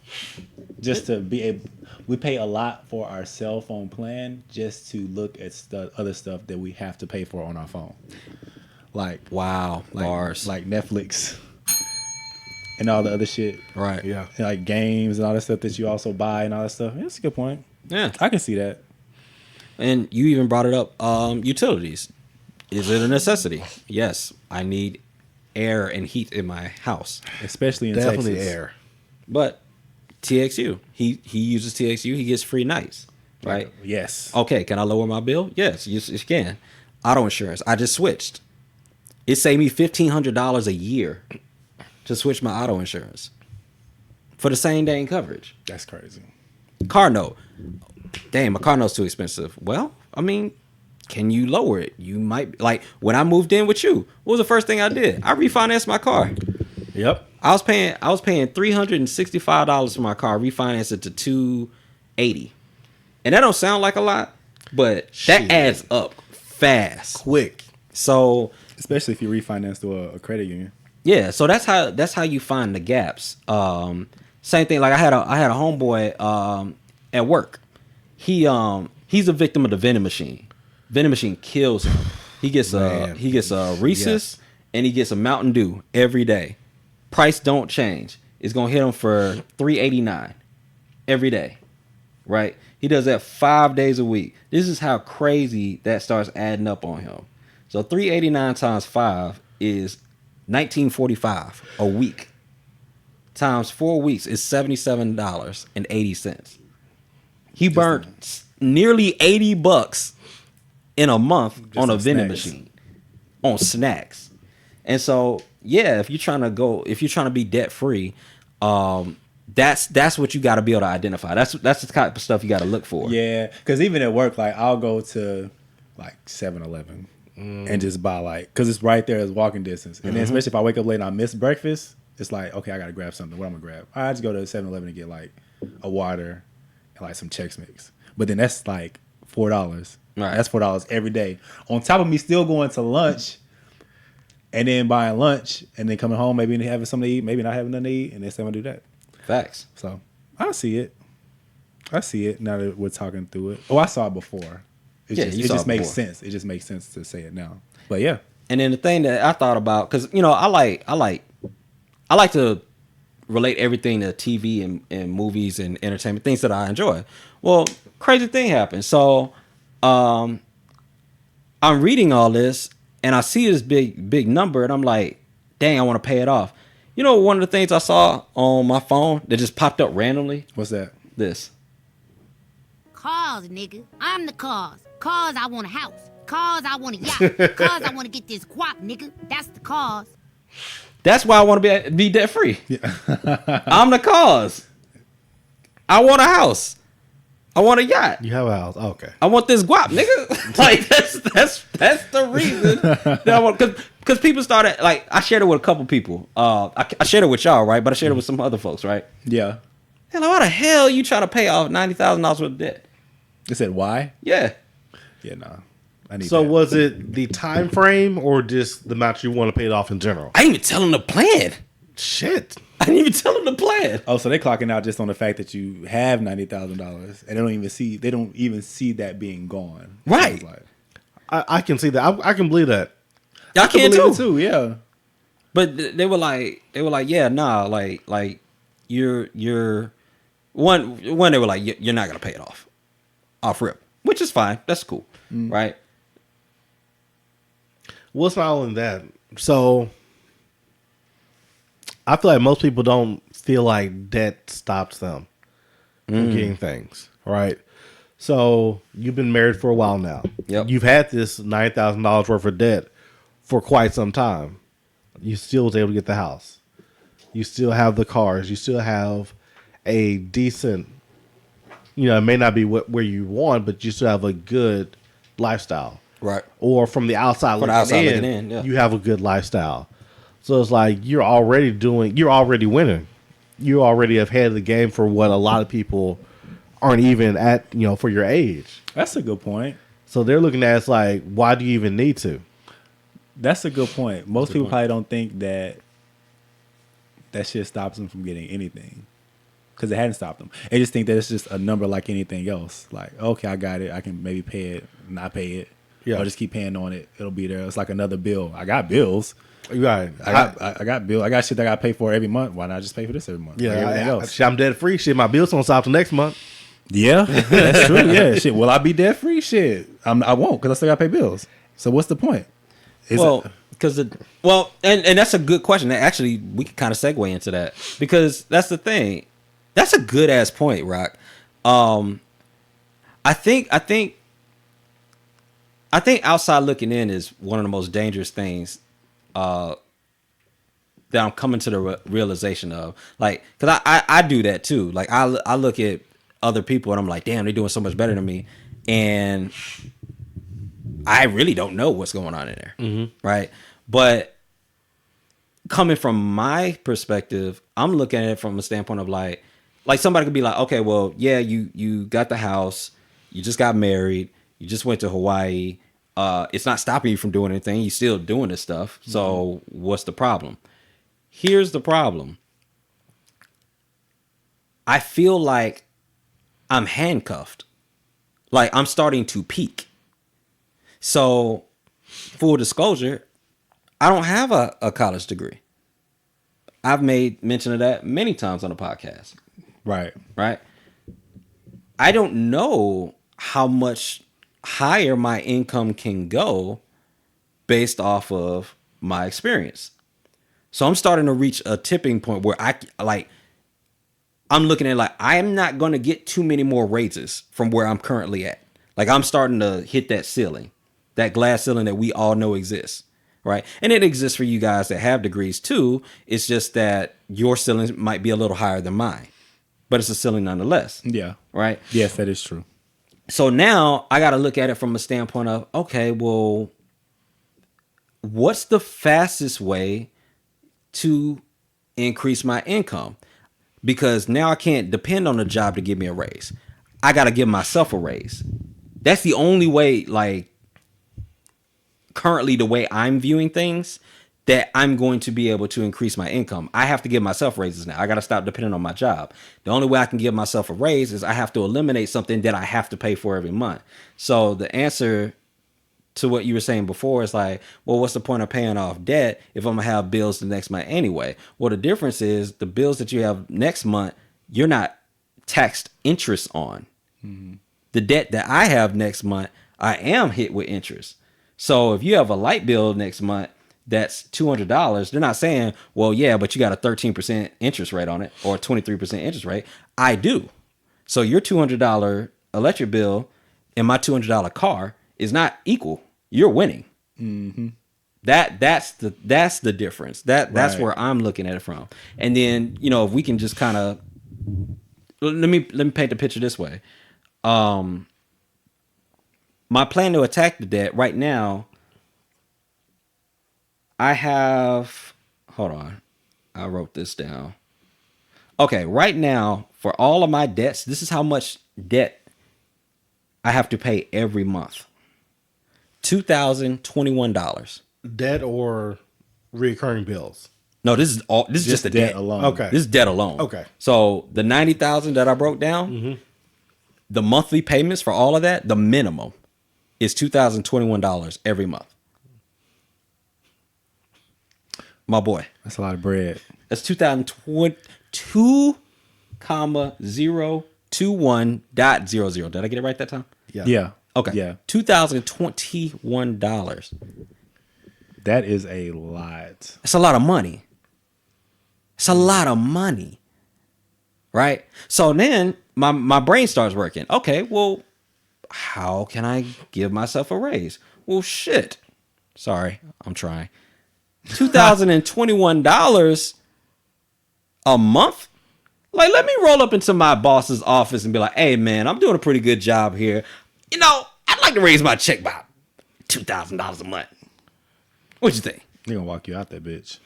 just to be able. We pay a lot for our cell phone plan just to look at other stuff that we have to pay for on our phone, like Wow, bars. like Netflix and all the other shit, Right. Yeah. like games and all that stuff that you also buy and all that stuff. That's a good point. Yeah. I can see that. And you even brought it up, utilities. Is it a necessity? Yes, I need air and heat in my house. Especially in Definitely Texas. air. But TXU, he uses TXU, he gets free nights, right? Yes. Okay, can I lower my bill? Yes, you can. Auto insurance, I just switched. It saved me $1,500 a year to switch my auto insurance for the same dang coverage. That's crazy. Car note. Damn, my car note's too expensive. Well, I mean, can you lower it? You might, like when I moved in with you, what was the first thing I did? I refinanced my car. Yep. I was paying $365 for my car, refinanced it to $280. And that don't sound like a lot, but that Shit. adds up fast. Quick. So Especially if you refinance to a credit union. yeah, so that's how you find the gaps. Same thing. Like I had a homeboy at work. He's a victim of the vending machine. Vending machine kills him. He gets Man. a Reese's and he gets a Mountain Dew every day. Price don't change. It's gonna hit him for $3.89 every day, right? He does that 5 days a week. This is how crazy that starts adding up on him. So $3.89 times 5 is $19.45 a week. Times 4 weeks is $77.80. He burnt nearly $80 in a month on a vending snacks. machine, on snacks. And so, yeah, if you're trying to be debt free, that's what you got to be able to identify. That's the type of stuff you got to look for. Yeah, because even at work, like I'll go to like 7-Eleven and just buy like, because it's right there as walking distance. And then especially if I wake up late and I miss breakfast, it's like, okay, I got to grab something. What I'm going to grab? I just go to 7-Eleven and get like a water and like some Chex Mix. But then that's like $4. Right. That's $4 every day. On top of me still going to lunch and then buying lunch and then coming home, maybe having something to eat, maybe not having nothing to eat, and then still gonna do that. Facts. So I see it. I see it now that we're talking through it. Oh, I saw it before. It just makes sense. It just makes sense to say it now. But yeah. And then the thing that I thought about, because I like to relate everything to TV and movies and entertainment, things that I enjoy. Well, crazy thing happened. So I'm reading all this and I see this big number and I'm like, dang, I want to pay it off. One of the things I saw on my phone that just popped up randomly? What's that? This. Cause, nigga. I'm the cause. Cause I want a house. Cause I want a yacht. Cause I want to get this guap, nigga. That's the cause. That's why I want to be debt free. Yeah. I'm the cause. I want a house. I want a yacht. You have a house. Oh, okay. I want this guap, nigga. Like that's the reason that I want. Because people started, like, I shared it with a couple people. I shared it with y'all, right? But I shared it with some other folks, right? Yeah. And like, why the hell you trying to pay off $90,000 worth of debt? They said why? Yeah. Yeah, no. I need So that. was it the time frame or just the amount you want to pay it off in general? I didn't even tell them the plan. Shit. I didn't even tell them the plan. Oh, so they're clocking out just on the fact that you have $90,000 and they don't even see that being gone. Right. So like, I can see that. I can believe that. I can believe it too. too, yeah. But they were like, yeah, nah, like you're one. They were like, you're not gonna pay it off rip, which is fine. That's cool, right? Well, it's not only that. So I feel like most people don't feel like debt stops them from getting things, right? So you've been married for a while now. Yep. You've had this $9,000 worth of debt for quite some time. You still was able to get the house. You still have the cars. You still have a decent, it may not be where you want, but you still have a good lifestyle. Right. Or from the outside looking in, yeah. you have a good lifestyle. So it's like you're already winning. You already have had the game for what a lot of people aren't even at, for your age. That's a good point. So they're looking at it as like, why do you even need to? That's a good point. Most people probably don't think that shit stops them from getting anything because it hadn't stopped them. They just think that it's just a number like anything else. Like, okay, I got it. I can maybe pay it, not pay it. Yeah. Or just keep paying on it. It'll be there. It's like another bill. I got bills. Right. I got bills. I got shit that I got to pay for every month. Why not just pay for this every month? Yeah. Like everything else. I'm debt free. Shit, my bills don't stop till next month. Yeah, that's true. Yeah, shit. Will I be debt free? Shit, I won't because I still got to pay bills. So what's the point? And that's a good question. Actually, we can kind of segue into that because that's the thing. That's a good ass point, Rock. I think outside looking in is one of the most dangerous things that I'm coming to the realization of. Like, because I do that too. Like, I look at other people and I'm like, damn, they're doing so much better than me, and I really don't know what's going on in there, right? But coming from my perspective, I'm looking at it from a standpoint of like somebody could be like, okay, well, yeah, you got the house, you just got married, you just went to Hawaii. It's not stopping you from doing anything. You're still doing this stuff. So what's the problem? Here's the problem. I feel like I'm handcuffed. Like I'm starting to peak. So full disclosure, I don't have a college degree. I've made mention of that many times on the podcast. Right. I don't know how much higher my income can go based off of my experience. So I'm starting to reach a tipping point where I'm looking at like, I am not going to get too many more raises from where I'm currently at. Like I'm starting to hit that ceiling, that glass ceiling that we all know exists. Right. And it exists for you guys that have degrees too. It's just that your ceiling might be a little higher than mine, but it's a ceiling nonetheless. Yeah. Right. Yes, that is true. So now I got to look at it from a standpoint of, okay, well, what's the fastest way to increase my income? Because now I can't depend on a job to give me a raise. I got to give myself a raise. That's the only way, like, currently the way I'm viewing things, that I'm going to be able to increase my income. I have to give myself raises now. I got to stop depending on my job. The only way I can give myself a raise is I have to eliminate something that I have to pay for every month. So the answer to what you were saying before is like, well, what's the point of paying off debt if I'm gonna have bills the next month anyway? Well, the difference is the bills that you have next month, you're not taxed interest on. Mm-hmm. The debt that I have next month, I am hit with interest. So if you have a light bill next month that's $200, they're not saying, well, yeah, but you got a 13% interest rate on it or a 23% interest rate. I do. So your $200 electric bill and my $200 car is not equal. You're winning. Mm-hmm. That's the difference. That's where I'm looking at it from. And then, you know, if we can just kind of let me paint the picture this way. My plan to attack the debt right now, I have, hold on, I wrote this down. Okay, right now, for all of my debts, this is how much debt I have to pay every month. $2,021. Debt or recurring bills? No, this is just the debt alone. Okay. This is debt alone. Okay. So the 90,000 that I broke down, the monthly payments for all of that, the minimum is $2,021 every month. My boy. That's a lot of bread. That's 2,021.00. Did I get it right that time? Yeah. Okay. Yeah. $2,021. That is a lot. It's a lot of money. It's a lot of money. Right? So then my brain starts working. Okay, well, how can I give myself a raise? Well, shit. Sorry, I'm trying. $2,021 a month? Like, let me roll up into my boss's office and be like, hey, man, I'm doing a pretty good job here. You know, I'd like to raise my check by $2,000 a month. What you think? They're going to walk you out that bitch.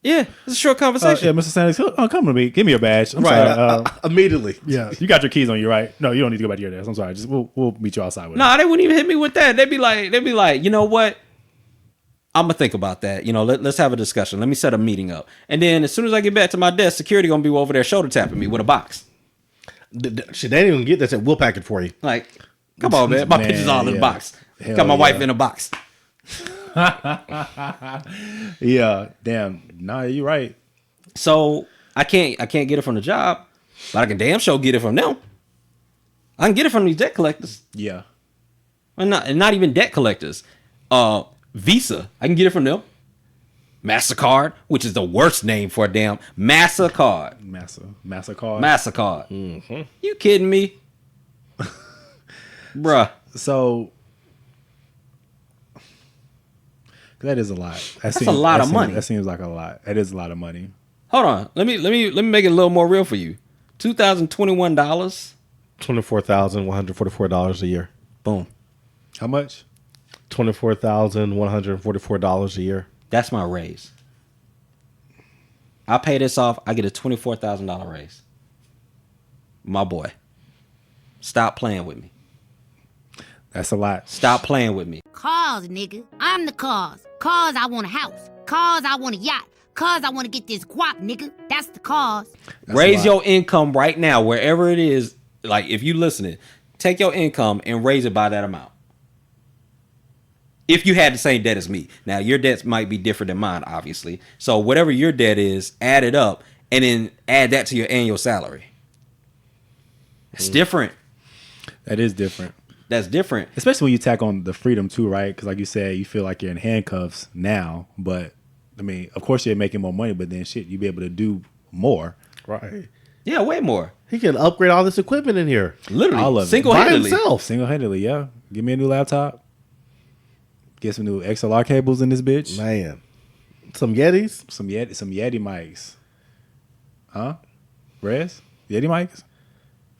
Yeah, it's a short conversation. Yeah, Mr. Sanders, come to me. Give me your badge. I'm Right. sorry. Immediately. Yeah, you got your keys on you, right? No, you don't need to go back to your desk. I'm sorry. Just we'll meet you outside with it. Nah, they wouldn't even hit me with that. They'd be like, you know what? I'm gonna think about that. You know, let's have a discussion. Let me set a meeting up. And then as soon as I get back to my desk, security gonna be over there shoulder tapping me with a box. Shit, they didn't even get that. We'll pack it for you. Like, come on, man. My Man, picture's all in the yeah. box. Hell Got my wife yeah. in a box. Yeah, damn. Nah, you're right. So I can't get it from the job, but I can damn sure get it from them. I can get it from these debt collectors. Yeah. And not even debt collectors. Visa, I can get it from them. MasterCard, which is the worst name for a damn MasterCard. MasterCard. MasterCard. Mm-hmm. You kidding me? Bruh. So that is a lot. That's a lot of money. That seems like a lot. That is a lot of money. Hold on. Let me make it a little more real for you. $2,021. $24,144 a year. Boom. How much? $24,144 a year. That's my raise. I pay this off. I get a $24,000 raise. My boy. Stop playing with me. That's a lot. Stop playing with me. Cause, nigga. I'm the cause. Cause I want a house. Cause I want a yacht. Cause I want to get this guap, nigga. That's the cause. Raise your income right now, wherever it is. Like, if you listening, take your income and raise it by that amount. If you had the same debt as me. Now, your debts might be different than mine, obviously. So whatever your debt is, add it up and then add that to your annual salary. It's different. That is different. That's different. Especially when you tack on the freedom too, right? Because like you said, you feel like you're in handcuffs now. But, I mean, of course you're making more money, but then shit, you be able to do more. Right. Yeah, way more. He can upgrade all this equipment in here. Literally. All of it. Single-handedly. By himself. Single-handedly, yeah. Give me a new laptop. Get some new XLR cables in this bitch. Man. Some Yetis. Some Yeti mics. Huh? Rez? Yeti mics?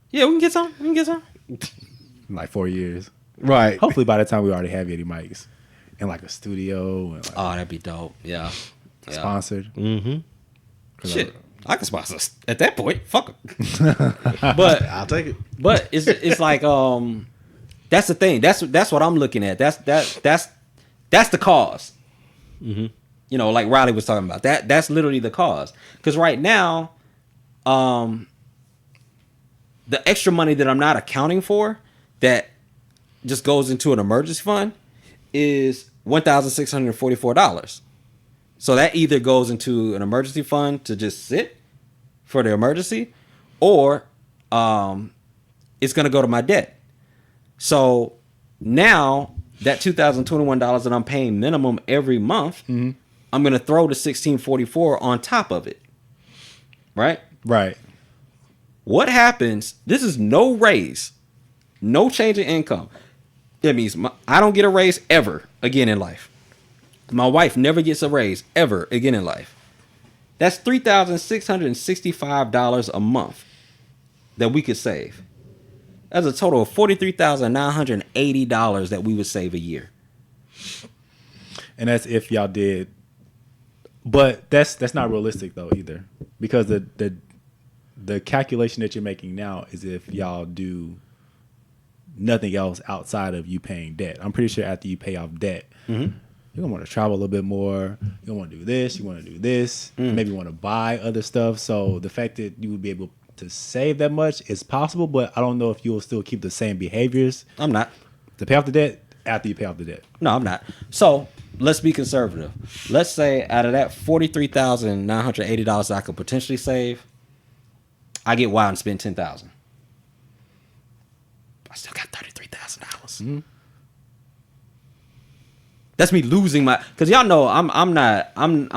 Yeah, we can get some. In like 4 years. Right. Hopefully by the time we already have Yeti mics. in like a studio and like Oh, that'd be dope. Yeah. sponsored. Shit, I can sponsor us at that point. Fuck 'em. But I'll take it. But it's like that's the thing. That's what I'm looking at. That's the cause. You know, like Riley was talking about. That's literally the cause. Because right now, the extra money that I'm not accounting for that just goes into an emergency fund is $1,644. So that either goes into an emergency fund to just sit for the emergency, or it's going to go to my debt. So now that $2,021 that I'm paying minimum every month, I'm going to throw the $1,644 on top of it. Right? Right. What happens? This is no raise, no change in income. That means I don't get a raise ever again in life. My wife never gets a raise ever again in life. That's $3,665 a month that we could save. That's a total of $43,980 that we would save a year. And that's if y'all did. But that's not realistic though either, because the calculation that you're making now is if y'all do nothing else outside of you paying debt. I'm pretty sure after you pay off debt, you're gonna want to travel a little bit more. You're gonna want to do this. You want to do this. Maybe want to buy other stuff. So the fact that you would be able to save that much is possible, but I don't know if you will still keep the same behaviors. I'm not. To pay off the debt after you pay off the debt. No, I'm not. So let's be conservative. Let's say out of that $43,980 I could potentially save, I get wild and spend $10,000. I still got $33,000. That's me losing my, because y'all know I'm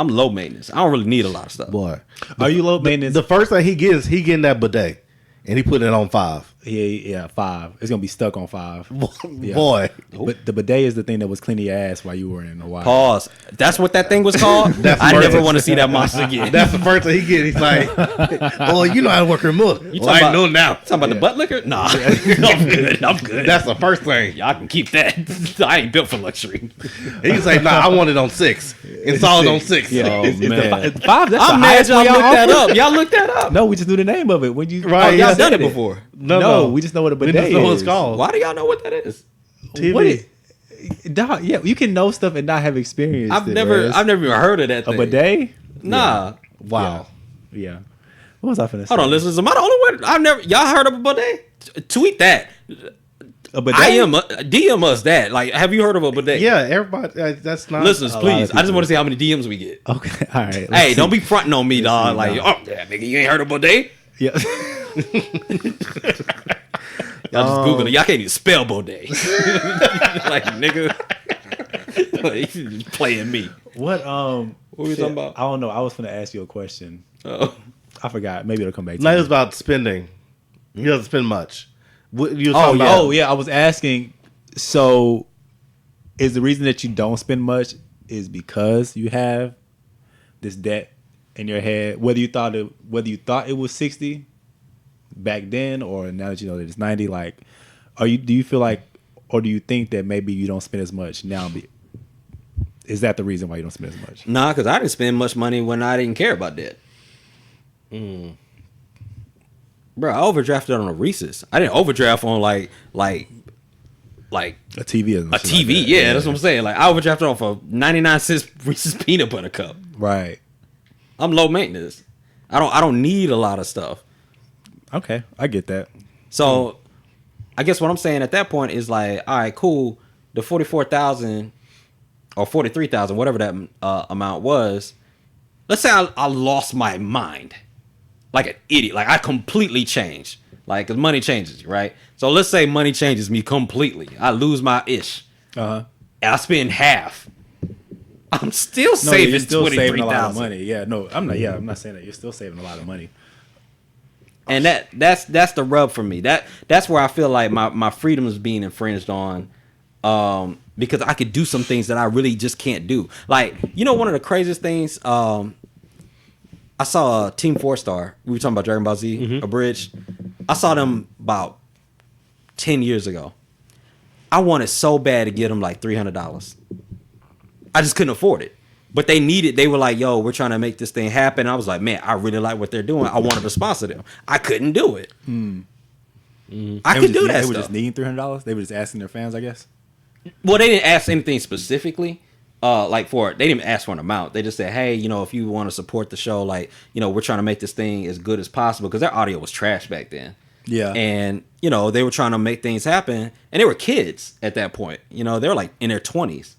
low maintenance. I don't really need a lot of stuff. Boy, Are you low maintenance? the first thing he gets, he getting that bidet, and he putting it on 5. Yeah, 5. It's gonna be stuck on 5. Yeah. Boy, But the bidet is the thing that was cleaning your ass while you were in Hawaii. Pause. That's what that thing was called. I never want to see that monster again. that's the first thing he get. He's like, "Oh, you know how to work remote." Well, I know now. Talking about the butt liquor? Nah, I'm good. I'm good. That's the first thing. Y'all can keep that. I ain't built for luxury. He's like, "Nah, I want it on 6. Install it on 6." Yeah, Oh, it's man. 5. That's I'm the mad highest y'all one looked that offered. up. Y'all looked that up. No, we just knew the name of it when you. Right, Y'all yeah. done it before. No, we just know what a We bidet just know what it's is. called. Why do y'all know what that is? TV. What dog, yeah, you can know stuff and not have experience. I've never even heard of that a thing. bidet. Nah. Wow. Yeah. What was I finna say? Hold on, listeners. Am I the only one? Y'all heard of a bidet? Tweet that. A bidet. DM us that. Like, have you heard of a bidet? Yeah, everybody. That's not. Listeners, lot please. of I just people. want to see how many DMs we get. Okay. All right. Hey, don't be fronting on me, dog. see, Like, nah. oh, yeah, nigga, you ain't heard of a bidet? Yeah. Y'all just Google it. Y'all can't even spell bidet. Like, nigga. Like, you playing me. What? What were we talking about? I don't know. I was finna ask you a question. Oh. I forgot. Maybe it'll come back to No, it me. was about spending. He doesn't spend much. What you was Oh, talking yeah. about? Oh yeah, I was asking. So, is the reason that you don't spend much is because you have this debt in your head? Whether you thought it was 60 back then, or now that you know that it's 90, like, do you feel like, or do you think that maybe you don't spend as much now? Is that the reason why you don't spend as much? Nah, because I didn't spend much money when I didn't care about that. Bro, I overdrafted on a Reese's. I didn't overdraft on like A TV, a TV. Yeah, that's what I'm saying. Like, I overdrafted off a 99-cent Reese's peanut butter cup. Right. I'm low maintenance. I don't need a lot of stuff. Okay, I get that. So, I guess what I'm saying at that point is like, all right, cool. The 44,000 or 43,000, whatever that amount was. Let's say I lost my mind, like an idiot. Like, I completely changed. Like, 'cause money changes you, right? So let's say money changes me completely. I lose my ish. And I spend half. I'm still you're saving still saving a lot of 23,000. money. Yeah, no, I'm not. Yeah, I'm not saying that. You're still saving a lot of money. And that's the rub for me. That's where I feel like my freedom is being infringed on, because I could do some things that I really just can't do. Like, you know, one of the craziest things, I saw Team 4-Star. We were talking about Dragon Ball Z, Abridged. I saw them about 10 years ago. I wanted so bad to get them like $300. I just couldn't afford it. But they were like, yo, we're trying to make this thing happen. I was like, man, I really like what they're doing. I wanted to sponsor them. I couldn't do it. I could do that They were stuff. just needing $300. They were just asking their fans, I guess. Well, they didn't ask anything specifically. They didn't ask for an amount. They just said, hey, if you want to support the show, we're trying to make this thing as good as possible, because their audio was trash back then. Yeah. And, they were trying to make things happen, and they were kids at that point. They were like in their 20s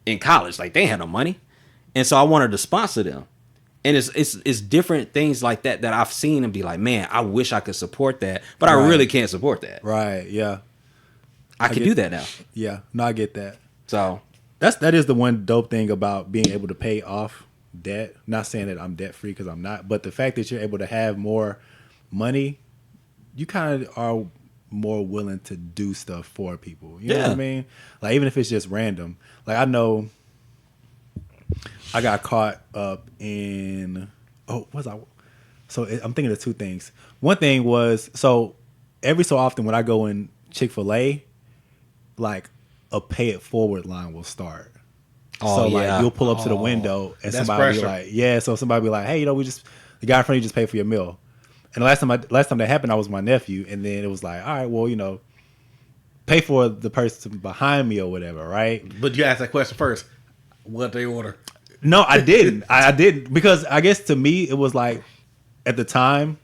in college. Like, they had no money. And so I wanted to sponsor them. And it's different things like that I've seen and be like, man, I wish I could support that, but I really can't support that. Right. Yeah. I can do that now. Yeah. No, I get that. So that is the one dope thing about being able to pay off debt. Not saying that I'm debt free, because I'm not, but the fact that you're able to have more money, you kind of are more willing to do stuff for people. You know what I mean? Like, even if it's just random. Like, I know I got caught up in I'm thinking of two things. One thing was, so every so often when I go in Chick-fil-A, like a pay it forward line will start. Oh, so yeah. like you'll pull up to the window and That's somebody be pressure. like, so somebody be like, hey, the guy in front of you just paid for your meal. And the last time that happened, I was with my nephew, and then it was like, all right, well, pay for the person behind me or whatever, right? But you asked that question first. What they order? No, I didn't. I didn't, because I guess to me it was like, at the time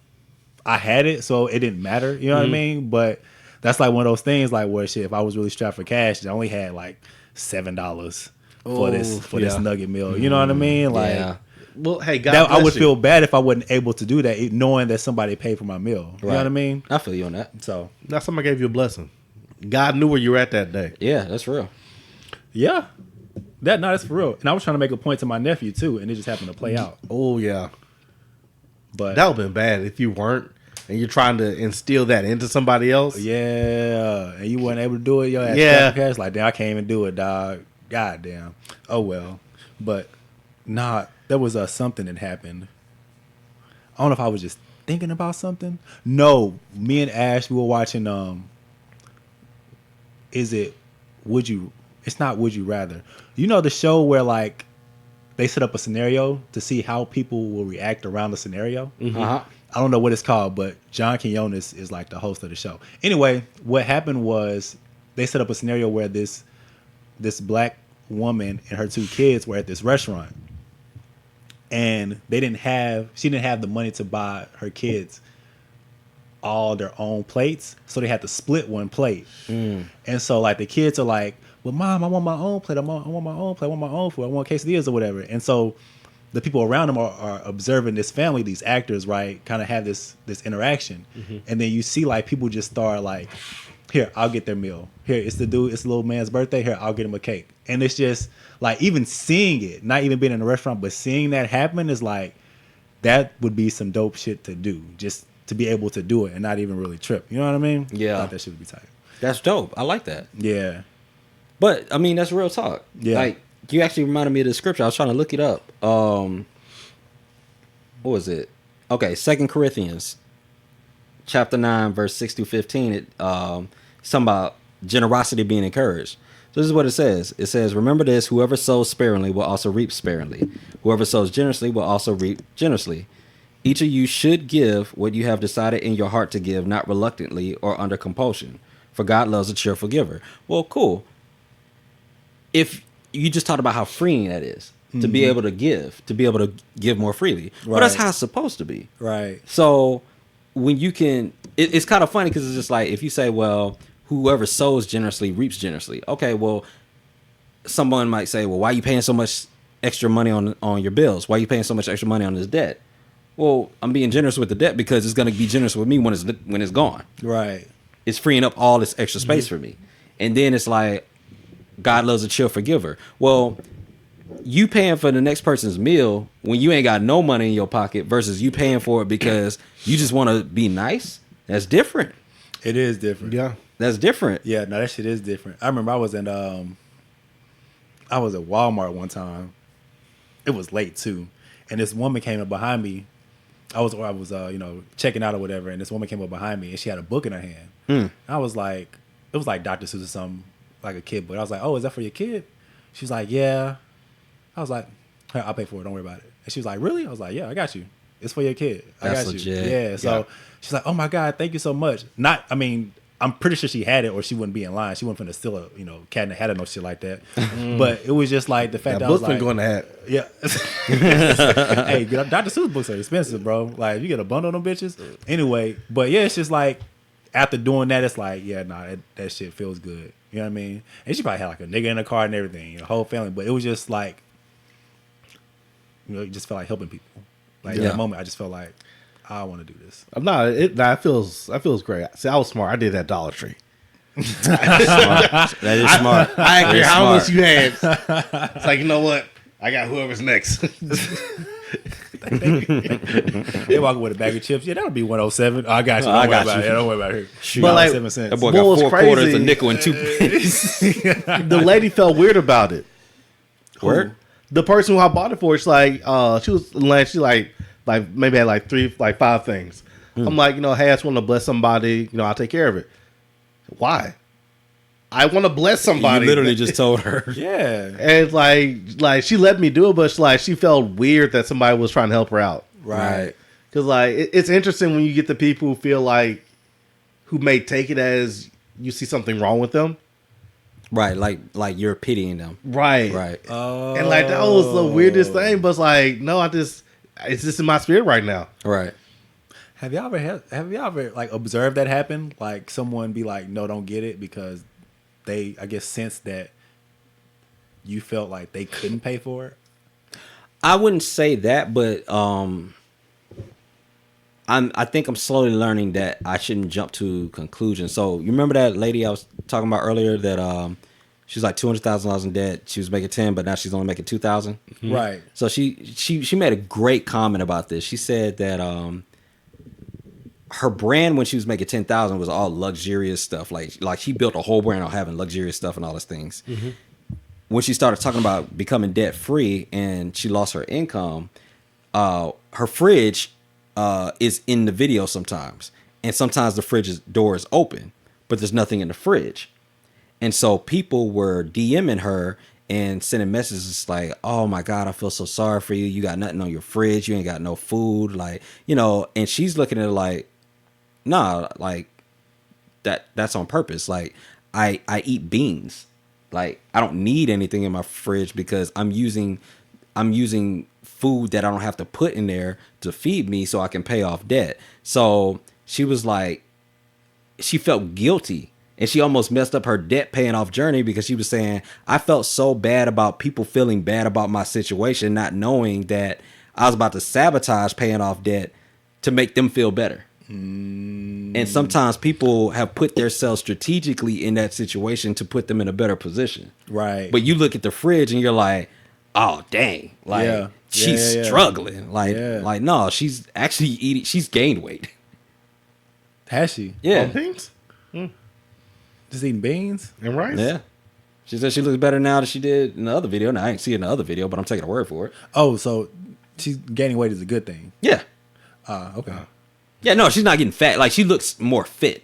I had it, so it didn't matter. You know what I mean? But that's like one of those things, like, where shit, if I was really strapped for cash, I only had like $7 for this nugget meal. You know what I mean? Like, Well, hey, God I bless would you. feel bad if I wasn't able to do that, knowing that somebody paid for my meal. You know what I mean? I feel you on that. So Now somebody gave you a blessing. God knew where you were at that day. Yeah, that's real. yeah, that's for real. And I was trying to make a point to my nephew too, and it just happened to play out. Oh yeah, But that would have been bad if you weren't, and you're trying to instill that into somebody else. yeah, and you weren't able to do it. Yo, cash, like, damn, I can't even do it, dog. God damn. Oh well. But nah, there was something that happened. I don't know if I was just thinking about something. No, me and Ash, we were watching. It's not Would You Rather. You know the show where, like, they set up a scenario to see how people will react around the scenario. Uh-huh. I don't know what it's called, but John Quinones is like the host of the show. Anyway, what happened was they set up a scenario where this black woman and her 2 kids were at this restaurant, and she didn't have the money to buy her kids all their own plates, so they had to split one plate. And so, like, the kids are like, well, Mom, I want my own plate. I want my own plate. I want my own food. I want quesadillas or whatever. And so the people around them are observing this family, these actors, right, kind of have this interaction. And then you see, like, people just start like, here, I'll get their meal. Here, it's the little man's birthday. Here, I'll get him a cake. And it's just like, even seeing it, not even being in a restaurant, but seeing that happen is like, that would be some dope shit to do, just to be able to do it and not even really trip. You know what I mean? Yeah. I thought that shit would be tight. That's dope. I like that. Yeah. But I mean, that's real talk. Yeah. Like, you actually reminded me of the scripture. I was trying to look it up. What was it? Okay, 2 Corinthians chapter 9, verse 6 through 15. It's talking about generosity being encouraged. So this is what it says. It says, remember this, whoever sows sparingly will also reap sparingly. Whoever sows generously will also reap generously. Each of you should give what you have decided in your heart to give, not reluctantly or under compulsion. For God loves a cheerful giver. Well, cool. If you just talked about how freeing that is to be able to give more freely. Well, that's how it's supposed to be. Right. So when you can, it's kind of funny because it's just like, if you say, well, whoever sows generously reaps generously. Okay, well, someone might say, well, why are you paying so much extra money on your bills? Why are you paying so much extra money on this debt? Well, I'm being generous with the debt because it's going to be generous with me when it's gone. Right. It's freeing up all this extra space for me. And then it's like, God loves a cheerful giver. Well, you paying for the next person's meal when you ain't got no money in your pocket versus you paying for it because you just want to be nice, that's different. It is different. Yeah. That's different. Yeah, no, that shit is different. I remember I was at Walmart one time. It was late too. And this woman came up behind me. I was checking out or whatever, and this woman came up behind me and she had a book in her hand. I was like, it was like Dr. Seuss or something, like a kid book. I was like, oh, is that for your kid? She was like, yeah. I was like, "Here, I'll pay for it. Don't worry about it." And she was like, "Really?" I was like, "Yeah, I got you. It's for your kid. I That's got legit. you." Yeah. So she's like, "Oh my God, thank you so much." I'm pretty sure she had it, or she wouldn't be in line. She wasn't finna steal a, cat in the hat or no shit like that. But it was just like the fact that I was book like, been going to hat. yeah. Hey, Dr. Seuss books are expensive, bro. Like, you get a bundle of them bitches. Anyway, but yeah, it's just like, after doing that, it's like, yeah, nah, that shit feels good. You know what I mean? And she probably had like a nigga in the car and everything, the whole family. But it was just like, you just felt like helping people. Like, in that moment, I just felt like, I want to do this. That feels great. See, I was smart. I did that Dollar Tree. That is smart. I didn't care how smart. much you had. It's like, you know what? I got whoever's next. They walking with a bag of chips. Yeah, that'll be 107. Oh, I got you. I got you. Yeah, don't worry about it. Shoot. But like, 7 cents. That boy What was got 4 quarters, crazy- a nickel, and 2 pennies. The lady felt weird about it. Word? The person who I bought it for, she was like, she maybe had like 5 things. I'm like, hey, I just want to bless somebody. I'll take care of it. Why? I want to bless somebody. You literally just told her. Yeah. And like she let me do it, but she felt weird that somebody was trying to help her out. Right. Because it's interesting when you get the people who feel like, who may take it as you see something wrong with them. Right, like you're pitying them. Right. Right. And like that was the weirdest thing, but it's like, no, it's just in my spirit right now. Right. Have y'all ever like observed that happen? Like someone be like, "No, don't get it," because they, I guess, sense that you felt like they couldn't pay for it. I wouldn't say that, but I think I'm slowly learning that I shouldn't jump to conclusions. So you remember that lady I was talking about earlier that she was like $200,000 in debt. She was making 10, but now she's only making 2,000. Right. So she made a great comment about this. She said that her brand when she was making 10,000 was all luxurious stuff. Like she built a whole brand on having luxurious stuff and all those things. Mm-hmm. When she started talking about becoming debt free and she lost her income, her fridge is in the video sometimes, and sometimes the fridge door is open, but there's nothing in the fridge. And so people were DMing her and sending messages like, "Oh my God, I feel so sorry for you. You got nothing on your fridge. You ain't got no food." Like, and she's looking at it like, nah, like that's on purpose. Like I eat beans. Like I don't need anything in my fridge because I'm using food that I don't have to put in there to feed me so I can pay off debt. So she was like, she felt guilty. And she almost messed up her debt paying off journey because she was saying, I felt so bad about people feeling bad about my situation, not knowing that I was about to sabotage paying off debt to make them feel better. And sometimes people have put themselves strategically in that situation to put them in a better position. Right. But you look at the fridge and you're like, oh, dang. Like, she's struggling. Like, no, she's actually eating. She's gained weight. Has she? Yeah. Beans Just eating beans? and rice. Yeah. She said she looks better now than she did in the other video. Now, I ain't see it in the other video, but I'm taking her word for it. Oh, so she's gaining weight is a good thing. Yeah. Okay. Yeah, no, she's not getting fat. Like, she looks more fit.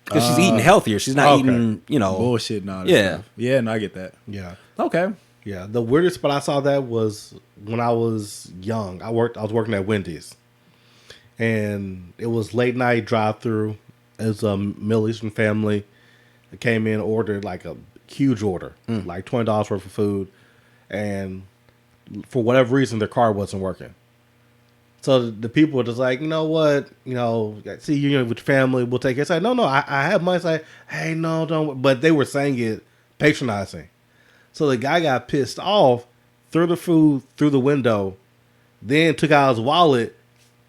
Because she's eating healthier. She's not eating, bullshit and all that stuff. Yeah, no, I get that. Yeah. Okay. Yeah. The weirdest spot I saw that was when I was young. I was working at Wendy's, and it was late night drive through. It was a Middle Eastern family that came in, ordered like a huge order, like $20 worth of food, and for whatever reason their card wasn't working. So the people were just like, you know what, see you with your family, we'll take it. It's like, no, I have money. It's like, hey, no, don't. But they were saying it patronizing. So the guy got pissed off, threw the food through the window, then took out his wallet,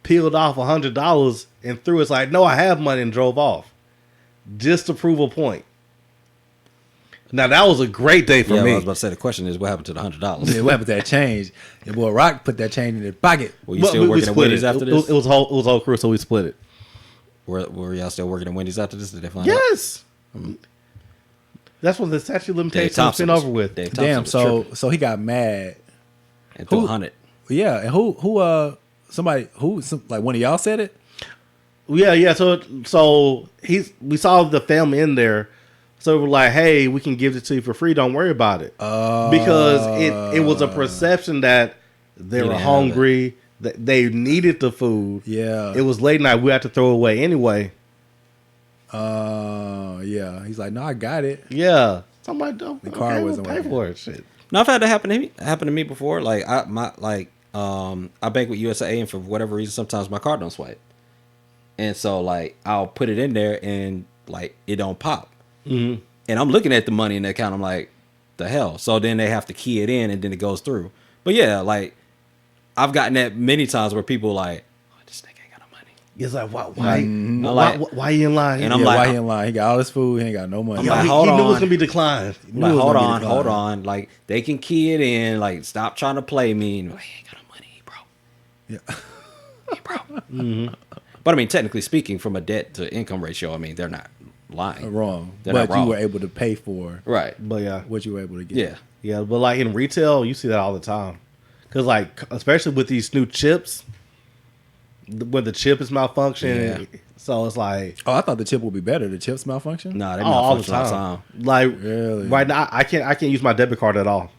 peeled off $100 and threw it. It's like, no, I have money, and drove off. Just to prove a point. Now, that was a great day for me. I was about to say, the question is, what happened to the $100? Yeah, what happened to that change? Your boy Rock put that change in his pocket. Were you still working at Wendy's after this? It was whole crew, so we split it. Were y'all still working at Wendy's after this? Did they find out? Yes. That's when the statute of limitations has been over with. Dave Thompson Damn, was tripping so he got mad. and threw 100. Yeah, and who like one of y'all said it? Yeah. So we saw the family in there. So we're like, hey, we can give it to you for free. Don't worry about it. Because it was a perception that they were didn't have hungry, that they needed the food. Yeah. It was late night. We had to throw it away anyway. Yeah. He's like, no, I got it. Yeah. So I'm like, the car wasn't pay working. for it. Shit. No, I've had that happen to me before. Like I bank with USA, and for whatever reason, sometimes my card don't swipe, and so like I'll put it in there and like it don't pop, and I'm looking at the money in the account. I'm like, the hell. So then they have to key it in, and then it goes through. But yeah, like I've gotten that many times where people like, oh, this nigga ain't got no money. It's like, why you in line? And I'm Yeah, like, why he in line? He got all this food. He ain't got no money. I'm like, he hold knew it was on. gonna be declined. I'm like, it was hold gonna on, be hold declined. on. Like they can key it in. Like stop trying to play me. And like, he ain't got no money, bro. Yeah. He broke. But I mean, technically speaking, from a debt to income ratio, I mean, they're not lying. Wrong. They're But not wrong. you were able to pay for Right. But yeah, what you were able to get. Yeah. yeah. But like in retail, you see that all the time. Because like, especially with these new chips, where the chip is malfunctioning, so it's like Oh, I thought the chip would be better. The chips malfunction? Nah, they all the malfunction all the time. time. Like Really? right now, I can't use my debit card at all.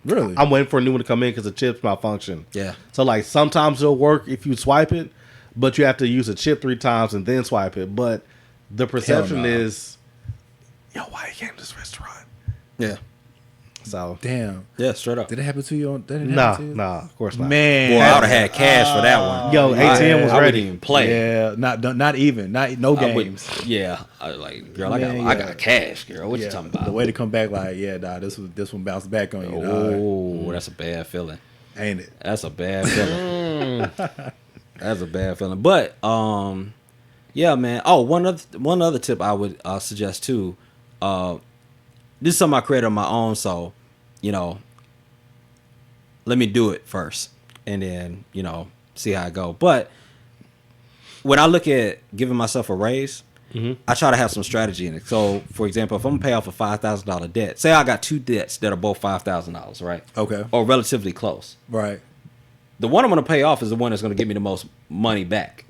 Really? I'm waiting for a new one to come in because the chip's malfunction. Yeah. So like sometimes it'll work if you swipe it, but you have to use a chip 3 times and then swipe it. But the perception no. is, yo, why you came to this restaurant? Yeah. So Damn. Yeah, straight up. Did it happen to you? That didn't nah, happen to you? of course not. Man. Boy, I would have had cash for that one. Yo, ATM was I ready. wouldn't even play. Yeah, not even. No I would- games. yeah. I like, girl, Man, I yeah. got cash, girl. What you talking about? The way to come back, like, yeah, dog, this one bounced back on you, dog. Oh, that's a bad feeling. Ain't it? That's a bad feeling. That's a bad feeling. But yeah, man. Oh, one other tip I would suggest too. This is something I created on my own, so let me do it first, and then see how I go. But when I look at giving myself a raise, I try to have some strategy in it. So, for example, if I'm gonna pay off a $5,000 debt, say I got 2 debts that are both $5,000, right? Okay. Or relatively close. Right. The one I'm going to pay off is the one that's going to give me the most money back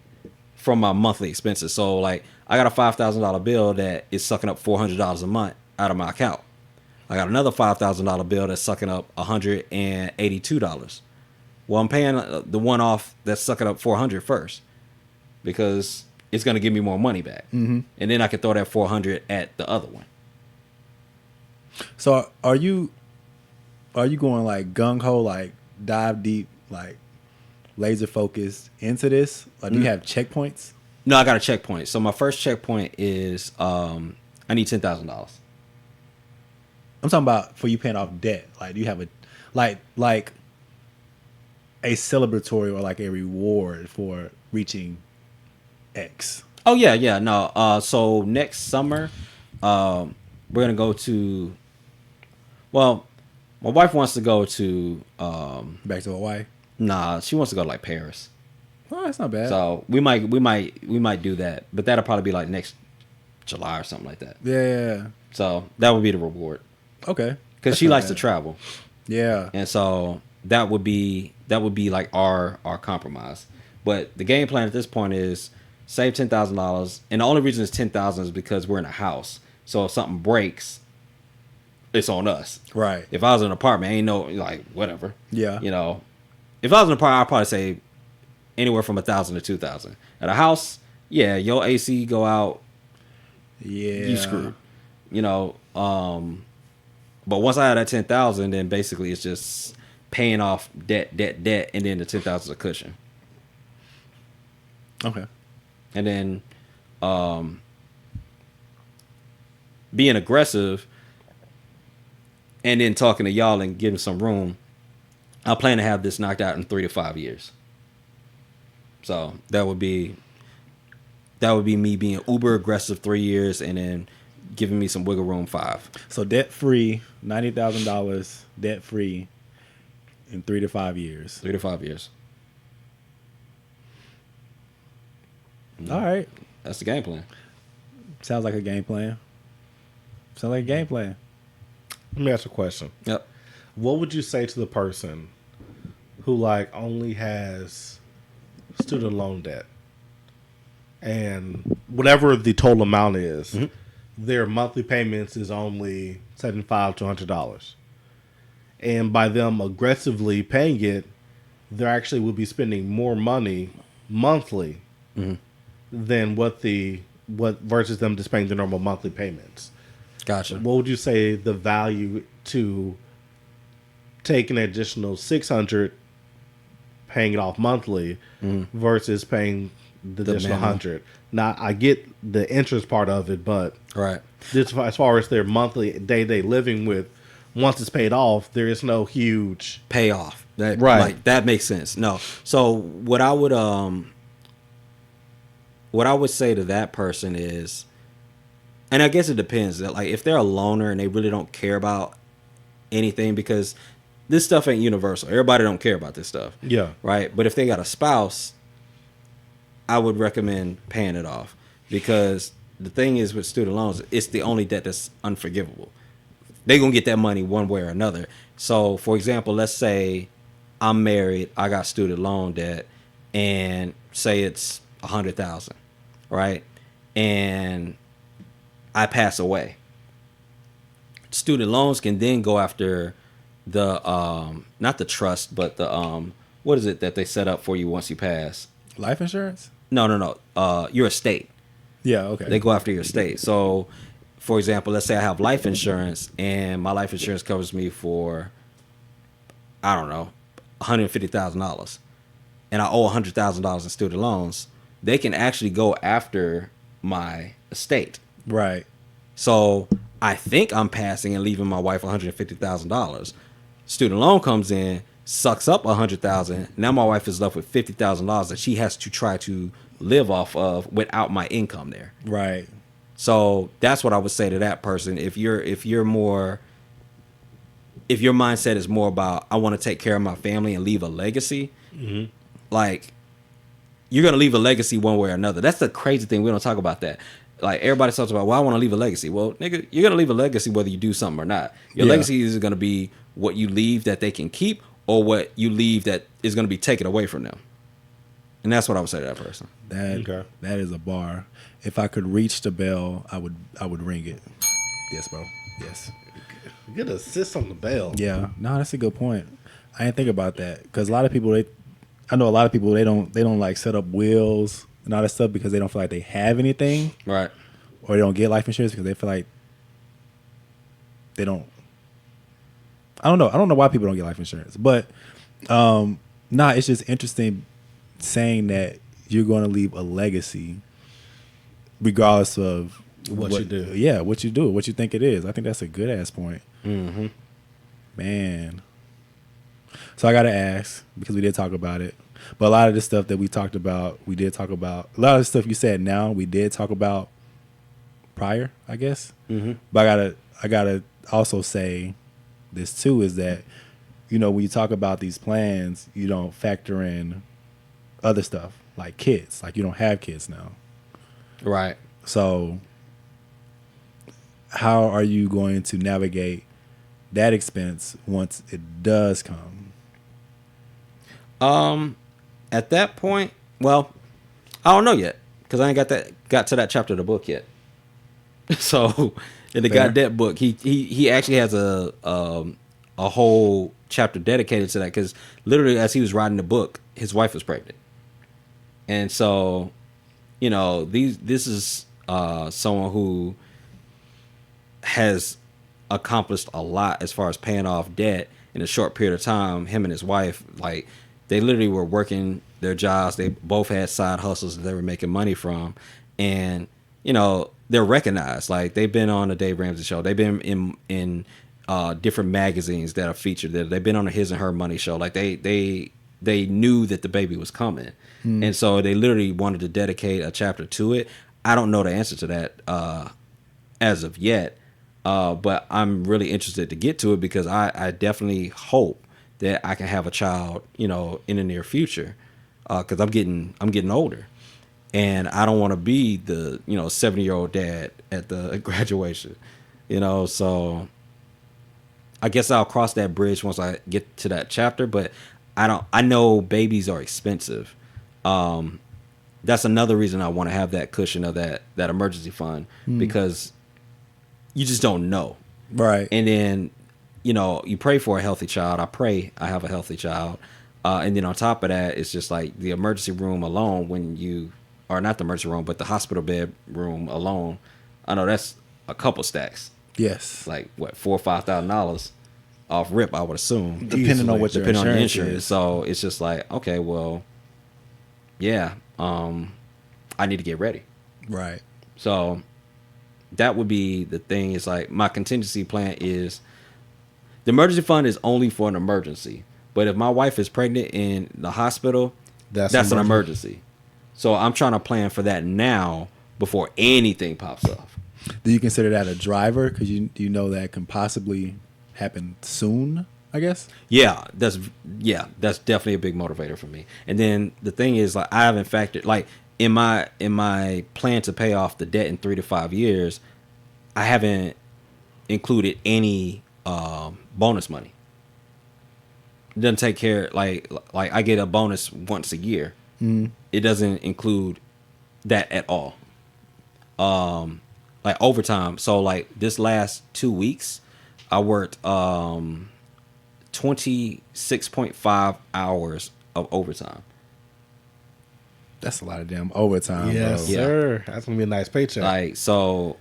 from my monthly expenses. So, like, I got a $5,000 bill that is sucking up $400 a month out of my account. I got another $5,000 bill that's sucking up $182. Well, I'm paying the one off that's sucking up $400 first because it's going to give me more money back. And then I can throw that $400 at the other one. So are you going like gung ho, like dive deep, like laser focused into this? Or do you have checkpoints? No, I got a checkpoint. So my first checkpoint is I need $10,000. I'm talking about for you paying off debt. Like, do you have a like a celebratory or like a reward for reaching X? Oh yeah, no. So next summer, we're gonna go to. Well, my wife wants to go to. Back to Hawaii? Nah, she wants to go to like Paris. Oh, that's not bad. So we might do that, but that'll probably be like next July or something like that. yeah. So that would be the reward Okay. because she likes to travel, Yeah. and so that would be like our compromise. But the game plan at this point is save $10,000, and the only reason it's 10,000 is because we're in a house. So if something breaks, it's on us. Right. If I was in an apartment, ain't no like whatever. Yeah. If I was in an apartment, I'd probably say anywhere from 1,000 to 2,000. At a house, yeah, your AC go out, Yeah. you screwed. But once I had that 10,000, then basically it's just paying off debt, and then the 10,000 is a cushion. Okay. And then being aggressive and then talking to y'all and giving some room, I plan to have this knocked out in 3 to 5 years. So that would be me being uber aggressive 3 years and then giving me some wiggle room 5. So debt free, $90,000 debt free in 3 to 5 years. 3 to 5 years. All right. That's the game plan. Sounds like a game plan. Sounds like a game plan. Let me ask you a question. Yep. What would you say to the person who like only has student loan debt and whatever the total amount is, their monthly payments is only $75 to $100. And by them aggressively paying it, they actually will be spending more money monthly than what versus them just paying the normal monthly payments. Gotcha. What would you say the value to take an additional $600, paying it off monthly, versus paying the additional $100? Now, I get the interest part of it, but Right. just as far as their monthly day-to-day living with, once it's paid off, there is no huge Payoff. That, Right. Like, that makes sense. No. So what I would say to that person is, and I guess it depends, that like if they're a loner and they really don't care about anything, because this stuff ain't universal. Everybody don't care about this stuff. Yeah. Right. But if they got a spouse, I would recommend paying it off, because the thing is with student loans, it's the only debt that's unforgivable. They're going to get that money one way or another. So, for example, let's say I'm married, I got student loan debt, and say it's $100,000, right? And I pass away. Student loans can then go after the not the trust, but the what is it that they set up for you once you pass? Life insurance? No. Your estate. Yeah, okay. They go after your estate. So, for example, let's say I have life insurance, and my life insurance covers me for, I don't know, $150,000, and I owe $100,000 in student loans. They can actually go after my estate. Right. So I think I'm passing and leaving my wife $150,000. Student loan comes in, sucks up $100,000. Now my wife is left with $50,000 that she has to try to live off of without my income there. Right. So that's what I would say to that person. If your mindset is more about, I want to take care of my family and leave a legacy, like, you're gonna leave a legacy one way or another. That's the crazy thing. We don't talk about that. Like, everybody talks about, well, I want to leave a legacy. Well, nigga, you're gonna leave a legacy whether you do something or not. Your legacy is gonna be what you leave that they can keep, or what you leave that is gonna be taken away from them. And that's what I would say to that person. That is a bar. If I could reach the bell, I would ring it. Yes, bro. Yes. Get an assist on the bell. Yeah. No, that's a good point. I didn't think about that, because a lot of people, I know a lot of people, they don't like set up wills and all that stuff because they don't feel like they have anything, Right. or they don't get life insurance because they feel like they don't. I don't know why people don't get life insurance, but it's just interesting saying that you're going to leave a legacy regardless of What you do. Yeah, what you do, what you think it is. I think that's a good ass point. Mm-hmm. Man. So I got to ask, because we did talk about it, but a lot of the stuff that we talked about, we did talk about. A lot of the stuff you said now, we did talk about prior, I guess. Mm-hmm. But I gotta also say this too, is that, when you talk about these plans, you don't factor in other stuff like kids. Like, you don't have kids now. Right. So how are you going to navigate that expense once it does come? At that point, well, I don't know yet, because I ain't got to that chapter of the book yet. So in the goddamn book, he actually has a whole chapter dedicated to that, because literally as he was writing the book, his wife was pregnant, and so this is someone who has accomplished a lot as far as paying off debt in a short period of time. Him and his wife, like, they literally were working their jobs. They both had side hustles that they were making money from. And, they're recognized. Like, they've been on the Dave Ramsey show. They've been in different magazines that are featured there. They've been on the His and Her Money show. Like, they knew that the baby was coming. And so they literally wanted to dedicate a chapter to it. I don't know the answer to that as of yet. But I'm really interested to get to it, because I definitely hope that I can have a child, in the near future, because I'm getting older, and I don't want to be the 70-year-old dad at the graduation, So I guess I'll cross that bridge once I get to that chapter. But I know babies are expensive. That's another reason I want to have that cushion of that emergency fund, because you just don't know. Right. And then, you pray for a healthy child. I pray I have a healthy child. And then on top of that, it's just like the emergency room alone or not the emergency room, but the hospital bed room alone. I know that's a couple stacks. Yes. Like what, $4,000 or $5,000 off rip, I would assume. Depending on what your depending on your insurance insurance. is. So it's just like, okay, well, yeah, I need to get ready. Right. So that would be the thing. Is like my contingency plan is the emergency fund is only for an emergency. But if my wife is pregnant in the hospital, that's an emergency. So I'm trying to plan for that now before anything pops off. Do you consider that a driver? Because you know that can possibly happen soon, I guess? Yeah, that's definitely a big motivator for me. And then the thing is, like, I haven't factored, like, in my plan to pay off the debt in 3 to 5 years, I haven't included any bonus money. It doesn't take care, like I get a bonus once a year. It doesn't include that at all. Like overtime. So like this last 2 weeks, I worked 26.5 hours of overtime. That's a lot of damn overtime, Yes, bro. sir. That's gonna be a nice paycheck. Like, so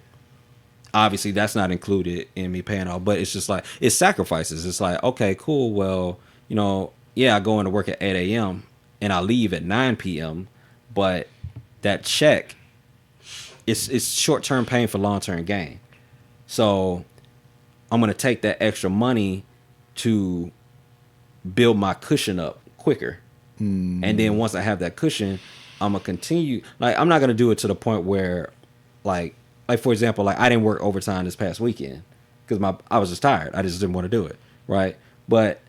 obviously that's not included in me paying off, but it's just like, it's sacrifices. It's like, okay, cool. Well, I go into work at 8 a.m. and I leave at 9 p.m. But that check, it's short-term pain for long-term gain. So I'm going to take that extra money to build my cushion up quicker. And then once I have that cushion, I'm going to continue. Like, I'm not going to do it to the point where, like for example, like I didn't work overtime this past weekend because I was just tired. I just didn't want to do it, right? But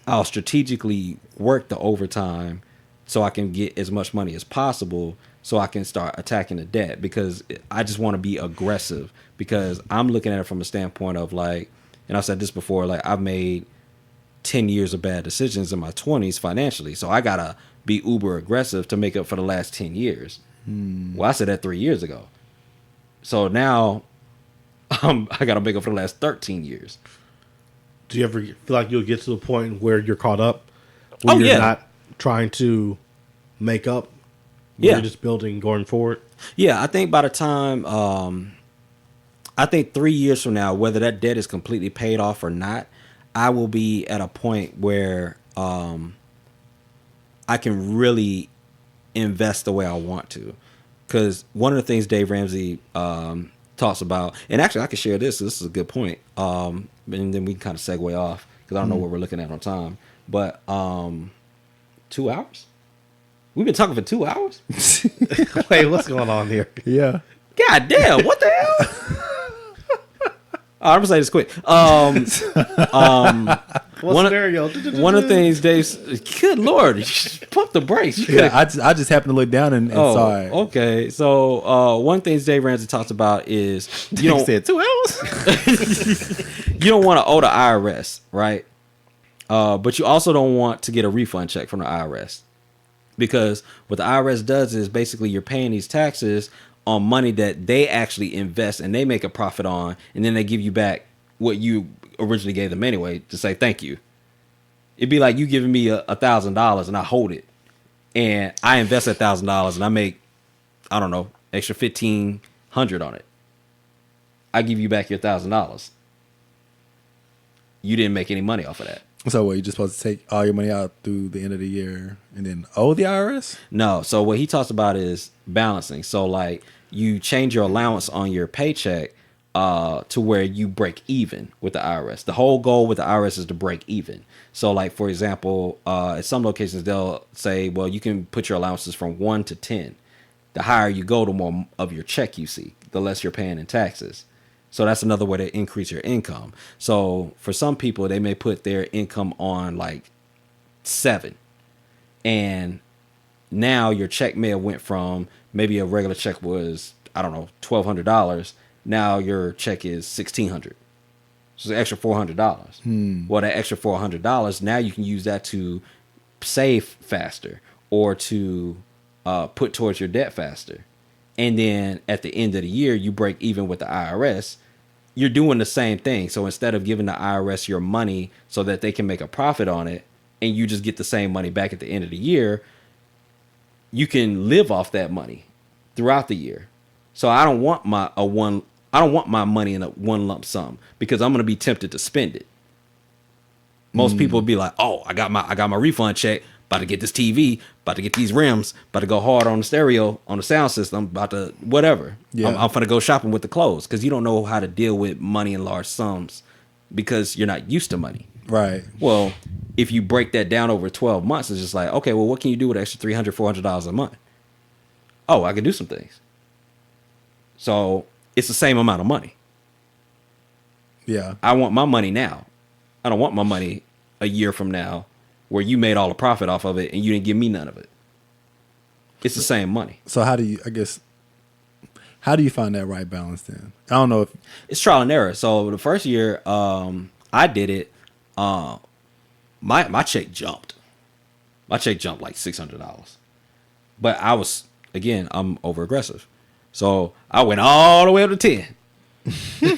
I'll strategically work the overtime so I can get as much money as possible so I can start attacking the debt, because I just want to be aggressive, because I'm looking at it from a standpoint of like, and I've said this before, like I've made 10 years of bad decisions in my 20s financially. So I got to be uber aggressive to make up for the last 10 years. Well, I said that 3 years ago. So now I got to make up for the last 13 years. Do you ever feel like you'll get to the point where you're caught up? Where you're not trying to make up? You're just building going forward? Yeah, I think by the time, I think 3 years from now, whether that debt is completely paid off or not, I will be at a point where I can really invest the way I want to. Because one of the things Dave Ramsey talks about, and actually I can share this. This is a good point. And then we can kind of segue off because I don't know what we're looking at on time. But 2 hours? We've been talking for 2 hours? Wait, what's going on here? Yeah. God damn, what the hell? I'm gonna say this quick. What scenario? One of the things Dave, good Lord, pump the brakes. Yeah, I just happened to look down and saw it. Okay. So one thing Dave Ramsey talks about is you don't said 2 hours. you don't want to owe the IRS, right? But you also don't want to get a refund check from the IRS, because what the IRS does is basically you're paying these taxes on money that they actually invest and they make a profit on, and then they give you back what you originally gave them anyway to say thank you. It'd be like you giving me $1,000 and I hold it, and I invest $1,000 and I make, I don't know, extra $1,500 on it. I give you back your $1,000. You didn't make any money off of that. So what, you just supposed to take all your money out through the end of the year and then owe the IRS? No. So what he talks about is balancing. So like you change your allowance on your paycheck to where you break even with the IRS. The whole goal with the IRS is to break even. So like, for example, at some locations, they'll say, well, you can put your allowances from 1 to 10. The higher you go, the more of your check you see, the less you're paying in taxes. So that's another way to increase your income. So for some people, they may put their income on like 7. And now your check may have went from, maybe a regular check was, I don't know, $1,200. Now your check is $1,600. So it's an extra $400. Well, that extra $400, now you can use that to save faster or to put towards your debt faster. And then at the end of the year, you break even with the IRS. you're doing the same thing. So instead of giving the IRS your money so that they can make a profit on it, and you just get the same money back at the end of the year, you can live off that money throughout the year. So I don't want my money in a one lump sum, because I'm going to be tempted to spend it. Most people would be like, "Oh, I got my refund check. About to get this TV. About to get these rims. About to go hard on the stereo, on the sound system. About to whatever. Yeah. I'm gonna go shopping with the clothes," because you don't know how to deal with money in large sums because you're not used to money. Right. Well, if you break that down over 12 months, it's just like, okay, well, what can you do with extra $300, $400 a month? Oh, I can do some things. So it's the same amount of money. Yeah. I want my money now. I don't want my money a year from now where you made all the profit off of it and you didn't give me none of it. It's the same money. So how do you find that right balance then? I don't know if It's trial and error. So the first year I did it, my check jumped. My check jumped like $600. But I was, again, I'm over aggressive. So I went all the way up to 10.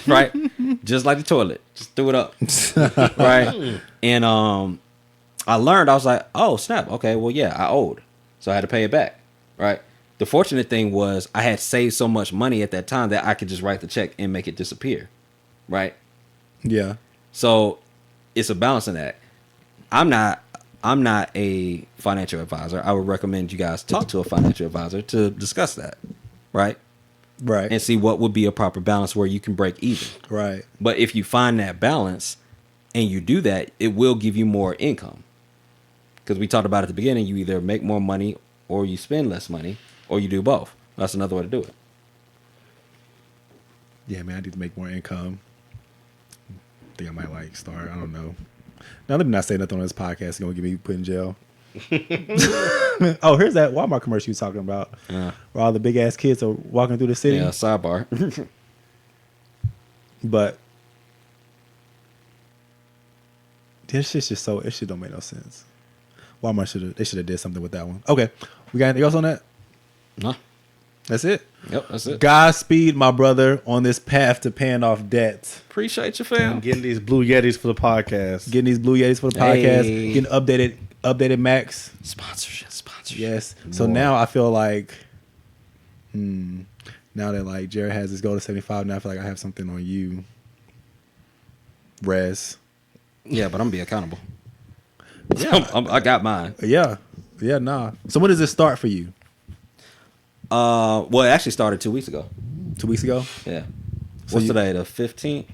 Right? Just like the toilet. Just threw it up. Right? And I learned, I was like, oh, snap. Okay, well, yeah, I owed. So I had to pay it back. Right? The fortunate thing was I had saved so much money at that time that I could just write the check and make it disappear. Right? yeah. So it's a balance in that. I'm not a financial advisor. I would recommend you guys talk to a financial advisor to discuss that. Right? Right. And see what would be a proper balance where you can break even. Right. But if you find that balance and you do that, it will give you more income. Because we talked about at the beginning, you either make more money or you spend less money, or you do both. That's another way to do it. Yeah, man, I need to make more income. I think I might start. I don't know. Now let me not say nothing on this podcast. It's gonna get me put in jail. Oh, here's that Walmart commercial you was talking about. Where all the big ass kids are walking through the city. Yeah, sidebar. But this shit's just it shit don't make no sense. Walmart should have did something with that one. Okay. We got anything else on that? No. That's it. Yep, that's it. Godspeed, my brother, on this path to paying off debts. Appreciate you, I'm fam. getting these Blue Yetis for the podcast. Getting these Blue Yetis for the podcast. Hey. Getting updated Macs. Sponsorship. Yes. So now I feel like, now that like Jared has his goal to 75, now I feel like I have something on you, Rez. Yeah, but I'm gonna be accountable. Yeah, I got mine. Yeah. Yeah, nah. So when does this start for you? Well, it actually started 2 weeks ago. 2 weeks ago? Yeah. So What's today? The 15th?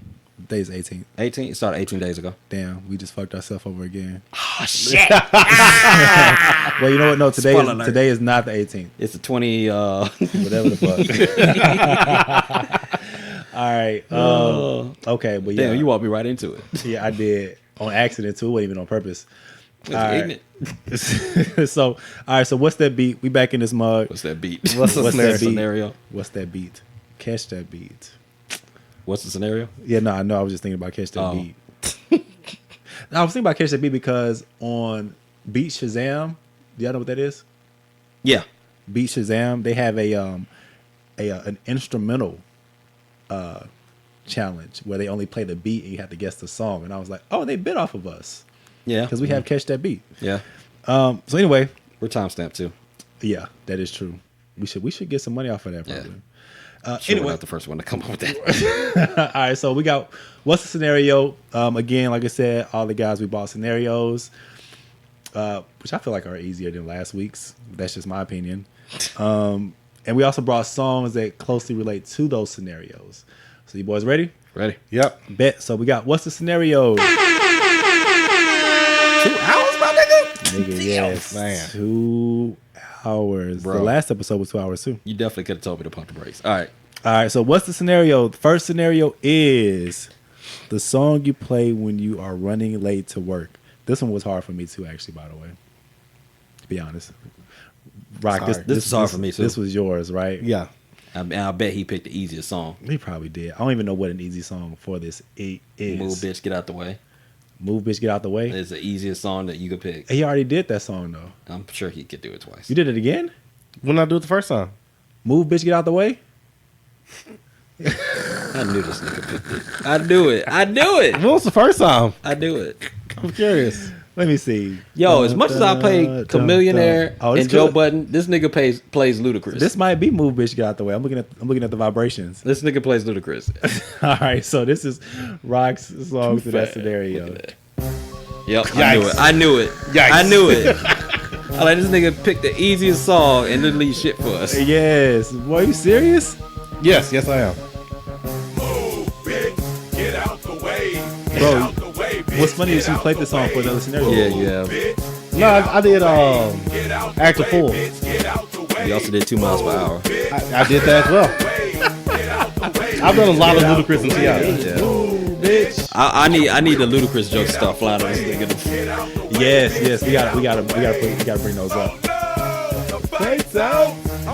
Today's 18th. 18th? It started 18 days ago. Damn, we just fucked ourselves over again. Oh shit! Well, you know what? No, Spoiler alert. today is not the 18th. It's the 20. Whatever the fuck. All right. Okay, but yeah. Damn, you walked me right into it. Yeah, I did on accident too. It wasn't even on purpose. It's All right. ignorant. So, all right. So, what's that beat? We back in this mug. What's that beat? What's the What's that beat? scenario? What's that beat? Catch that beat. What's the scenario? Yeah, no, I know. I was just thinking about Catch That Oh. Beat. No, I was thinking about Catch That Beat because on Beat Shazam, do y'all know what that is? Yeah. Beat Shazam, they have an instrumental challenge where they only play the beat and you have to guess the song. And I was like, oh, they bit off of us Yeah. because we have Catch That Beat. Yeah. So anyway, We're timestamped too. yeah, that is true. We should get some money off of that Yeah. probably. Sure, Anyway. we're not the first one to come up with that. All right, so we got what's the scenario? Again, like I said, all the guys we bought scenarios, which I feel like are easier than last week's. That's just my opinion. And we also brought songs that closely relate to those scenarios. So you boys ready? Ready? Yep. Bet. So we got what's the scenario? 2 hours, my nigga? Nigga, yes, man. 2 hours. Bro. The last episode was 2 hours too. You definitely could have told me to pump the brakes. All right. All right, so what's the scenario? The first scenario is the song you play when you are running late to work. This one was hard for me too, actually, by the way. To be honest. Rock, Sorry. This is hard for me, too. This was yours, right? Yeah. I bet he picked the easiest song. He probably did. I don't even know what an easy song for this is. Move, bitch, get out the way. Move, bitch, get out the way. It's the easiest song that you could pick. He already did that song, though. I'm sure he could do it twice. You did it again? When I do it the first time. Move, bitch, get out the way? I knew this nigga picked it. I knew it. What was the first time? I knew it. I'm curious. Let me see. Yo, as much as I play Chameleonaire and Joe good. Budden, this nigga plays Ludacris. This might be Move Bitch Get Out the Way. I'm looking at the vibrations. This nigga plays Ludacris. All right, so this is Rock's song to that scenario. Yep, Yikes. I knew it. Yikes. I knew it. I like this nigga picked the easiest song and then leave shit for us. Yes. Boy, are you serious? Yes, I am. Move, bitch, get out the way. Get Bro, out the way, bitch. What's funny is you played this song for another scenario. Yeah. No, I did Actor 4. We also did 2 miles per hour. I did that as well. I've done a lot of Ludacris and T.I. Yeah. Bitch. I need the Ludacris joke to start flying on this nigga. Yes. We gotta bring those up.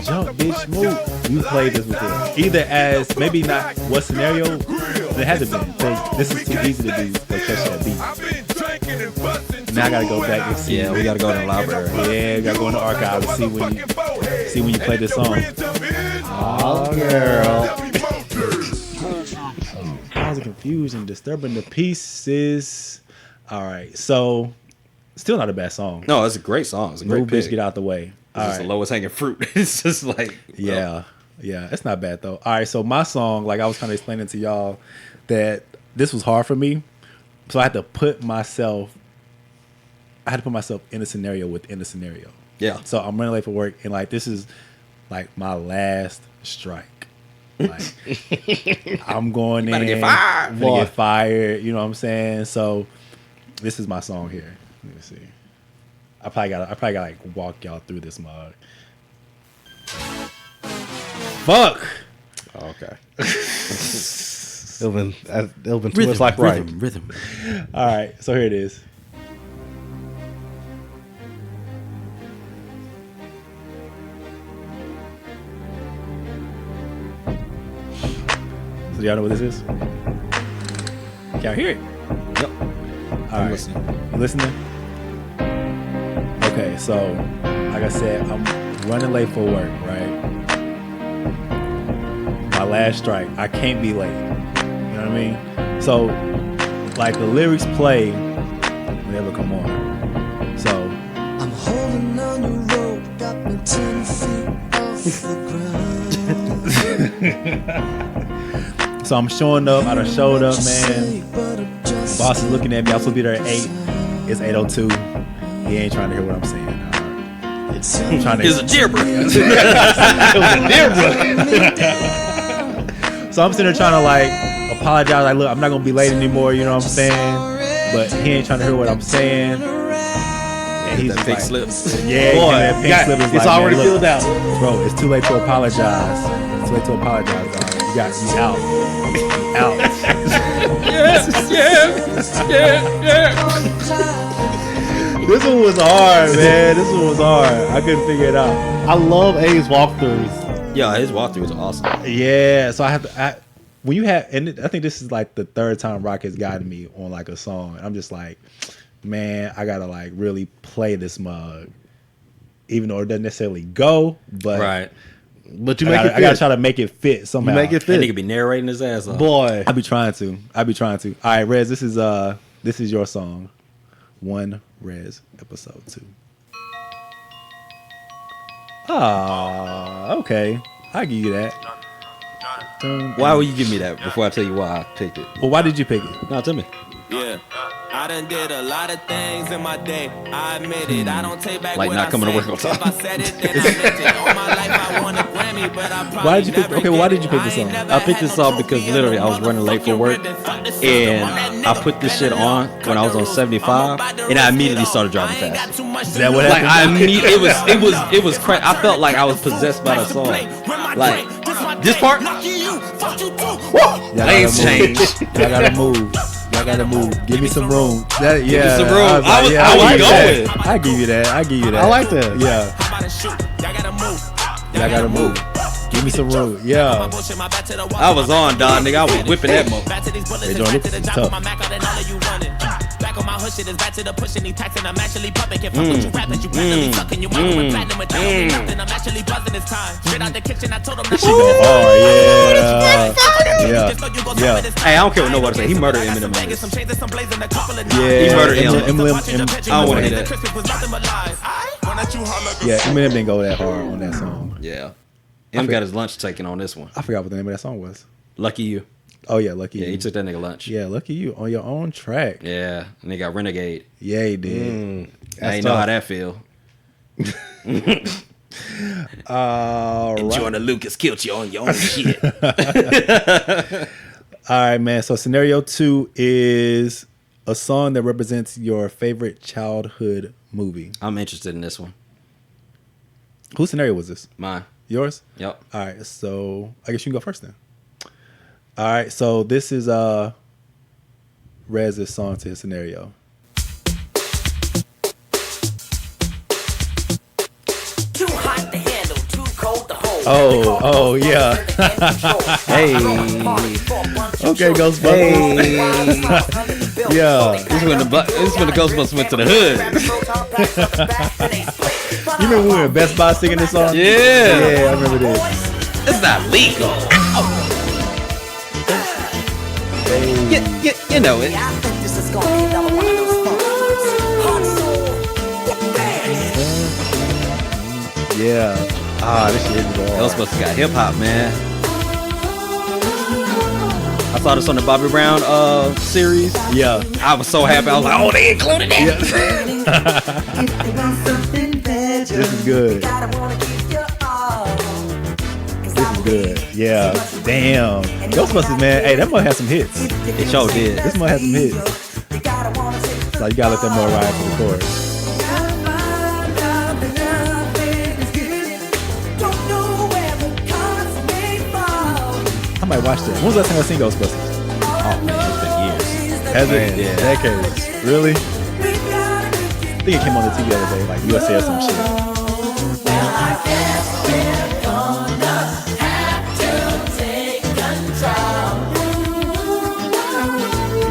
Jump, bitch, move. You played this before. Either as maybe not what scenario it had to be. Because this is too easy to do. Like catch that beat. Now I gotta go back and see. Yeah, we gotta go to the library. Yeah, we gotta go in the archive and see when you play this song. Oh, girl. Causing confusion, disturbing the pieces. All right, so still not a bad song. No, it's a great song. It's a great Move, bitch, pick. get out the way. It's just the lowest hanging fruit. It's just like Yeah, it's not bad though. All right, so my song, like I was kind of explaining to y'all that this was hard for me, so I had to put myself in a scenario within a scenario. Yeah. So I'm running late for work, and like this is like my last strike. Like I'm going in, get fired, I'm boy. gonna get fired. You know what I'm saying? So this is my song here. Let me see. I probably gotta like walk y'all through this mug. Fuck. Okay. It'll been twist like right. Rhythm. All right, so here it is. So y'all know what this is? Can y'all hear it? Yep. All right. listening. You listening? Okay, so like I said, I'm running late for work, right? My last strike. I can't be late. You know what I mean? So, like the lyrics play whenever come on. So, I'm holding on your rope, got me 10 feet off the ground. so I'm showing up. I done showed up, man. Boss is looking at me. I'm supposed to be there at 8. It's 8:02. He ain't trying to hear what I'm saying. I'm trying to. It's a gibber. So I'm sitting there trying to like apologize. Like, look, I'm not gonna be late anymore. You know what I'm saying? But he ain't trying to hear what I'm saying. And he's That pink like, slip. yeah, Boy, that pink slip is it's like, already man, filled look, out. bro. It's too late to apologize. It's too late to apologize, dog. You out. You out. This one was hard, man. This one was hard. I couldn't figure it out. I love A's walkthroughs. Yeah, his walkthroughs are awesome. Yeah, so I have to. When you have, and I think this is like the third time Rock has gotten me on like a song, and I'm just like, man, I gotta like really play this mug, even though it doesn't necessarily go, but Right. But you I make gotta, it I gotta fit. try to make it fit somehow. You make it That fit. nigga be narrating his ass off. Boy. I be trying to. All right, Rez, this is your song. One Rez, episode 2. Ah, okay. I give you that. Why would you give me that before I tell you why I picked it? Well, why did you pick it? No, tell me. Yeah, I done did a lot of things in my day. I admit it. I don't take back Like what not I coming to say. work on time. If I said it, then I meant it. All my life I won a Grammy, but I probably Why did you pick? never Okay, why get did you pick it. this I ain't song? never I picked had this no song because trophy literally in I was running late for work, motherfucking fuck the system. and I'm that I nigga put this shit better on know. when I was on 75, and I immediately started driving I ain't got fast. too much Is to that what lose. Like happened? I immediately, it was crazy. I felt like I was possessed by the song. Like this part, lanes changed. Y'all gotta move. Y'all gotta move. Give me some room. That, yeah, some room. I was I going. give you that. I give you that. I like that. Yeah. Y'all gotta move. Give me some room. Yeah. I was on, dog, nigga. I was whipping that mo. Hey, John, this is tough. on my hood shit is back to the pushing. He taxing, I'm actually pumping. Can't fuck with you rapping, you randomly sucking. You mama with platinum and down nothing. I'm actually buzzing this time. Straight out the kitchen, I told him that shit. Oh yeah. Hey, I don't care what nobody say. He murdered Eminem. Yeah, He murdered him. Eminem. I don't want to hear that. Yeah, Eminem didn't go that hard on that song. Yeah. Em got his lunch taken on this one. I forgot what the name of that song was. Lucky You. Oh yeah, Lucky Yeah, You. he took that nigga lunch. Yeah, Lucky You on your own track. Yeah, and they got Renegade. Yeah, he did. I ain't know how that feel. Enjoying the Lucas killed you on your own shit. All right, man. So scenario 2 is a song that represents your favorite childhood movie. I'm interested in this one. Whose scenario was this? Mine. Yours? Yep. All right, so I guess you can go first then. All right, so this is Rez's song to his scenario. Too hot to handle, too cold to hold. Oh, yeah. Hey. Okay, Ghostbusters. Yeah. This is when the Ghostbusters went to the hood. You remember when we were at Best Buy singing this song? Yeah. Yeah, I remember this. It's not legal. You know it. I think this is gonna be another one of those songs. Hard soul. Yeah. Ah, this shit is all. Ghostbusters got hip hop, man. I saw this on the Bobby Brown series. Yeah. I was so happy. I was like, oh, they included that. This is good. This is good. Yeah. Damn. Ghostbusters, man. Hey, that must have some hits. It sure did. This might have some hits. So you gotta let that more ride for the chorus. I might watch that. When was the last time I seen Ghostbusters? Oh, man, it's been years. Has it? Yeah. Decades. Really? I think it came on the TV the other day, like USA or some shit.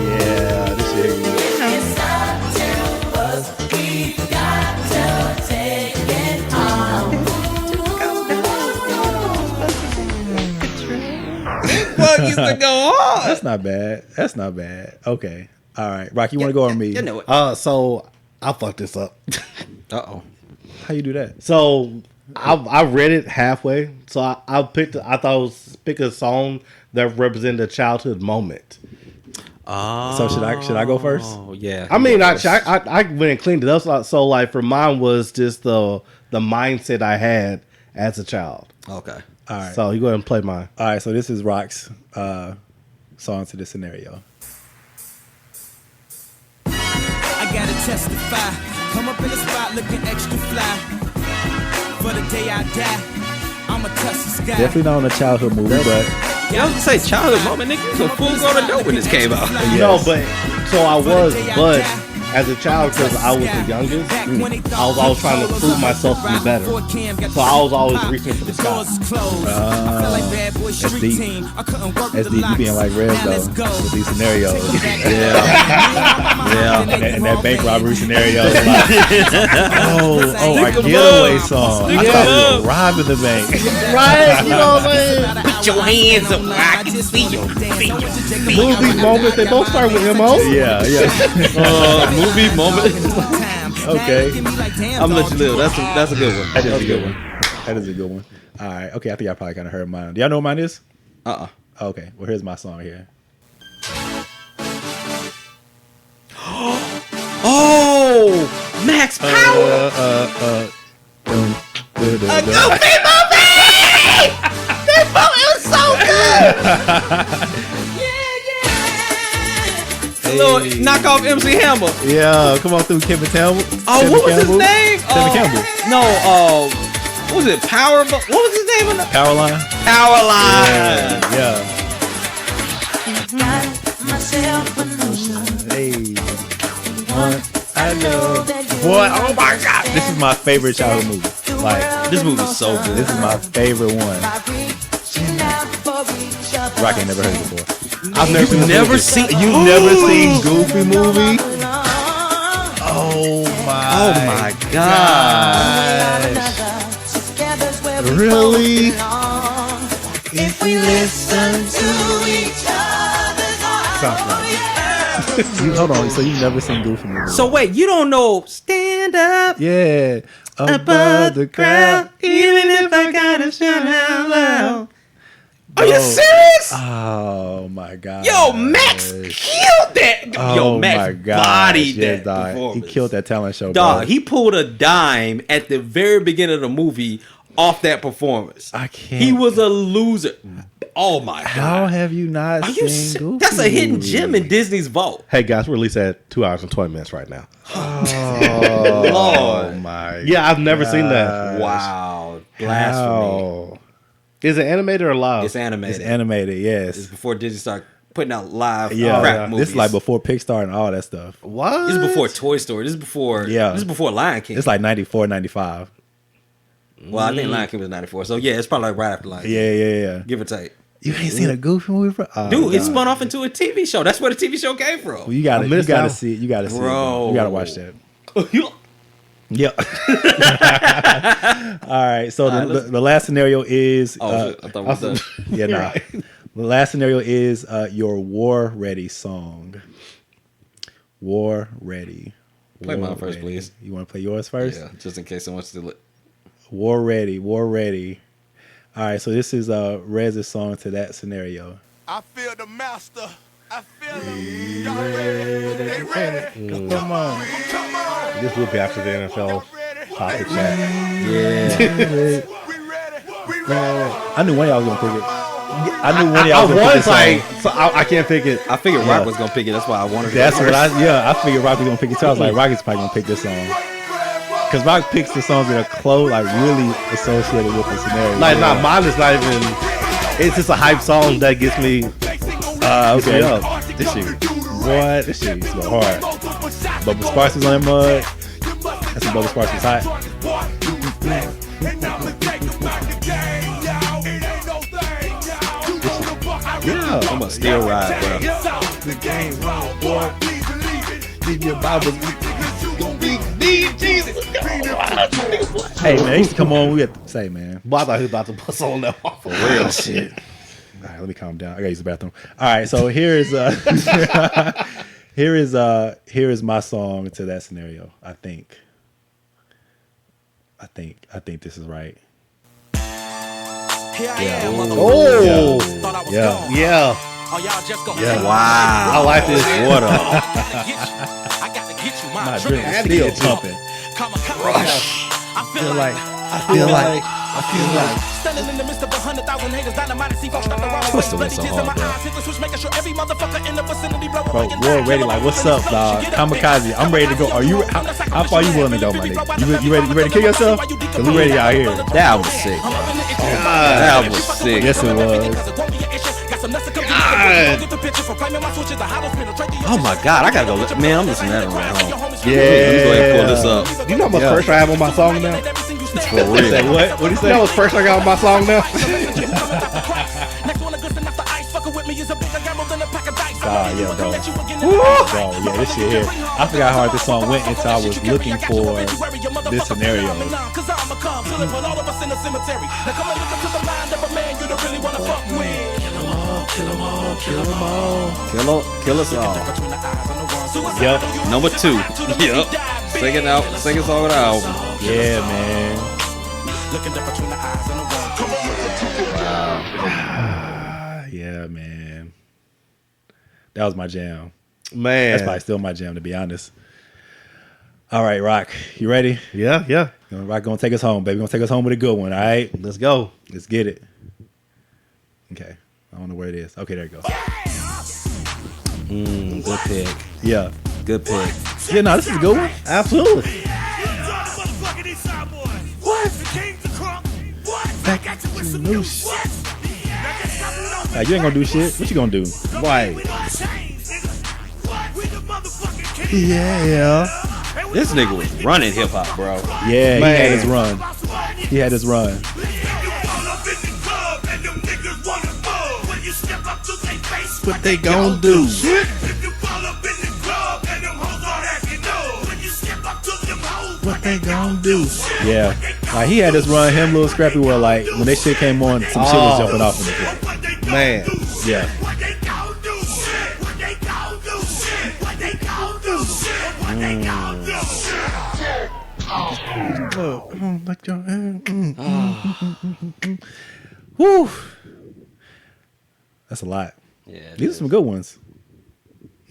Yeah, this shit. What used to go on? That's not bad. That's not bad. Okay. All right. Rock, you want to go on me? You know it. So I fucked this up. Uh-oh. How you do that? So I read it halfway. So I thought it was pick a song that represented a childhood moment. So should I go first? Oh, yeah. I mean, I went and cleaned it up. So like for mine was just the mindset I had as a child. Okay. All right. So you go ahead and play mine. All right. So this is Rock's song to this scenario. I gotta testify. Come up in the spot looking extra fly. For the day I die, I'ma touch the sky. Definitely not on a childhood movie, but Yeah, I was gonna say childhood moment, nigga. You was a full grown adult when this came out. Yes. No, but so I was, but as a child, because I was the youngest, I was always trying to prove myself to be better. So I was always reaching for the sky. That's deep. That's deep. You being like Rev though with these scenarios. Yeah. And that bank robbery scenario. Like, our getaway song. I thought we were robbing the bank. Right? You know what I'm saying? Put your hands up where I can see you. Movie moments, they both start with M.O. Yeah. Movie moment. Okay. I'm gonna let you live. That's a good one. That is a good one. That is a good one. All right. Okay. I think I probably kind of heard mine. Do y'all know what mine is? Okay. Well, here's my song here. Oh, Max Power. A Goofy movie. That movie was so good. Little knockoff MC Hammer. Yeah, come on through, Kevin Campbell. Oh, Kevin what was Campbell. his name? Kevin Campbell. No, what was it? What was his name? Powerline. Powerline. Yeah. Hey. I know. Boy, oh my God. This is my favorite childhood movie. Like, This movie's so good. this is my favorite one. Rock ain't never heard it before. I've never seen the movie. You've never seen Goofy movie? Oh Oh my my god. Really? If we listen to each other's Hold on. So you've never seen Goofy movie? So wait, you don't know Stand Up yeah, above the crowd, even if I gotta shout out loud. Are Bro. you serious? Oh my god. Yo, Max killed that. Yo, Max bodied that dog. He performance. killed that talent show, Dog, bro. he pulled a dime at the very beginning of the movie off that performance. I can't. He was a loser. Oh my god. How have you not Are you seen Goofy? That's a hidden gem in Disney's vault. Hey guys, we're released at 2 hours and 20 minutes right now. Oh Lord. my. Yeah, I've never seen that. Wow. Blasphemy. How? Is it animated or live? It's animated. It's animated, It's yes. before Disney started putting out live Yeah, crap movies. this is like before Pixar and all that stuff. What? This is before Toy Story. This is before This is before Lion King. It's like 94, 95. Well, I think Lion King was 94. So yeah, it's probably like right after Lion King. Yeah. Give or take. You ain't seen a Goofy movie, bro? Oh, Dude, it God. spun off into a TV show. That's where the TV show came from. Well, you gotta see it. You gotta see it. Bro. You gotta watch that. Yep. All right. So the last scenario is. Shit, I thought we was done. Yeah, nah. The last scenario is your war ready song. War ready. Play War mine first, ready. please. You want to play yours first? Yeah, just in case someone steal it. War ready. War ready. All right. So this is Rez's song to that scenario. I feel the master. I feel them. Y'all ready? They ready? Come on. Come on. This will be after the NFL topic chat. Yeah. We ready? We ready? I knew one of y'all was gonna pick it. I knew one of y'all was gonna pick this like, song. so I can't pick it. I figured Rock was gonna pick it. That's why I wanted to. That's go what first. I figured Rock was gonna pick it too. I was like, Rock is probably gonna pick this song. Cause Rock picks the songs that are close, like really associated with the scenario. Like, nah, mine is not even. It's just a hype song that gets me. Okay. Up. This shit, boy, this shit is so hard. Bubba Sparks was on that mud. That's when Bubba Sparks was hot. Yeah. I'm gonna still ride, bro. Hey man, he used to come on. We had to say, man. But I thought he was about to bust on that one for real shit. All right, let me calm down. I gotta use the bathroom. All right, so here is here is my song to that scenario. I think this is right. Here I am, Oh, Thought I was Yeah. gone. yeah. Oh, y'all just gonna Yeah. take me. Wow. I like this. What a I got to get you. My My drink adrenaline still pumping. Come on. I feel like standing in the midst of 100,000 haters, dynamite and see folks not the wrong way. Twist the Bloody whistle tears in my hard, bro. eyes, hit the switch, making sure every motherfucker in the vicinity blow Bro, war ready. Like, what's up, dog? Kamikaze. I'm ready to go. Are you? How far you willing to go, my nigga? You ready? You ready to kill yourself? Cause we ready out here. That was sick. That was sick. Yes, it was. Oh my god, I gotta go. Man, I'm listening to that right home. Yeah. Let me go ahead and pull this up. You know how much pressure I have on my song now? For real. Say what? What do you say? You know how much pressure I got on my song now? Yeah, bro. Bro, yeah, this shit here. I forgot how hard this song went until I was looking for this scenario. Kill us all. Yep. Number 2. Yep. Sing it out. Sing us all with the album. Yeah, man. Yeah, man. That was my jam. Man. That's probably still my jam, to be honest. All right, Rock. You ready? Yeah. Rock gonna take us home, baby. Gonna take us home with a good one, all right? Let's go. Let's get it. Okay. I don't know where it is. Okay, there you go. Good pick. Yeah. Good pick. Yeah, no, this is a good one. Absolutely. You ain't gonna do shit. What you gonna do? Right. Yeah. This nigga was running hip hop, bro. Yeah, Man. he had his run. He had his run. What they gonna do? do. Yeah, like he had this run, him, Little Scrappy, where like when they shit came on, some shit was jumping off in the club. Man. Yeah. Woo. That's a lot. Yeah. These are some good ones.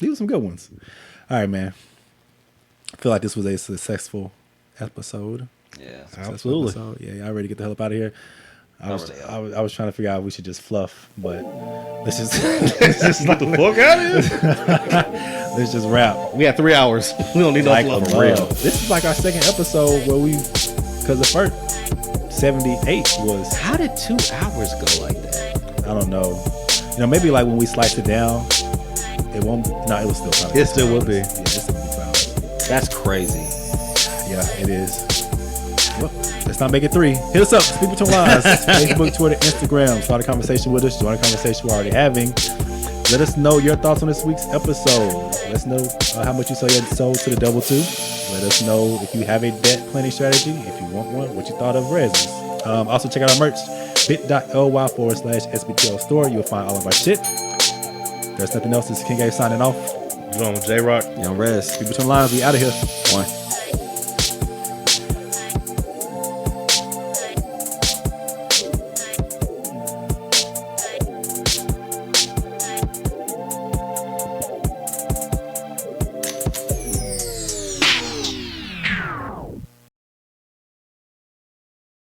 All right, man. I feel like this was a successful episode. Yeah. Absolutely. Yeah, y'all ready to get the hell up out of here? I was trying to figure out if we should just fluff, but let's just Get the fuck out of here. let's just wrap. We had 3 hours. We don't need no Like fluff for for real. real. This is like our second episode where because the first 78 was, How did 2 hours go like that? I don't know. Maybe like when we sliced it down, it won't. No, it was still probably. It still will be. Yeah, it still will be 2 hours. That's crazy. Yeah, it is. Well, let's not make it 3. Hit us up. Speak Between Lines. Facebook, Twitter, Instagram. Start a conversation with us. Join a conversation we're already having. Let us know your thoughts on this week's episode. Let us know how much you sold to the double 2. Let us know if you have a debt planning strategy. If you want one, what you thought of Res's. Also, check out our merch. bit.ly/SBTL store. You'll find all of our shit. There's nothing else. This is King A signing off. You know, J-Rock. Young Rez. Speak Between Lines. We out of here. One.